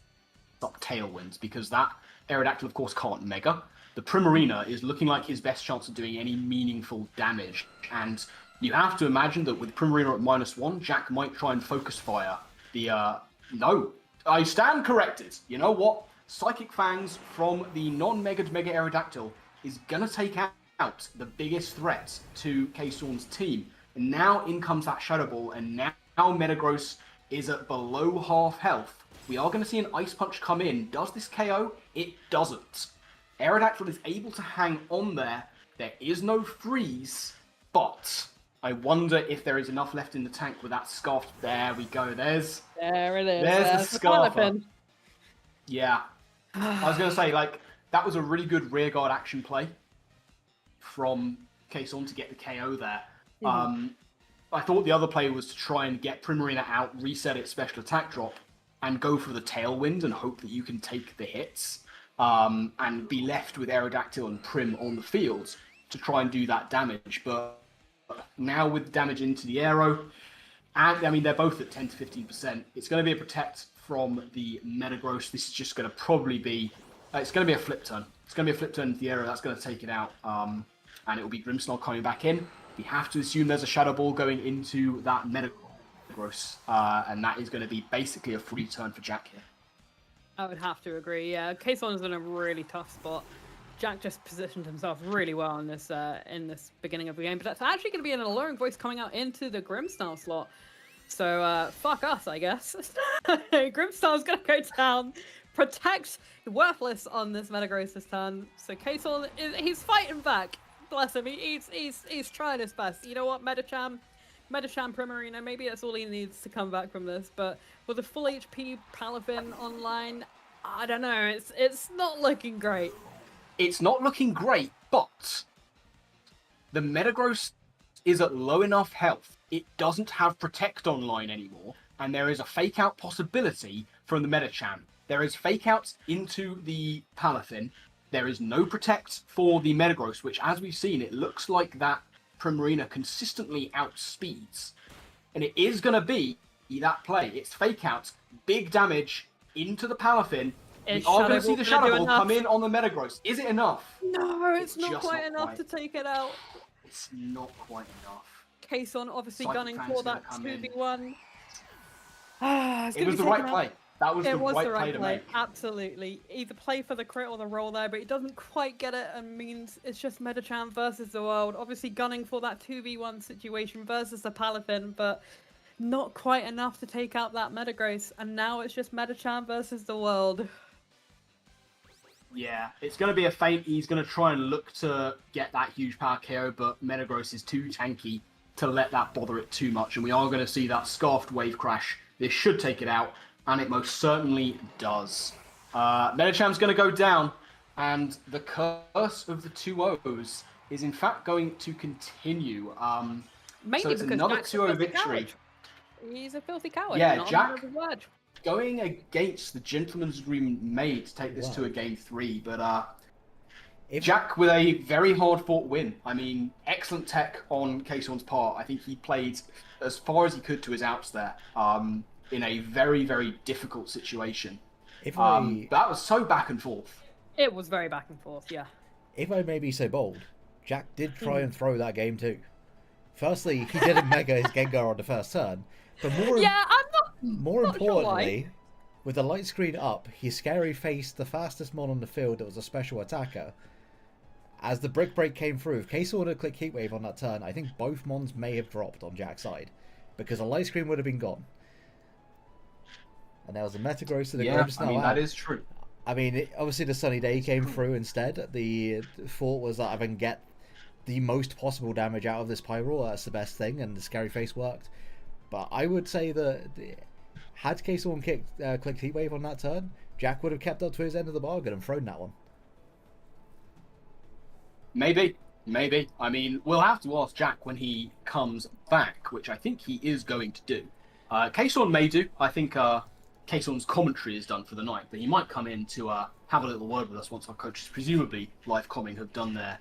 up Tailwinds, because that Aerodactyl, of course, can't Mega. The Primarina is looking like his best chance of doing any meaningful damage. And you have to imagine that with Primarina at -1, Jack might try and Focus Fire the... No, I stand corrected. You know what? Psychic Fangs from the non-Mega Mega Aerodactyl is going to take out the biggest threat to Kason's team. And now in comes that Shadow Ball, and now Metagross is at below half health. We are going to see an Ice Punch come in. Does this KO? It doesn't. Aerodactyl is able to hang on there. There is no freeze, but I wonder if there is enough left in the tank with that Scarf. There we go. There it is. There's the Scarfer. Yeah. I was going to say, like, that was a really good rearguard action play from Kason to get the KO there. I thought the other play was to try and get Primarina out, reset its special attack drop, and go for the Tailwind and hope that you can take the hits, and be left with Aerodactyl and Prim on the field to try and do that damage. But now with damage into the Aero, and I mean, they're both at 10 to 15%, it's going to be a Protect from the Metagross. This is just going to probably be, it's going to be a Flip Turn. It's going to be a Flip Turn to the Aero, that's going to take it out, and it will be Grimmsnarl coming back in. We have to assume there's a Shadow Ball going into that Metagross, and that is going to be basically a free turn for Jack here. I would have to agree, yeah. Kason is in a really tough spot. Jack just positioned himself really well in this beginning of the game, but that's actually going to be an alluring voice coming out into the Grimmsnarl slot. So, fuck us, I guess. Grimmsnarl's going to go down. Protect worthless on this Metagross this turn. So Kason, he's fighting back. Bless him, he's trying his best. You know what, Medicham Primarina, maybe that's all he needs to come back from this. But with a full HP Palafin online, I don't know, it's not looking great. It's not looking great, but the Metagross is at low enough health. It doesn't have Protect online anymore, and there is a Fake Out possibility from the Medicham. There is Fake Outs into the Palafin. There is no Protect for the Metagross, which, as we've seen, it looks like that Primarina consistently outspeeds. And it is going to be that play. It's Fake Out, big damage into the Palafin. We are going to see the Shadow Ball come in on the Metagross. Is it enough? No, it's not quite enough to take it out. It's not quite enough. Kason obviously gunning for that 2v1. It was the right play. That was the right play to make. Absolutely. Either play for the crit or the roll there, but he doesn't quite get it and means it's just Medicham versus the world. Obviously gunning for that 2v1 situation versus the Palafin, but not quite enough to take out that Metagross. And now it's just Medicham versus the world. Yeah, it's going to be a feint. He's going to try and look to get that huge power KO, but Metagross is too tanky to let that bother it too much. And we are going to see that Scarfed Wave Crash. This should take it out. And it most certainly does. Medicham's going to go down, and the curse of the 2-0s is in fact going to continue. Mainly so it's because another Jack's 2-0 victory. He's a filthy coward. Yeah, Jack going against the gentleman's agreement made to take this to a game 3, but Jack with a very hard-fought win. I mean, excellent tech on Kason's part. I think he played as far as he could to his outs there. In a very, very difficult situation. That was so back and forth. It was very back and forth, yeah. If I may be so bold, Jack did try and throw that game too. Firstly, he didn't mega his Gengar on the first turn, but Yeah, more not sure why. importantly, with the light screen up, he scary faced the fastest mon on the field that was a special attacker. As the brick break came through, if K-Sword had clicked Heat Wave on that turn, I think both mons may have dropped on Jack's side, because the light screen would have been gone. And there was a Metagross to the Yeah, Grims I now mean, out. that is true. I mean, obviously the Sunny Day came through instead. The thought was that I can get the most possible damage out of this Pyro. That's the best thing, and the Scary Face worked. But I would say that had K-Storm clicked Heat Wave on that turn, Jack would have kept up to his end of the bargain and thrown that one. Maybe. I mean, we'll have to ask Jack when he comes back, which I think he is going to do. Kason may do. I think Kason's commentary is done for the night, but he might come in to have a little word with us once our coaches, presumably live comming, have done their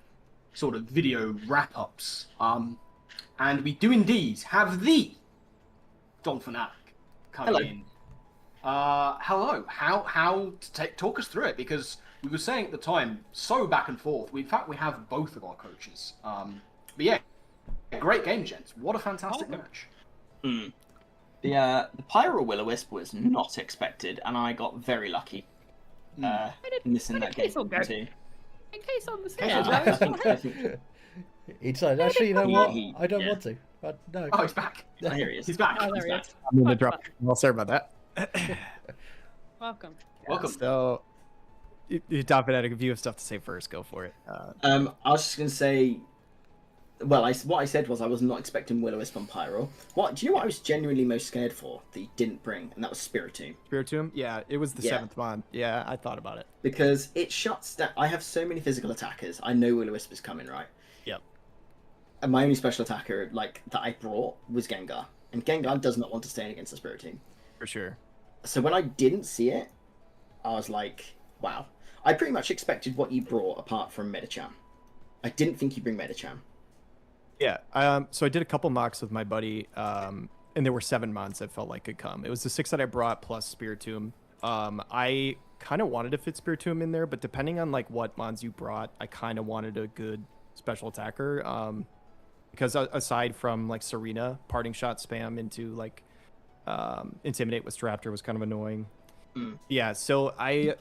sort of video wrap-ups. And we do indeed have the Don Fanatic coming in. Hello. How to talk us through it, because we were saying at the time, so back and forth. In fact, we have both of our coaches. But yeah, great game, gents. What a fantastic match. The Pyro Will-O-Wisp was not expected, and I got very lucky missing that game Kason go? too. In case on the I stage. think He'd say, actually, you know what? I don't yeah. want to. But no. Oh, he's back. oh, here he is. He's back. Oh, there He's he back. is. I'm gonna drop. Well, sorry about that. Welcome. Welcome. So, Top had a few of stuff to say first. Go for it. I was just gonna say, well, what I said was I was not expecting Will-O-Wisp on Pyro. Do you know what I was genuinely most scared for that he didn't bring, and that was Spiritomb. Spiritomb? Yeah, it was the Yeah. 7th mon. Yeah, I thought about it. Because it shuts down. I have so many physical attackers. I know Will-O-Wisp is coming, right? Yep. And my only special attacker, like, that I brought was Gengar, and Gengar does not want to stand against the Spiritomb. For sure. So when I didn't see it, I was like, wow. I pretty much expected what you brought apart from Medicham. I didn't think you'd bring Medicham. Yeah. So I did a couple mocks with my buddy, and there were 7 mons that felt like could come. It was the 6 that I brought plus Spiritomb. I kind of wanted to fit Spiritomb in there, but depending on like what mons you brought, I kind of wanted a good special attacker. Because aside from like Serena, parting shot spam into like Intimidate with Staraptor was kind of annoying. Yeah, so I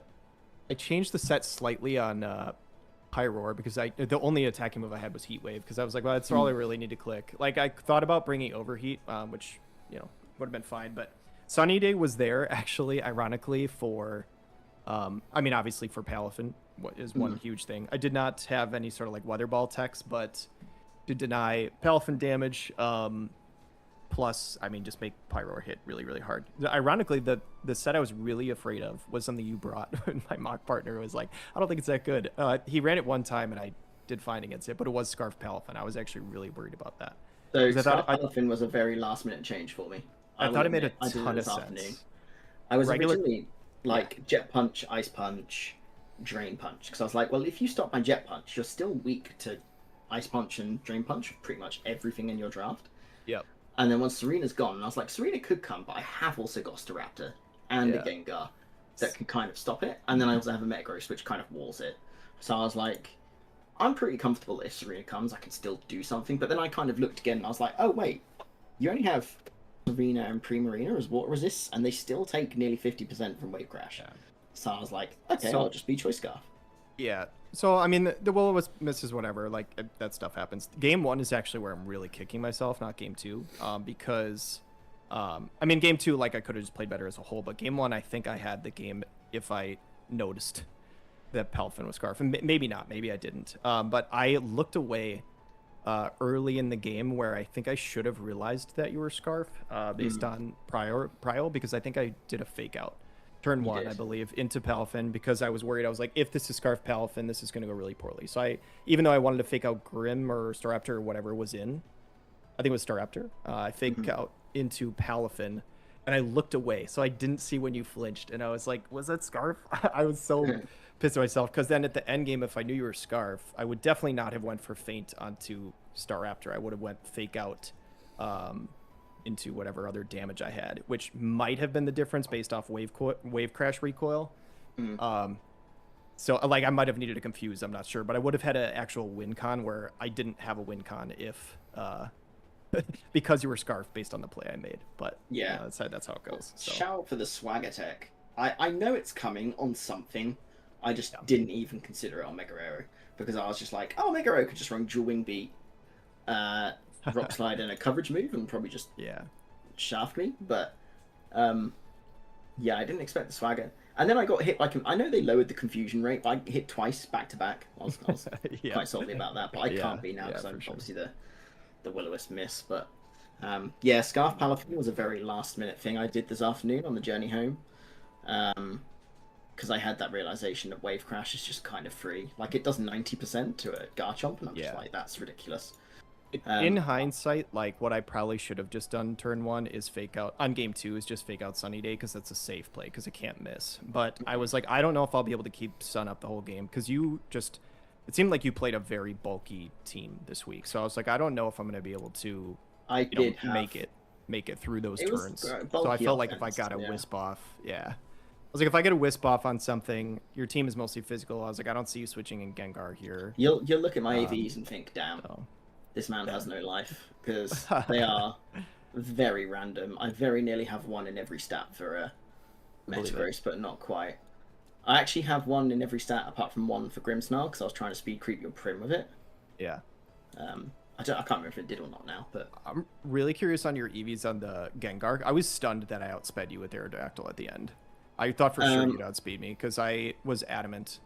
changed the set slightly on Pyroar because the only attacking move I had was Heat Wave, because I was like, well, that's all I really need to click. Like, I thought about bringing Overheat, which, you know, would have been fine, but Sunny Day was there, actually, ironically, for, I mean, obviously for Palafin, what is one huge thing. I did not have any sort of, like, Weather Ball text, but to deny Palafin damage, plus, I mean, just make Pyroar hit really, really hard. Ironically, the set I was really afraid of was something you brought. My mock partner was like, I don't think it's that good. He ran it one time, and I did fine against it, but it was Scarf Palafin. I was actually really worried about that. So I Scarf Palafin was a very last-minute change for me. I thought it made a I did it ton of this sense. afternoon. I was Regular- originally like Jet Punch, Ice Punch, Drain Punch, because I was like, well, if you stop my Jet Punch, you're still weak to Ice Punch and Drain Punch, pretty much everything in your draft. Yep. And then once Serena's gone, I was like, Serena could come, but I have also got Staraptor and a Gengar that can kind of stop it. And then I also have a Metagross, which kind of walls it. So I was like, I'm pretty comfortable that if Serena comes, I can still do something. But then I kind of looked again, and I was like, oh, wait, you only have Serena and Primarina as water resists, and they still take nearly 50% from Wave Crash. Yeah. So I was like, okay, So- I'll just be Choice Scarf. Yeah. So, I mean, the Will-O-Wisp misses whatever. Like, that stuff happens. Game 1 is actually where I'm really kicking myself, not Game 2. Because, I mean, Game 2, like, I could have just played better as a whole. But Game 1, I think I had the game if I noticed that Palafin was Scarf. And maybe not. Maybe I didn't. But I looked away early in the game where I think I should have realized that you were Scarf based on Prio, because I think I did a fake out. Turn 1, did. I believe, into Palafin, because I was worried. I was like, if this is Scarf Palafin, this is going to go really poorly. So even though I wanted to fake out Grim or Staraptor or whatever was in, I think it was Staraptor, I faked out into Palafin, and I looked away. So I didn't see when you flinched, and I was like, was that Scarf? I was so pissed at myself, because then at the end game, if I knew you were Scarf, I would definitely not have went for Feint onto Staraptor. I would have went fake out into whatever other damage I had, which might have been the difference based off wave crash recoil. So like I might have needed to confuse, I'm not sure, but I would have had an actual win con where I didn't have a win con if because you were Scarf based on the play I made. But Yeah. that's how it goes. So. Shout out for the swagger tech. I know it's coming on something. I just didn't even consider it on Mega Arrow because I was just like, oh, Mega Arrow could just run dual wing beat, rock slide and a coverage move and probably just shaft me. But yeah, I didn't expect the swagger. And then I got hit I know they lowered the confusion rate, but I hit twice back to back. I was quite salty about that, but I can't be now because I'm obviously the Will-O-Wisp miss. But yeah, Scarf Palafin was a very last minute thing I did this afternoon on the journey home. Because I had that realization that Wave Crash is just kind of free. Like, it does 90% to a Garchomp, and I'm just like, that's ridiculous. In hindsight, like, what I probably should have just done turn 1 is fake out, on game 2 is just fake out Sunny Day, because that's a safe play, because it can't miss. But I was like, I don't know if I'll be able to keep Sun up the whole game, because you just, it seemed like you played a very bulky team this week. So I was like, I don't know if I'm going to be able to make it through those turns. So I felt like if I got a wisp off, I was like, if I get a wisp off on something, your team is mostly physical. I was like, I don't see you switching in Gengar here. You'll look at my AVs and think, damn, this man has no life, because they are very random. I very nearly have one in every stat for a Metagross, but not quite. I actually have one in every stat apart from one for Grimmsnarl, because I was trying to speed creep your Prim with it. Yeah. I can't remember if it did or not now, but I'm really curious on your EVs on the Gengar. I was stunned that I outsped you with Aerodactyl at the end. I thought for sure you'd outspeed me because I was adamant.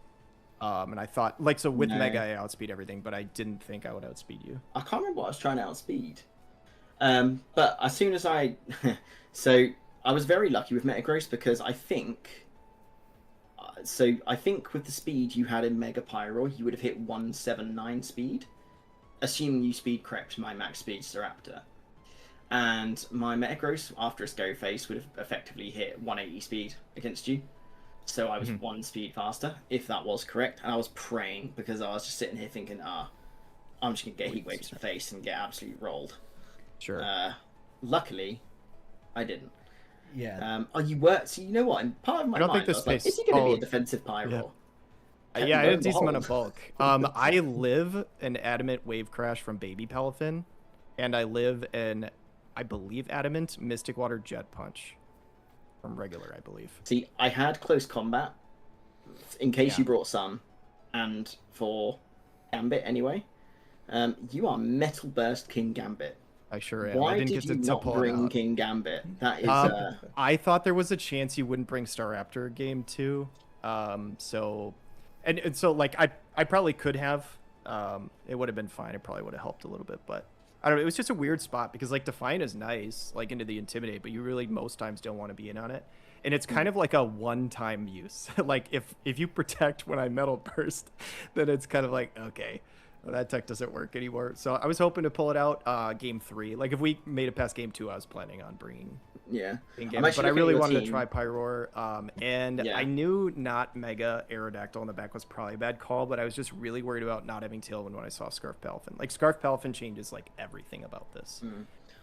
And I thought, like, so with Mega, I outspeed everything, but I didn't think I would outspeed you. I can't remember what I was trying to outspeed. But as soon as so I was very lucky with Metagross because I think, I think with the speed you had in Mega Pyro, you would have hit 179 speed, assuming you speed crept my max speed Staraptor. And my Metagross, after a Scary Face, would have effectively hit 180 speed against you. So I was one speed faster, if that was correct. And I was praying, because I was just sitting here thinking, I'm just going to get Heat Wave to the face and get absolutely rolled. Sure. Luckily, I didn't. Yeah. You were... So you know what? In part of my mind, I was like, is he going to be a defensive Pyro? Yeah, I had a decent amount of bulk. I live an Adamant Wave Crash from Baby Palafin, and I live an... I believe Adamant Mystic Water Jet Punch from regular, I believe. See, I had close combat in case you brought Sun, and for Gambit anyway. You are Metal Burst King Gambit. I sure am. Why I didn't did get you to not pull bring it out. King Gambit? That is. I thought there was a chance you wouldn't bring Staraptor game 2. So like I probably could have. It would have been fine. It probably would have helped a little bit, but. I don't know, it was just a weird spot because like Defiant is nice, like into the Intimidate, but you really most times don't want to be in on it. And it's kind of like a one-time use. Like if you protect when I Metal Burst, then it's kind of like, okay, well, that tech doesn't work anymore. So I was hoping to pull it out game 3. Like if we made it past game 2, I was planning on bringing but I really wanted to try Pyroar. And I knew not Mega Aerodactyl in the back was probably a bad call, but I was just really worried about not having Tailwind when I saw Scarf Palafin. Like Scarf Palafin changes like everything about this.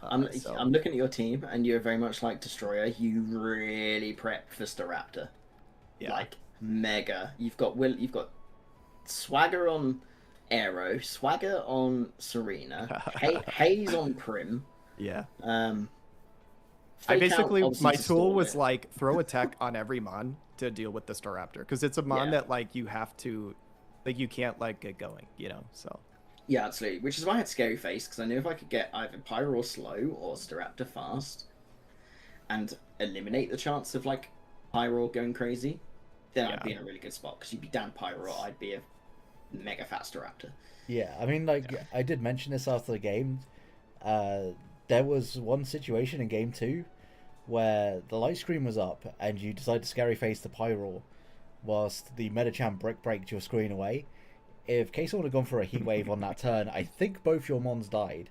I'm looking at your team, and you're very much like Destroyer. You really prep for Staraptor. Yeah. Like mega. You've got Swagger on Aero, Swagger on Serena, Haze on Prim. Yeah. I basically, my tool was like throw a tech on every Mon to deal with the Staraptor because it's a Mon that like you have to, like you can't like get going, you know. So. Yeah, absolutely. Which is why I had Scary Face because I knew if I could get either Pyro slow or Staraptor fast, and eliminate the chance of like Pyro going crazy, then I'd be in a really good spot because you'd be down Pyro, I'd be a mega fast Raptor. Yeah, I mean, like, I did mention this after the game. There was one situation in game 2 where the light screen was up and you decided to Scary Face the Pyro whilst the Medicham Brick Breaked your screen away. If Case would have gone for a Heat Wave on that turn, I think both your Mons died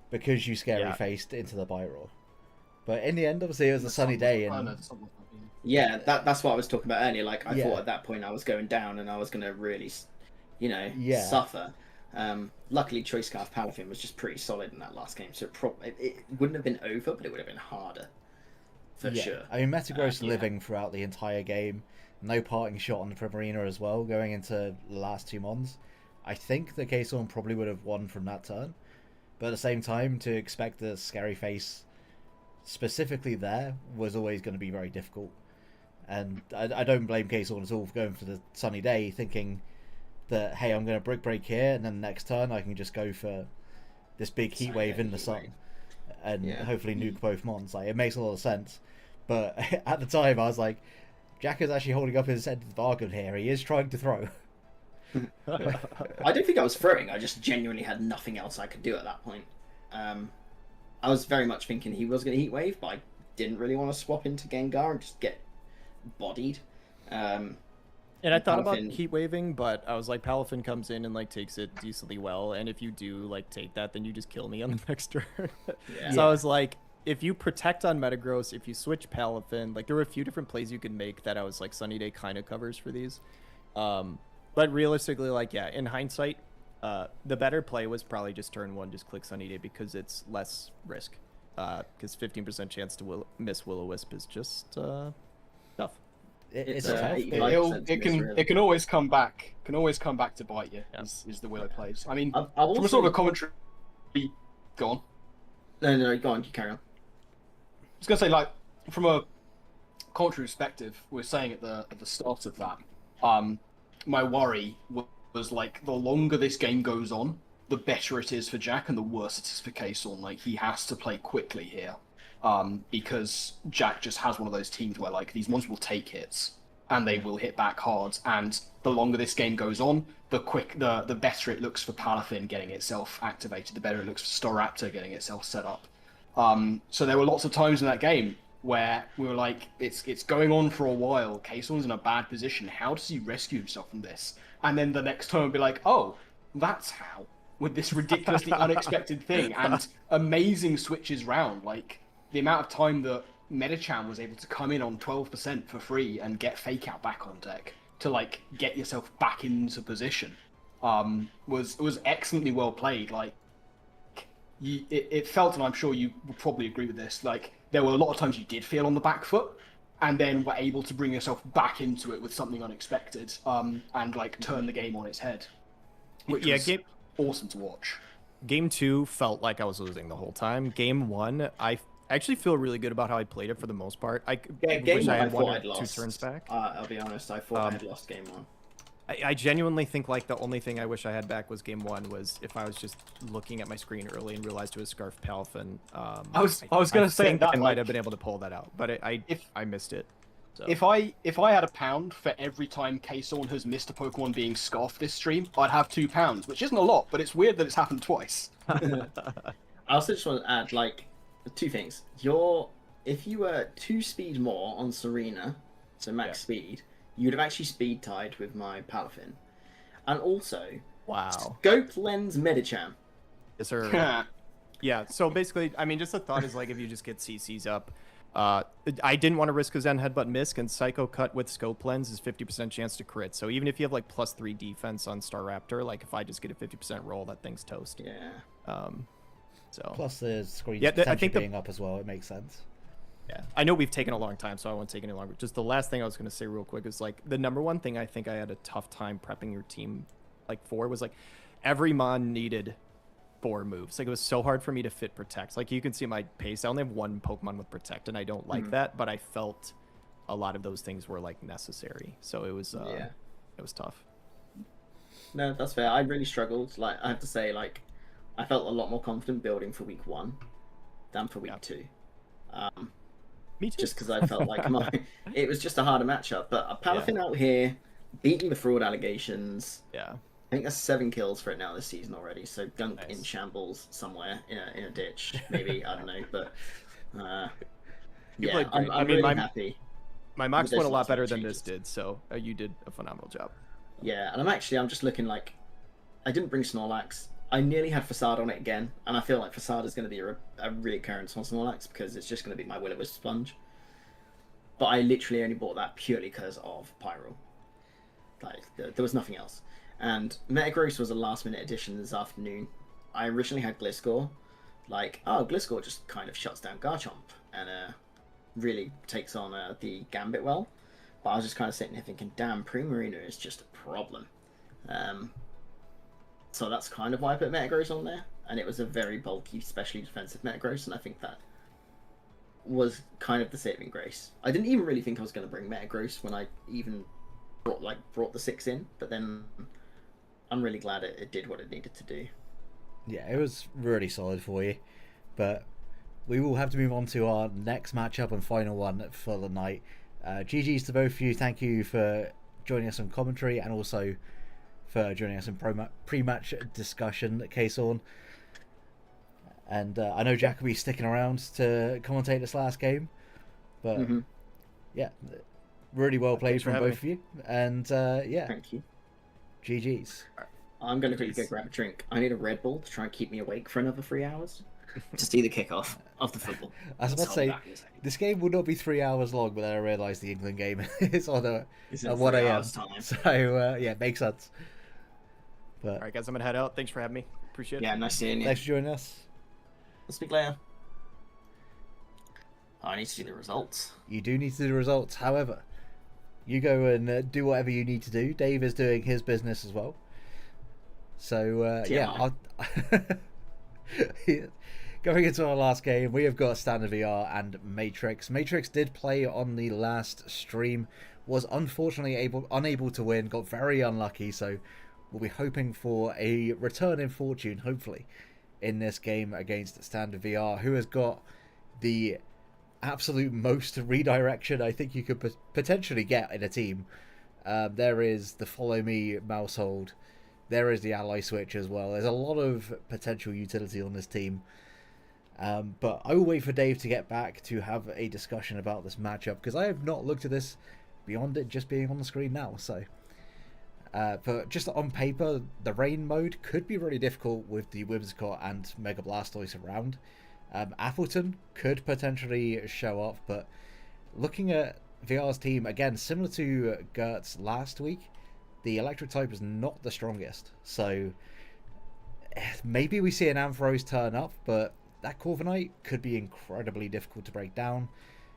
because you Scary Faced into the Pyro. But in the end, obviously, it was a sunny day, and yeah, that's what I was talking about earlier. Like, I thought at that point I was going down and I was going to really, suffer. Luckily, Choice Scarf Palafin was just pretty solid in that last game, so it wouldn't have been over, but it would have been harder. for sure. I mean, Metagross Yeah. living throughout the entire game, no parting shot on the Primarina as well, going into the last 2 mons. I think the K-Storm probably would have won from that turn, but at the same time, to expect the scary face specifically there was always going to be very difficult. And I don't blame K-Storm at all for going for the Sunny Day, thinking that, hey, I'm going to brick break here, and then next turn I can just go for this big heat wave in the sun, and hopefully nuke both mons. Like, it makes a lot of sense. But at the time, I was like, Jack is actually holding up his end of the bargain here. He is trying to throw. I don't think I was throwing. I just genuinely had nothing else I could do at that point. I was very much thinking he was going to heat wave, but I didn't really want to swap into Gengar and just get bodied. And I thought about Palafin- heat waving, but I was like, Palafin comes in and like takes it decently well, and if you do like take that, then you just kill me on the next turn. So I was like, if you protect on Metagross, if you switch Palafin, like there were a few different plays you could make that I was like Sunny Day kind of covers for these. But realistically, like, yeah, in hindsight, the better play was probably just turn 1, just click Sunny Day, because it's less risk. Because 15% chance to miss Will-O-Wisp is just tough. It's It's, tough. 85% It can really. it can always come back. Can always come back to bite you. Yeah. Is the Willow plays. I mean, I'll from a also- sort of a commentary. Go on. No, go on, you carry on. I was gonna say, like, from a commentary perspective, we were saying at the start of that, my worry was like, the longer this game goes on, the better it is for Jack and the worse it is for Kason. Like, he has to play quickly here, because Jack just has one of those teams where, like, these ones will take hits and they will hit back hard, and the longer this game goes on, the better it looks for Palafin getting itself activated, the better it looks for Staraptor getting itself set up. So there were lots of times in that game where we were like, it's going on for a while. Kason's in a bad position. How does he rescue himself from this? And then the next turn, be like, oh, that's how, with this ridiculously unexpected thing, and amazing switches round. Like, the amount of time that Metachan was able to come in on 12% for free and get Fake Out back on deck to, like, get yourself back into position was excellently well played. Like, it felt, and I'm sure you would probably agree with this, like, there were a lot of times you did feel on the back foot, and then were able to bring yourself back into it with something unexpected, and like turn the game on its head, which was awesome to watch. Game 2 felt like I was losing the whole time. Game 1, I actually feel really good about how I played it for the most part. I Game wish 1, I I had one thought or I'd two lost. turns back. I'll be honest, I thought I had lost game 1. I genuinely think like the only thing I wish I had back was game 1 was if I was just looking at my screen early and realized it was Scarf Palafin. I was gonna say think that, I might like, have been able to pull that out, but I missed it. So. If I had £1 for every time Kason has missed a Pokemon being scarfed this stream, I'd have £2, which isn't a lot, but it's weird that it's happened twice. I also just want to add, like, 2 things. If you were 2 speed more on Serena, so max speed, you'd have actually speed tied with my Palafin. And also, wow. Scope Lens Medicham. Yes, sir. Yeah, so basically, I mean, just a thought is like if you just get CCs up. I didn't want to risk a Zen Headbutt Misc, and Psycho Cut with Scope Lens is 50% chance to crit. So even if you have like +3 defense on Staraptor, like if I just get a 50% roll, that thing's toast. Yeah. So. Plus the screen Yeah, I potentially think being up as well. It makes sense. Yeah, I know we've taken a long time, so I won't take any longer. Just the last thing I was going to say real quick is like the number one thing I think I had a tough time prepping your team like for was like every mon needed 4 moves. Like it was so hard for me to fit Protect. Like you can see my pace. I only have 1 Pokemon with Protect, and I don't like that, but I felt a lot of those things were like necessary. So it was it was tough. No, that's fair. I really struggled. Like I have to say, like I felt a lot more confident building for week 1 than for week 2. Me too. Just because I felt like it was just a harder matchup. But Palafin out here beating the fraud allegations. Yeah. I think that's 7 kills for it now this season already. So Gunk Nice. in shambles somewhere in a ditch, maybe. I don't know, but You yeah, played great. I'm really happy. My mocks There's went a lot lots of better than changes. this did, so you did a phenomenal job. Yeah, and I'm just looking like I didn't bring Snorlax. I nearly had Facade on it again, and I feel like Facade is going to be a reoccurrence on Snorlax because it's just going to be my Will-O-Wisp sponge. But I literally only bought that purely because of Pyro. Like there was nothing else. And Metagross was a last-minute addition this afternoon. I originally had Gliscor. Like, oh, Gliscor just kind of shuts down Garchomp, and really takes on the Gambit well. But I was just kind of sitting here thinking, damn, Primarina is just a problem. So that's kind of why I put Metagross on there. And it was a very bulky, specially defensive Metagross, and I think that was kind of the saving grace. I didn't even really think I was going to bring Metagross when I even brought the 6 in, but then I'm really glad it did what it needed to do. Yeah, it was really solid for you. But we will have to move on to our next matchup and final one for the night. GG's to both of you. Thank you for joining us on commentary and also for joining us in pre-match discussion, K-Sawn. And I know Jack will be sticking around to commentate this last game. But yeah, really well played from both of you. And yeah, thank you. GG's. I'm going to quickly go grab a drink. I need a Red Bull to try and keep me awake for another 3 hours. To see the kickoff of the football. I was about to say, this game will not be 3 hours long, but then I realised the England game is on at 1 a.m. So yeah, it makes sense. But all right, guys, I'm gonna head out. Thanks for having me. Appreciate it. Yeah, nice seeing you. Thanks for joining us. We'll speak later. I need to see the results. You do need to do the results. However, you go and do whatever you need to do. Dave is doing his business as well. So yeah, going into our last game, we have got Standard VR and Matrix. Matrix did play on the last stream, was unfortunately unable to win, got very unlucky, so we'll be hoping for a return in fortune, hopefully, in this game against Standard VR, who has got the absolute most redirection I think you could potentially get in a team. There is the Follow Me mouse hold. There is the ally switch as well. There's a lot of potential utility on this team. But I will wait for Dave to get back to have a discussion about this matchup, because I have not looked at this beyond it just being on the screen now. So, but just on paper, the rain mode could be really difficult with the Whimsicott and Mega Blastoise around. Appleton could potentially show up, but looking at VR's team, again, similar to Gert's last week, the electric type is not the strongest, so maybe we see an Ampharos turn up, but that Corviknight could be incredibly difficult to break down.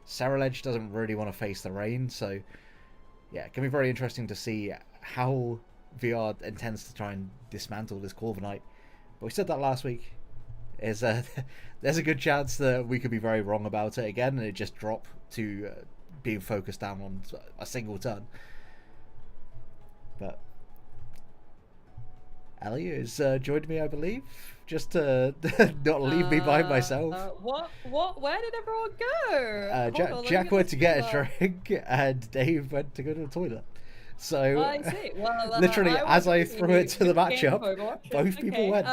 Ceruledge doesn't really want to face the rain, so yeah, it can be very interesting to see how VR intends to try and dismantle this Corviknight. But we said that last week. There's a good chance that we could be very wrong about it again, and it just drop to being focused down on a single turn. But Ellie has joined me, I believe, just to not leave me by myself. What? Where did everyone go? Jack went to get a drink, and Dave went to go to the toilet. So, I see. Well, literally, as I threw it to the matchup, both people went.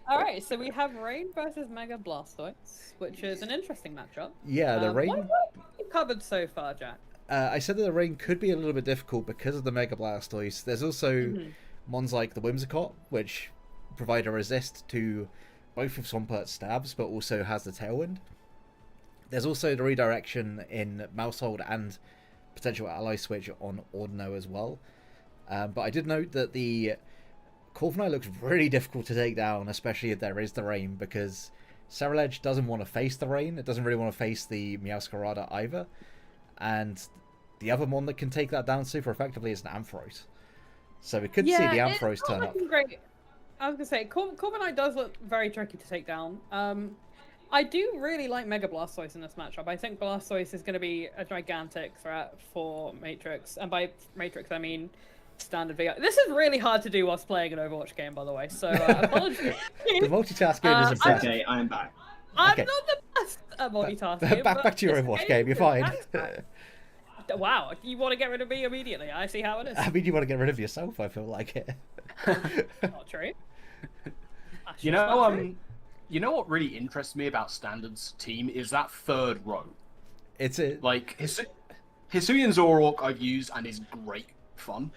All right, so we have Rain versus Mega Blastoise, which is an interesting matchup. Yeah, the Rain. What have you covered so far, Jack? I said that the rain could be a little bit difficult because of the Mega Blastoise. There's also mons like the Whimsicott, which provide a resist to both of Swampert's stabs, but also has the Tailwind. There's also the redirection in Mousehold and potential ally switch on Ordino as well. But I did note that the Corviknight looks really difficult to take down, especially if there is the rain, because Ceruledge doesn't want to face the rain. It doesn't really want to face the Meowscarada either. And the other mon that can take that down super effectively is an Ampharos. So we could see the Ampharos turn up. Great. I was going to say, Corviknight does look very tricky to take down. I do really like Mega Blastoise in this matchup. I think Blastoise is going to be a gigantic threat for Matrix. And by Matrix, I mean Standard VR. This is really hard to do whilst playing an Overwatch game, by the way. So apologies. The multitasking is impressive. Okay, I'm back. I'm not the best at multitasking. Back to your Overwatch game, you're fine. Wow, you want to get rid of me immediately? I see how it is. I mean, you want to get rid of yourself, I feel like it. Not true. You know what really interests me about Standard's team is that third row. It's a... Like, Hisuian Zoroark I've used and is great fun.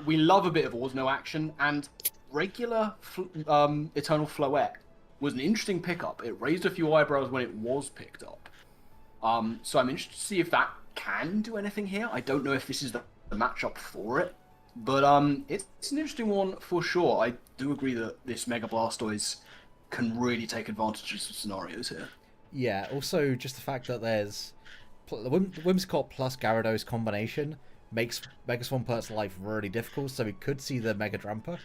We love a bit of Ordino action, and regular Eternal Floette was an interesting pickup. It raised a few eyebrows when it was picked up. So I'm interested to see if that can do anything here. I don't know if this is the matchup for it, but it's an interesting one for sure. I do agree that this Mega Blastoise can really take advantage of some scenarios here. Yeah, also just the fact that there's the Whimsicott plus Gyarados combination makes Mega Swampert's life really difficult, so we could see the Mega Dramper.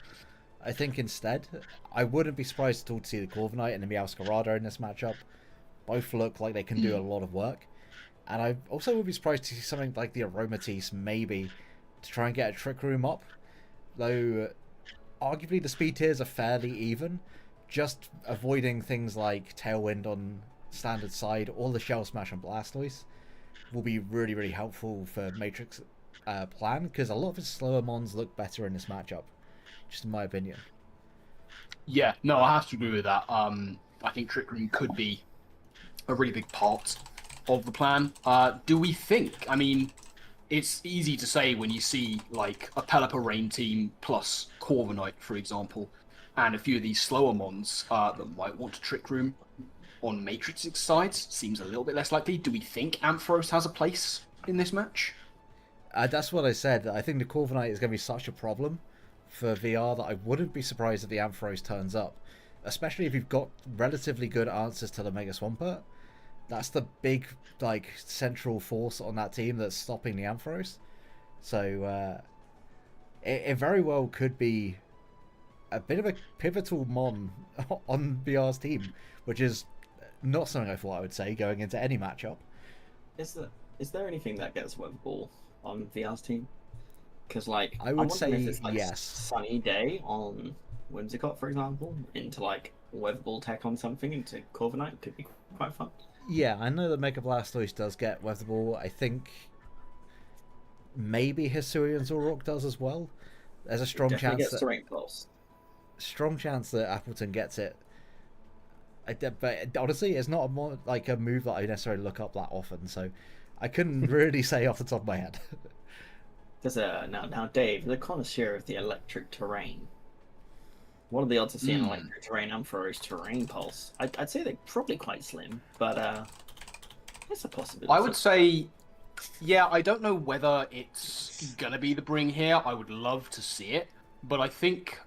I think instead, I wouldn't be surprised at all to see the Corviknight and the Meowscarada in this matchup. Both look like they can do a lot of work. And I also would be surprised to see something like the Aromatisse maybe to try and get a Trick Room up. Though, arguably the speed tiers are fairly even. Just avoiding things like Tailwind on standard side or the Shell Smash on Blastoise will be really, really helpful for Matrix plan, because a lot of his slower mons look better in this matchup, just in my opinion. Yeah, no, I have to agree with that. I think Trick Room could be a really big part of the plan. Do we think? I mean, it's easy to say when you see like a Pelipper Rain team plus Corviknight, for example, and a few of these slower mons that might want to Trick Room on Matrix's side. Seems a little bit less likely. Do we think Ampharos has a place in this match? That's what I said. I think the Corviknight is going to be such a problem for VR that I wouldn't be surprised if the Ampharos turns up, especially if you've got relatively good answers to the Mega Swampert. That's the big like central force on that team that's stopping the Ampharos. So it very well could be a bit of a pivotal mon on VR's team, which is not something I thought I would say going into any matchup. Is there anything that gets Weatherball on VR's team? Because like I would I'm say wondering if it's, like, yes. Sunny day on Whimsicott, for example, into like Weatherball tech on something into Corviknight could be quite fun. Yeah, I know that Mega Blastoise does get Weatherball. I think maybe Hisuian Zoroark does as well. There's a strong Definitely chance gets that Terrain Pulse. Appleton gets it. But honestly, it's not like a move that I necessarily look up that often, so I couldn't really say off the top of my head. There's now Dave, the connoisseur of the electric terrain. What are the odds of seeing electric terrain Ampharos Terrain Pulse? I'd say they're probably quite slim, but it's a possibility. I would say, yeah, I don't know whether it's gonna be the bring here. I would love to see it, but I think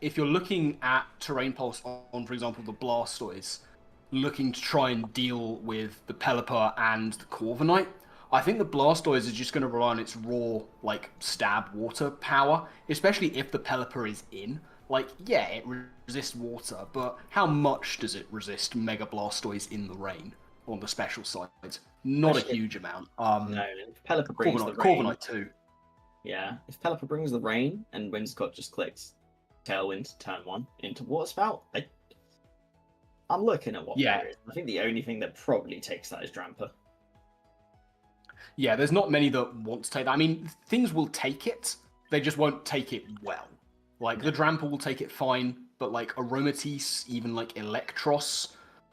if you're looking at Terrain Pulse on, for example, the Blastoise, looking to try and deal with the Pelipper and the Corviknight, I think the Blastoise is just going to rely on its raw, like, stab water power, especially if the Pelipper is in. Like, yeah, it resists water, but how much does it resist Mega Blastoise in the rain on the special side? Not a huge amount. No, if Pelipper brings the rain. Corviknight too. Yeah, if Pelipper brings the rain and Whimsicott just clicks Tailwind turn 1 into Water Spout, I'm looking at what there is. I think the only thing that probably takes that is Dramper. Yeah, there's not many that want to take that. I mean, things will take it, they just won't take it well. Like, the Dramper will take it fine, but like Aromatisse, even like Electros,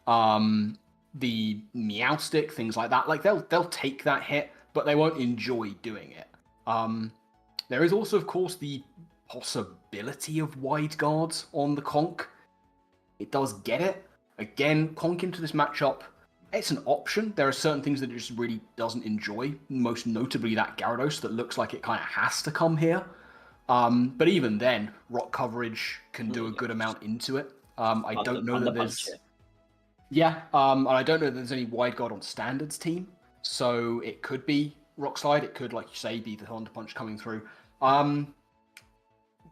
the Meowstic, things like that, like they'll take that hit, but they won't enjoy doing it. There is also, of course, the possibility of Wide Guard on the Conk. It does get it. Again, Conk into this matchup, it's an option. There are certain things that it just really doesn't enjoy, most notably that Gyarados that looks like it kind of has to come here. But even then, rock coverage can do a good amount into it. I don't know that there's... Yeah, and I don't know that there's any Wide Guard on Standards team, so it could be Rock Slide. It could, like you say, be the Thunder Punch coming through.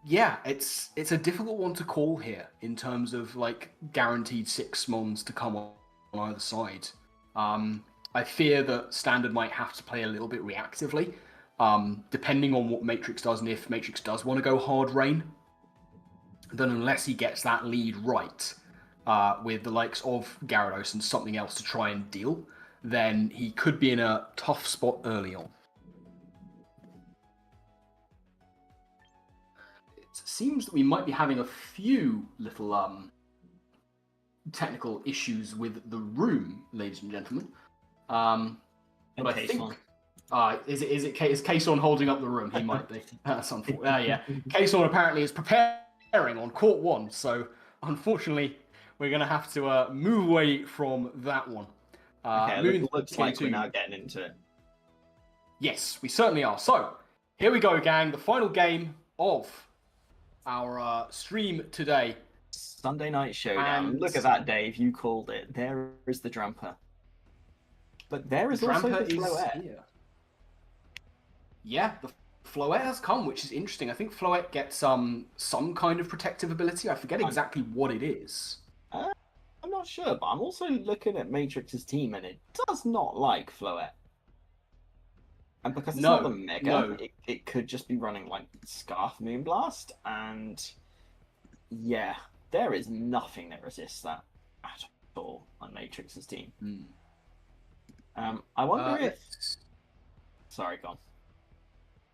Yeah, it's a difficult one to call here in terms of like guaranteed 6 mons to come on either side. I fear that Standard might have to play a little bit reactively, depending on what Matrix does, and if Matrix does want to go hard rain, then unless he gets that lead right, with the likes of Gyarados and something else to try and deal, then he could be in a tough spot early on. It seems that we might be having a few little technical issues with the room, ladies and gentlemen. But I think is Kason holding up the room? He might be. That's unfortunate. Yeah, Kason apparently is preparing on court 1, so unfortunately we're going to have to move away from that one. Okay, looks like we're now getting into it. Yes, we certainly are. So here we go, gang. The final game of our stream today. Sunday night showdown. And- Look at that, Dave. You called it. There is the Dramper. But there is also Dramper the Floette. here. Yeah, the Floette has come, which is interesting. I think Floette gets some kind of protective ability. I forget exactly what it is. I'm not sure, but I'm also looking at Matrix's team, and it does not like Floette. And because it's not the Mega, it could just be running like Scarf Moonblast, and yeah, there is nothing that resists that at all on Matrix's team. I wonder if... Sorry, go on. I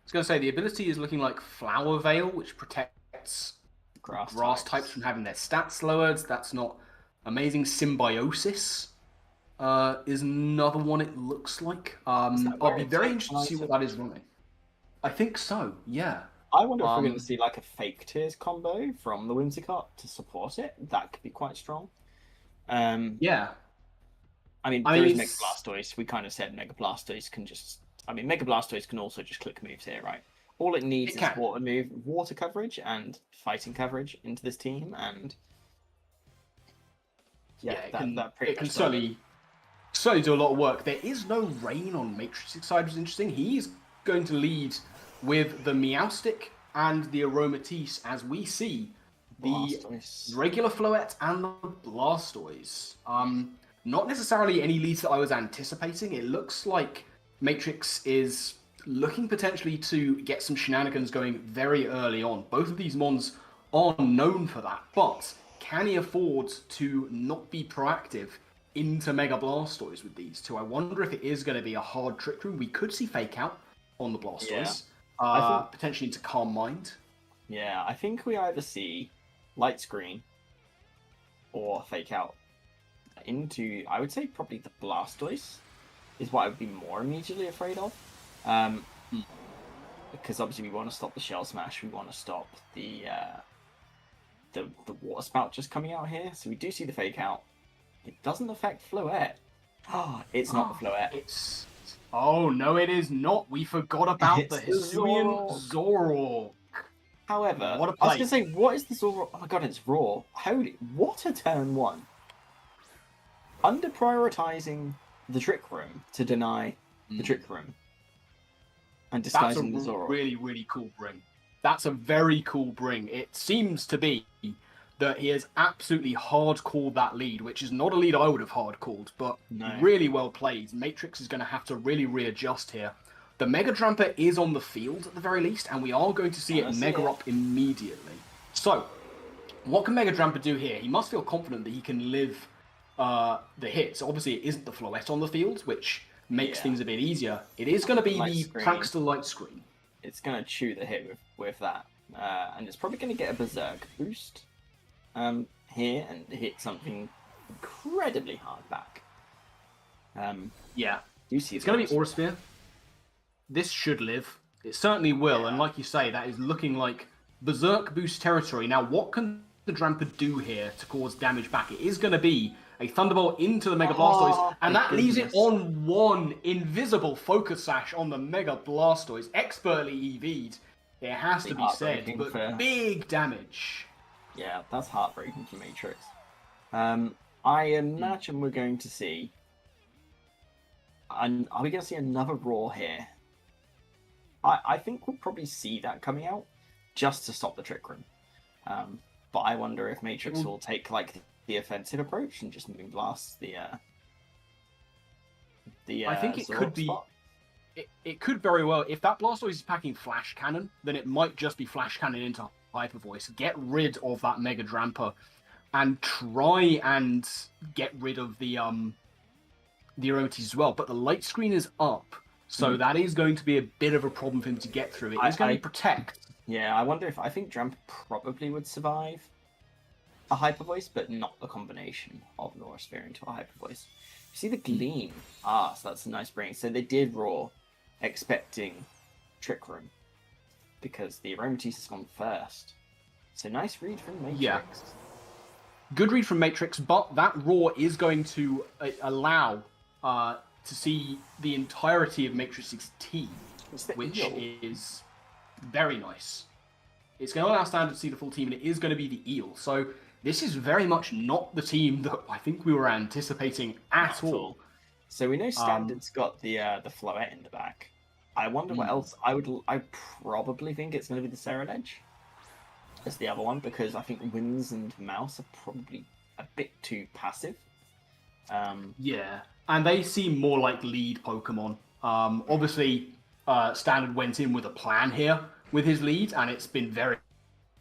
was going to say, the ability is looking like Flower Veil, which protects grass types from having their stats lowered. That's not amazing. Symbiosis is another one it looks like. I'll be very interested to see what that is running. I think so, yeah. I wonder if we're going to see like a fake tears combo from the Whimsicott to support it. That could be quite strong. Yeah. I mean, there is Mega Blastoise. We kind of said Mega Blastoise can just... I mean, Mega Blastoise can also just click moves here, right? All it needs is water coverage and fighting coverage into this team, and it can certainly do a lot of work. There is no rain on Matrix's side, which is interesting. He's going to lead with the Meowstic and the Aromatisse, as we see the regular Floette and the Blastoise. Not necessarily any leads that I was anticipating. It looks like Matrix is looking potentially to get some shenanigans going very early on. Both of these mons are known for that, but can he afford to not be proactive into Mega Blastoise with these two? I wonder if it is going to be a hard Trick Room. We could see Fake Out on the Blastoise, potentially into Calm Mind. Yeah, I think we either see Light Screen or Fake Out into, I would say, probably the Blastoise is what I would be more immediately afraid of. Because obviously we want to stop the Shell Smash, we want to stop the Water Spout just coming out here. So we do see the Fake Out. It doesn't affect Floette. Oh, it's not the Floette. Oh, no, it is not. We forgot about the Hisuian Zoroark. However, what a I was going to say, what is the Zoroark? Oh my god, it's raw. What a turn one. Under prioritizing the Trick Room to deny the Trick Room and disguising the Zoroark. That's a really, really cool bring. That's a very cool bring. It seems to be that he has absolutely hard-called that lead, which is not a lead I would have hard-called, but really well played. Matrix is going to have to really readjust here. The Mega Dramper is on the field at the very least, and we are going to see it Mega up immediately. So, what can Mega Dramper do here? He must feel confident that he can live the hits. Obviously, it isn't the Floette on the field, which makes things a bit easier. It is going to be the Prankster Light Screen. It's going to chew the hit with that. And it's probably going to get a Berserk boost here and hit something incredibly hard back. You see it's going to be Aura Sphere. This should live. It certainly will, and like you say, that is looking like Berserk boost territory. Now, what can the Dramper do here to cause damage back? It is going to be a Thunderbolt into the Mega Blastoise, and that leaves it on one invisible Focus Sash on the Mega Blastoise. Expertly EV'd, it has to be said, but big damage. Yeah, that's heartbreaking for Matrix. I imagine we're going to see... And are we going to see another Roar here? I think we'll probably see that coming out just to stop the Trick Room. But I wonder if Matrix will take like the offensive approach and just Moonblast the I think it could be. spot. It could very well. If that Blastoise is packing Flash Cannon, then it might just be Flash Cannon into Hyper Voice. Get rid of that Mega Dramper, and try and get rid of the Aromatisse as well. But the Light Screen is up, so that is going to be a bit of a problem for him to get through. It is going to protect. Yeah, I wonder if... I think Dramper probably would survive a Hyper Voice, but not the combination of Aura Sphere into a Hyper Voice. You see the Gleam? So that's a nice bring. So they did Roar, expecting Trick Room, because the Aromatisse has gone first. So nice read from Matrix. Yeah. Good read from Matrix, but that Roar is going to allow to see the entirety of Matrix's team, which is very nice. It's going to allow Standard to see the full team, and it is going to be the Eel. So this is very much not the team that I think we were anticipating at all. So we know Standard's got the Floette in the back. I wonder what else. I probably think it's going to be the Serral Edge as the other one, because I think Winds and Mouse are probably a bit too passive. Yeah, and they seem more like lead Pokemon. Obviously, Standard went in with a plan here with his lead, and it's been very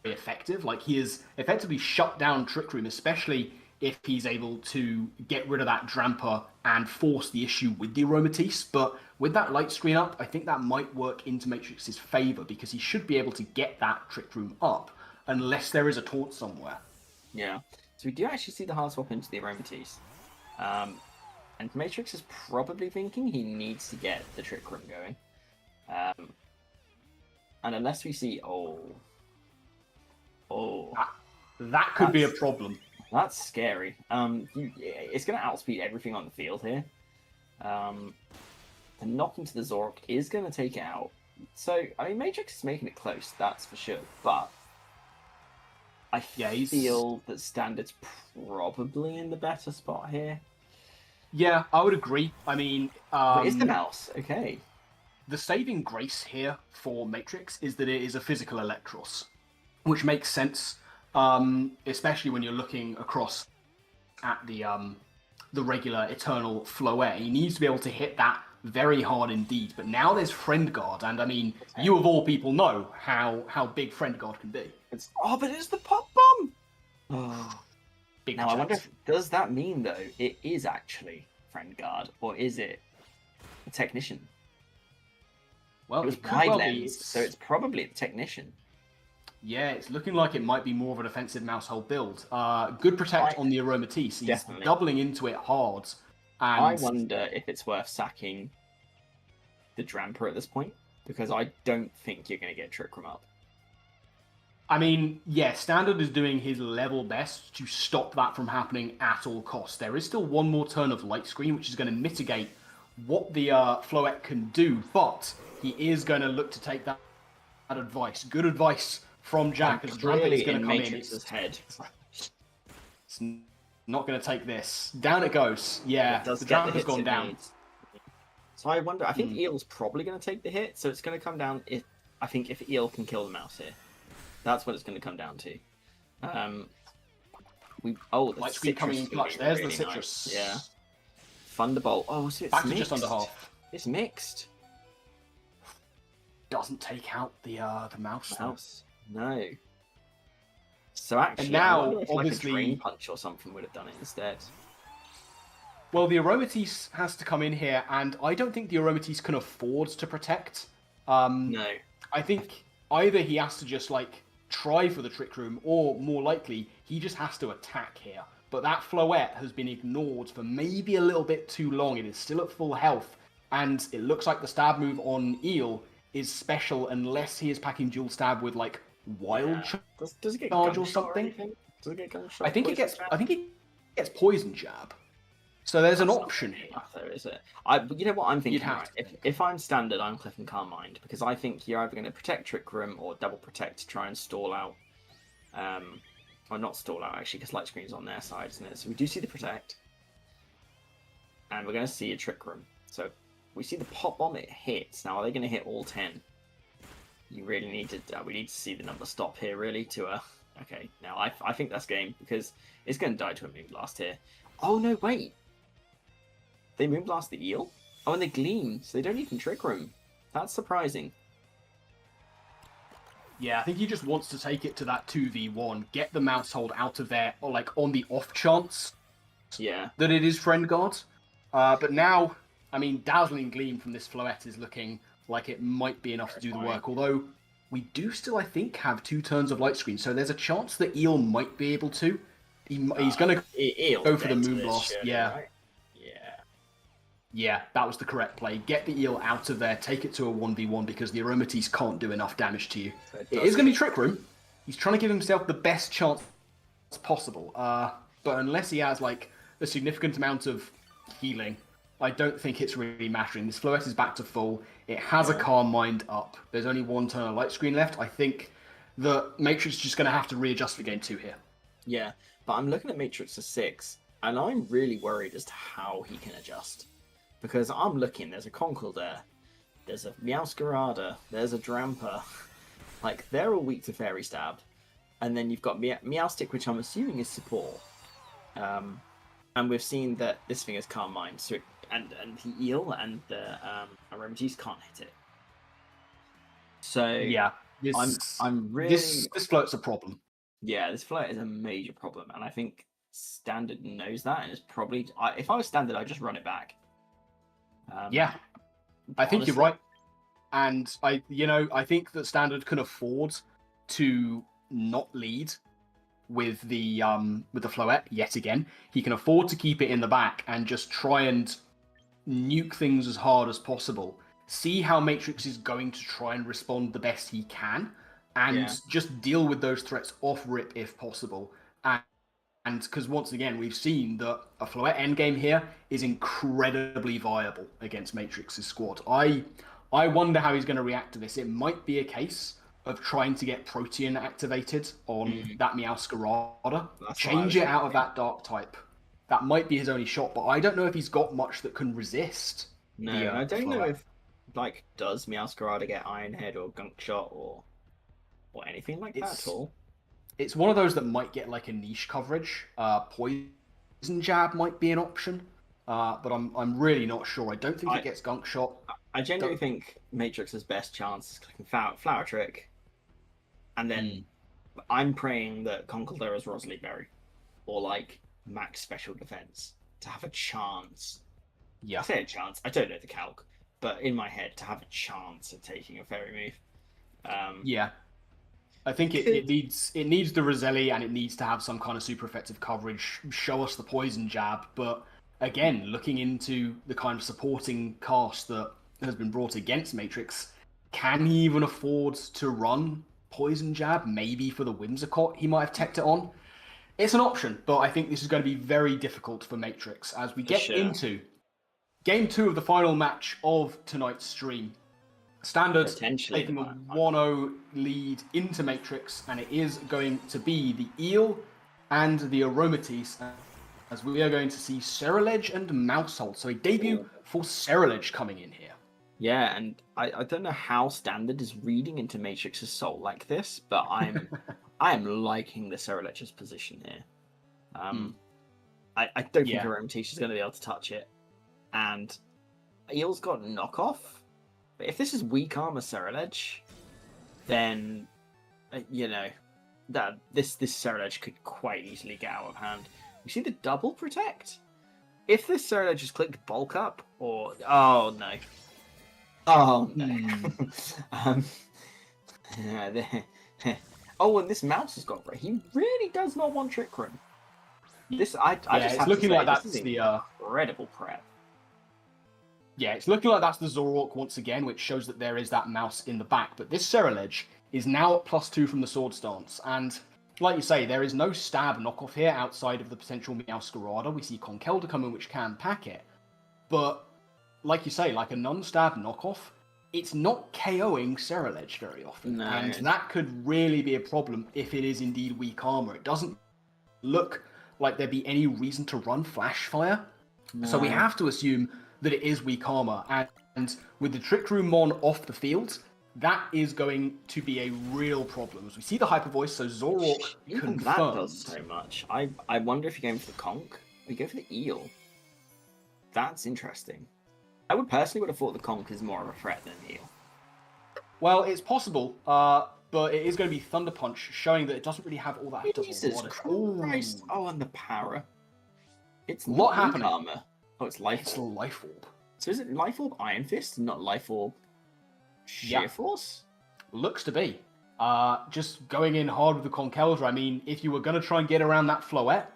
effective. Like, he has effectively shut down Trick Room, especially if he's able to get rid of that Dramper and force the issue with the Aromatisse. But with that light screen up, I think that might work into Matrix's favor, because he should be able to get that Trick Room up unless there is a taunt somewhere. Yeah. So we do actually see the hard swap into the Aromatisse. And Matrix is probably thinking he needs to get the Trick Room going. And unless we see... That could be a problem. That's scary. It's going to outspeed everything on the field here. The knock into the Zork is going to take it out. So, I mean, Matrix is making it close, that's for sure. But I feel that Standard's probably in the better spot here. Yeah, I would agree. I mean... it's the Mouse, okay. The saving grace here for Matrix is that it is a physical Electros, which makes sense, especially when you're looking across at the regular Eternal Floette. He needs to be able to hit that very hard indeed. But now there's Friend Guard, and I mean, you of all people know how big Friend Guard can be. But it's the Pop Bomb! Oh. Big Now, I wonder does that mean, though, it is actually Friend Guard, or is it a Technician? Well, it was it could wide well lens, be. so it's probably the Technician. Yeah, it's looking like it might be more of a defensive Mousehold build. Good protect on the Aromatisse. He's doubling into it hard. And I wonder if it's worth sacking the Dramper at this point, because I don't think you're going to get Trick Room up. I mean, yeah, Standard is doing his level best to stop that from happening at all costs. There is still one more turn of Light Screen, which is going to mitigate what the Floette can do, but he is going to look to take that advice. Good advice from Jack, as Dramper is going to come Matrix's head. It's not going to take this. Down it goes. Yeah, the Dramper's gone down. So I wonder, I think Eel's probably going to take the hit, so it's going to come down, if Eel can kill the Mouse here. That's what it's going to come down to. The Light Screen coming in clutch. There's the Citrus. Nice. Yeah. Thunderbolt. Oh, so it's back mixed. To just under half. It's mixed. Doesn't take out the Mouse. No. So actually, and now, I wonder if obviously, like a Drain Punch or something would have done it instead. Well, the Aromatisse has to come in here, and I don't think the Aromatisse can afford to protect. No. I think either he has to just try for the Trick Room, or more likely, he just has to attack here. But that Floette has been ignored for maybe a little bit too long. It is still at full health, and it looks like the stab move on Eel is special unless he is packing dual stab with wild does it get charge or something. Does it get gunshot? I think it gets poison jab. So there's an option here. There is it. You know what I'm thinking? Right? If I'm Standard, I'm clicking Calm Mind, because I think you're either going to protect Trick Room or double protect to try and stall out. Or not stall out actually, because Light Screen's on their side, isn't it? So we do see the protect, and we're going to see a Trick Room. So we see the Pop Bomb, it hits. Now are they going to hit all 10? You really need to. We need to see the number stop here, really. Okay. Now I think that's game, because it's going to die to a Moonblast here. Oh no, wait. They Moonblast the Eel? Oh, and they Gleam, so they don't even Trick Room. That's surprising. Yeah, I think he just wants to take it to that 2v1, get the Mousehold out of there, or on the off chance that it is Friend Guard. But now, I mean, Dazzling Gleam from this Floette is looking like it might be enough to do the work, although we do still, I think, have 2 turns of Light Screen, so there's a chance that Eel might be able to. He's going to go for the Moonblast. Right? Yeah, that was the correct play. Get the Eel out of there, take it to a 1v1, because the Aromatisse can't do enough damage to you. It is going to be Trick Room. He's trying to give himself the best chance possible. But unless he has, a significant amount of healing, I don't think it's really mattering. This Floette is back to full. It has a Calm Mind up. There's only 1 turn of Light Screen left. I think the Matrix is just going to have to readjust for game 2 here. Yeah, but I'm looking at Matrix as 6, and I'm really worried as to how he can adjust. Because I'm looking, there's a Conkle there, there's a Meowscarada, there's a Drampa. Like, they're all weak to Fairy Stab. And then you've got Meowstic, which I'm assuming is support. And we've seen that this thing is Calm Mind, so and the Eel and the Aromatisse can't hit it. So Yeah, I'm really this float's a problem. Yeah, this float is a major problem, and I think Standard knows that, and it's probably if I was Standard, I'd just run it back. Yeah, I think you're honestly, right, and I think that Standard can afford to not lead with the Floette yet again. He can afford to keep it in the back and just try and nuke things as hard as possible. See how Matrix is going to try and respond the best he can, and just deal with those threats off rip if possible. And because once again, we've seen that a Floette endgame here is incredibly viable against Matrix's squad. I wonder how he's going to react to this. It might be a case of trying to get Protean activated on that Meowscarada, change it out of that Dark type. That might be his only shot, but I don't know if he's got much that can resist. No, I don't know if does Meowscarada get Iron Head or Gunk Shot or anything like that at all. It's one of those that might get like a niche coverage. Poison Jab might be an option, but I'm really not sure. I don't think it gets Gunk Shot. I genuinely think Matrix's best chance is clicking Flower Trick, and then I'm praying that Conkeldurr is Rosalie Berry, or like Max Special Defense to have a chance. Yeah, I say a chance. I don't know the calc, but in my head to have a chance of taking a fairy move. Yeah. I think it needs the Roselli, and it needs to have some kind of super effective coverage, show us the Poison Jab, but again, looking into the kind of supporting cast that has been brought against Matrix, can he even afford to run Poison Jab? Maybe for the Whimsicott he might have teched it on. It's an option, but I think this is going to be very difficult for Matrix as we get into Game 2 of the final match of tonight's stream. Standard taking a 1-0 lead into Matrix, and it is going to be the Eel and the Aromatisse, as we are going to see Ceruledge and Mousehold. So a debut for Ceruledge coming in here. Yeah, and I don't know how Standard is reading into Matrix's soul like this, but I am liking the Ceruledge's position here. I don't think Aromatisse is going to be able to touch it, and Eel's got knockoff. But if this is weak armor Ceruledge, then that this Ceruledge could quite easily get out of hand. You see the double protect? If this Ceruledge has clicked bulk up, or oh no, and this mouse has got he really does not want Trick Room. This I just it's have looking to say, like that's this is the incredible prep. Yeah, it's looking like that's the Zoroark once again, which shows that there is that mouse in the back. But this Ceruledge is now at +2 from the Sword Stance. And like you say, there is no stab knockoff here outside of the potential Meowscarada. We see Conkeldurr come in, which can pack it. But like you say, like a non-stab knockoff, it's not KOing Ceruledge very often. No. And that could really be a problem if it is indeed weak armor. It doesn't look like there'd be any reason to run Flash Fire. No. So we have to assume that it is weak armor, and with the Trick Room Mon off the field, that is going to be a real problem. As we see the Hyper Voice, so Zoroark confirmed. That does so much. I wonder if you're going for the Conk, or you go for the Eel. That's interesting. I would have thought the Conk is more of a threat than the Eel. Well, it's possible, but it is going to be Thunder Punch, showing that it doesn't really have all that. Jesus Christ! Oh, and the power. It's not happening. Armor. Oh, it's Life Orb. It's Life Orb. So is it Life Orb Iron Fist, not Life Orb Sheer Force? Looks to be. Just going in hard with the Conkeldurr. I mean, if you were going to try and get around that Floette,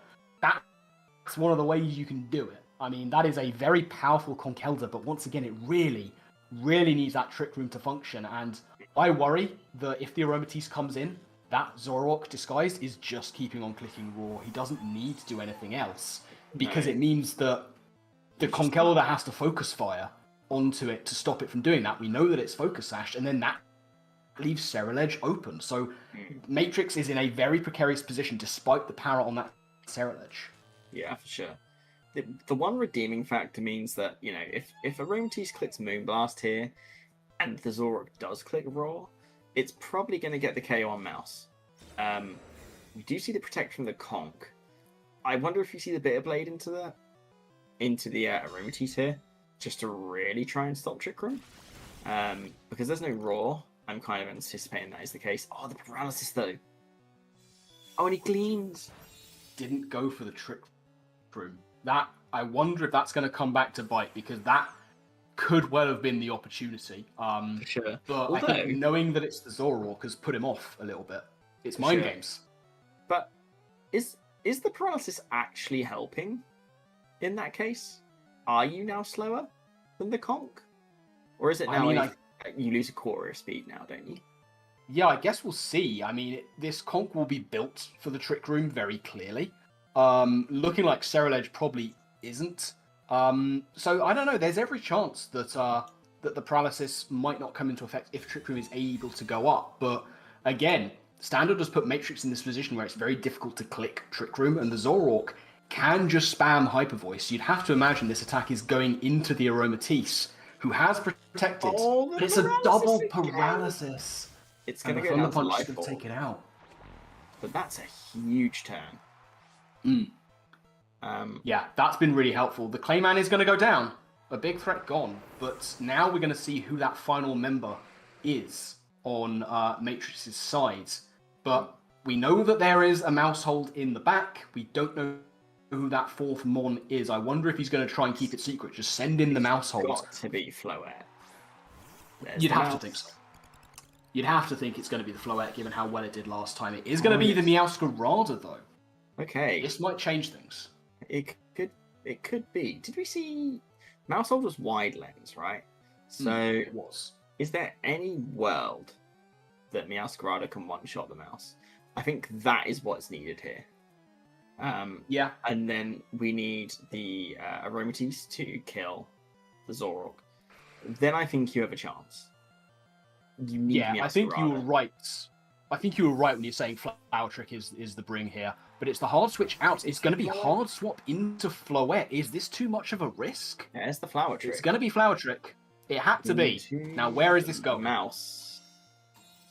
that's one of the ways you can do it. I mean, that is a very powerful Conkeldurr, but once again, it really, really needs that Trick Room to function. And I worry that if the Aromatisse comes in, that Zoroark disguised is just keeping on clicking Raw. He doesn't need to do anything else, because it means that the Conkeldurr has to focus fire onto it to stop it from doing that. We know that it's focus sash, and then that leaves Cereledge open. So Matrix is in a very precarious position despite the power on that Cereledge. Yeah, for sure. The one redeeming factor means that, you know, if Aromatisse clicks Moonblast here and the Zorok does click Raw, it's probably going to get the KO on Mouse. We do see the Protect from the Conk. I wonder if you see the Bitter Blade into the Aromatisse here, just to really try and stop Trick Room. Because there's no Raw, I'm kind of anticipating that is the case. Oh, the Paralysis though. Oh, and he gleams. Didn't go for the Trick Room. That, I wonder if that's going to come back to bite, because that could well have been the opportunity. For sure. But I think knowing that it's the Zorok has put him off a little bit. It's mind games. But is the Paralysis actually helping in that case? Are you now slower than the Conk? Or is it now you lose a quarter of speed now, don't you? Yeah, I guess we'll see. I mean, this Conk will be built for the Trick Room very clearly. Looking like Cereledge probably isn't. So I don't know. There's every chance that that the Paralysis might not come into effect if Trick Room is able to go up. But again, Standard has put Matrix in this position where it's very difficult to click Trick Room, and the Zorok can just spam Hyper Voice. You'd have to imagine this attack is going into the Aromatisse, who has protected. Oh, it's a double paralysis. It's going to go Thunder down to Punch life to take it out. But that's a huge turn. Yeah, that's been really helpful. The Clayman is going to go down. A big threat gone. But now we're going to see who that final member is on Matrix's side. But we know that there is a mouse hold in the back. We don't know who that fourth Mon is. I wonder if he's going to try and keep it secret. Just send in the mouse hold. Got to be Floette. You'd have to think so. You'd have to think it's going to be the Floette, given how well it did last time. It is going to be the Meowscarada, though. Okay. This might change things. It could be. Did we see Mousehold was wide lens, right? So It was. Is there any world that Meowscarada can one-shot the mouse? I think that is what's needed here. Yeah. And then we need the Aromatisse to kill the Zorok. Then I think you have a chance. You need I think you were Meowscarada. right. I think you were right when you're saying Flower Trick is the bring here. But it's the hard switch out. It's going to be hard swap into Floette. Is this too much of a risk? Yeah, it's the Flower Trick. It's going to be Flower Trick. It had to be. Now, where is this going? Mouse.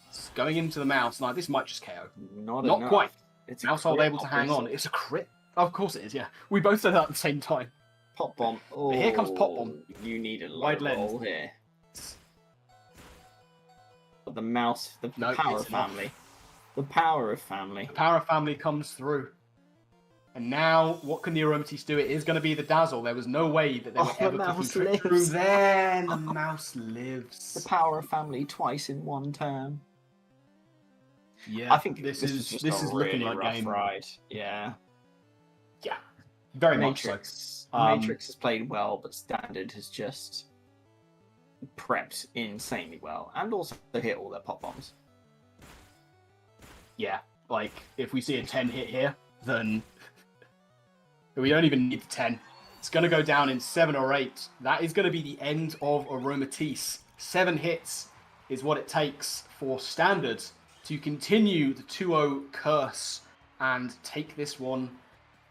It's going into the mouse. Now, this might just KO. Not Not enough. quite. It's a Mousehold crit, able to hang on. obviously. It's a crit. Of course it is, yeah. We both said that at the same time. Pop bomb. Oh, Here comes Pop Bomb. You need a Wide low lens. roll here. The mouse, the No, power it's of not. family. The power of family. The power of family comes through. And now, what can the Aromatisse do? It is going to be the Dazzle. There was no way that they would the ever mouse clicking Trick lives. through there, and the mouse The lives. power of family twice in one turn. Yeah, I think this was is just this a is looking really like rough game. ride. Yeah. Yeah, very much so. Matrix has played well, but Standard has just prepped insanely well, and also hit all their pop bombs. Yeah, like if we see a 10 hit here, then we don't even need the 10. It's going to go down in 7 or 8. That is going to be the end of Aromatisse. 7 hits is what it takes for Standard to continue the 2-0 curse and take this one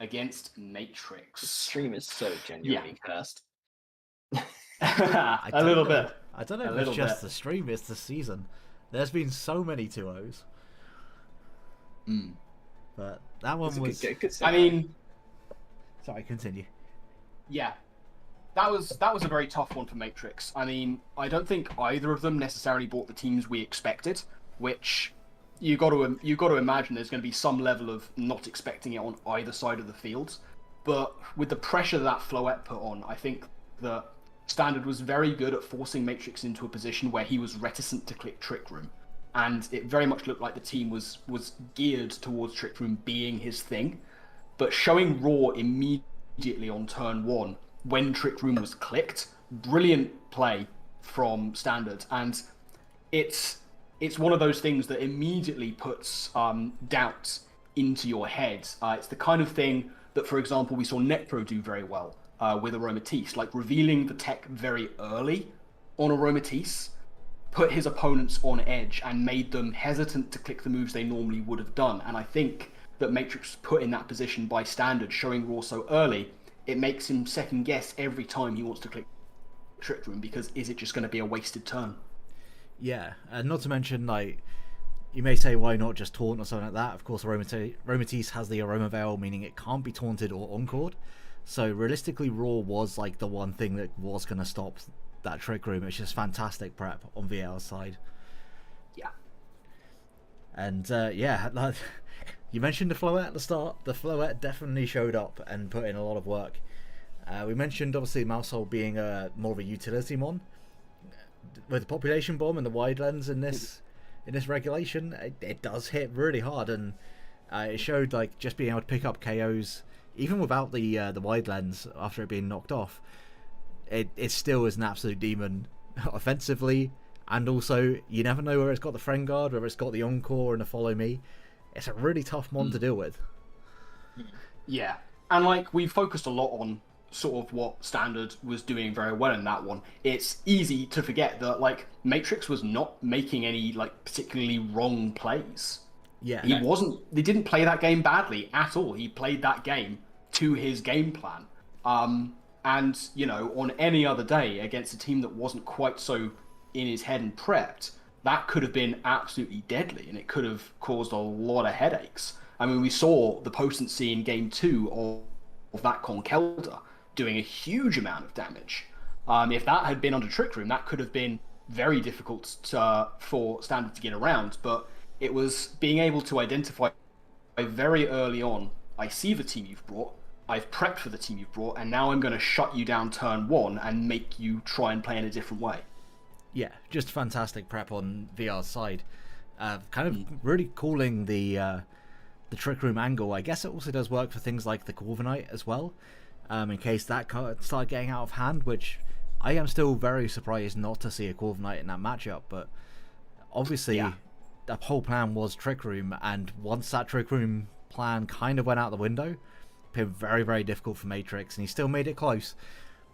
against The Matrix. stream is so genuinely cursed. I A don't little know. bit. I don't know A if little it's just bit. the stream, it's the season. There's been so many 2-0s. But that one It's a was... good I mean, Sorry, continue. yeah, that was a very tough one for Matrix. I mean, I don't think either of them necessarily bought the teams we expected, which you got to imagine there's going to be some level of not expecting it on either side of the field. But with the pressure that Floette put on, I think that Standard was very good at forcing Matrix into a position where he was reticent to click Trick Room. And it very much looked like the team was geared towards Trick Room being his thing. But showing Raw immediately on turn 1 when Trick Room was clicked, brilliant play from Standard. And it's one of those things that immediately puts doubt into your head. It's the kind of thing that, for example, we saw NetPro do very well with Aromatisse, like revealing the tech very early on Aromatisse put his opponents on edge and made them hesitant to click the moves they normally would have done. And I think that Matrix was put in that position by Standard, showing Raw so early, it makes him second guess every time he wants to click Trick Room, because is it just going to be a wasted turn? Yeah, and not to mention, like, you may say, why not just taunt or something like that? Of course, Aromatisse has the Aroma Veil, meaning it can't be taunted or encored. So realistically, Raw was like the one thing that was going to stop that Trick Room. It's just fantastic prep on VL's side. Yeah. And yeah, like, you mentioned the Floette at the start. The Floette definitely showed up and put in a lot of work. We mentioned, obviously, Mousehole being more of a utility mon. With the Population Bomb and the wide lens in this regulation, it does hit really hard, and it showed like just being able to pick up KOs even without the wide lens after it being knocked off. It still is an absolute demon offensively, and also you never know whether it's got the friend guard, whether it's got the encore and the follow me. It's a really tough mon to deal with. Yeah, and like we focused a lot on sort of what Standard was doing very well in that one. It's easy to forget that like Matrix was not making any like particularly wrong plays. Yeah, He didn't play that game badly at all. He played that game to his game plan. And you know, on any other day against a team that wasn't quite so in his head and prepped, that could have been absolutely deadly, and it could have caused a lot of headaches. I mean, we saw the potency in game 2 of that Conkelda doing a huge amount of damage. If that had been under Trick Room, that could have been very difficult for Standard to get around, but it was being able to identify very early on, I see the team you've brought, I've prepped for the team you've brought, and now I'm going to shut you down turn 1 and make you try and play in a different way. Yeah, just fantastic prep on VR's side. Kind of really calling the Trick Room angle. I guess it also does work for things like the Corviknight as well, in case that start getting out of hand, which I am still very surprised not to see a Corviknight in that matchup, but obviously that whole plan was Trick Room, and once that Trick Room plan kind of went out the window, it became very, very difficult for Matrix, and he still made it close,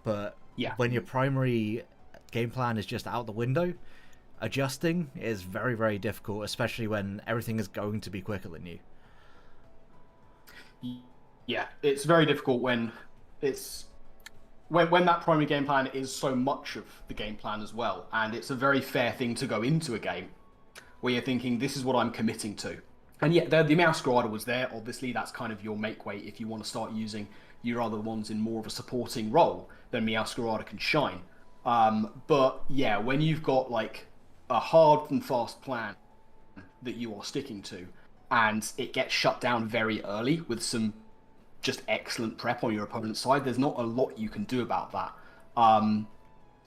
but when your primary game plan is just out the window, adjusting is very, very difficult, especially when everything is going to be quicker than you. Yeah, it's very difficult when that primary game plan is so much of the game plan as well, and it's a very fair thing to go into a game where you're thinking, this is what I'm committing to. And yet, the Masquerada was there. Obviously, that's kind of your make weight if you want to start using your other ones in more of a supporting role, then Masquerada can shine. But yeah, when you've got like a hard and fast plan that you are sticking to, and it gets shut down very early with some just excellent prep on your opponent's side, there's not a lot you can do about that.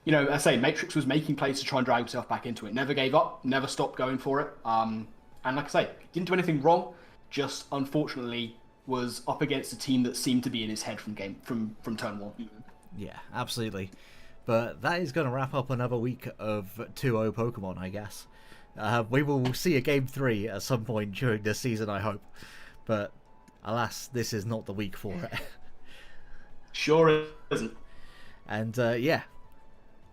You know, I say Matrix was making plays to try and drag himself back into it. Never gave up, never stopped going for it. And like I say, didn't do anything wrong, just unfortunately was up against a team that seemed to be in his head from turn 1. Yeah, absolutely. But that is going to wrap up another week of 2-0 Pokemon, I guess. We will see a Game 3 at some point during this season, I hope. But alas, this is not the week for it. Sure isn't. And yeah,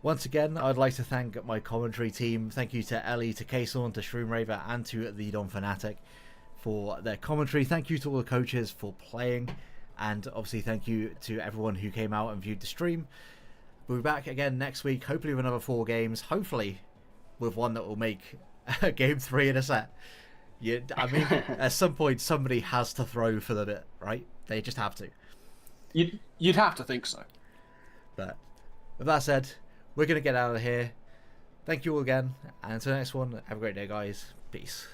once again, I'd like to thank my commentary team. Thank you to Ellie, to Kason, to Shroomraver, and to the Don Fanatic for their commentary. Thank you to all the coaches for playing. And obviously thank you to everyone who came out and viewed the stream. We'll be back again next week, hopefully with another 4 games. Hopefully with one that will make Game 3 in a set. Yeah, I mean, at some point somebody has to throw for the bit, right? They just have to. You'd have to think so. But with that said, we're going to get out of here. Thank you all again, and until the next one, have a great day, guys. Peace.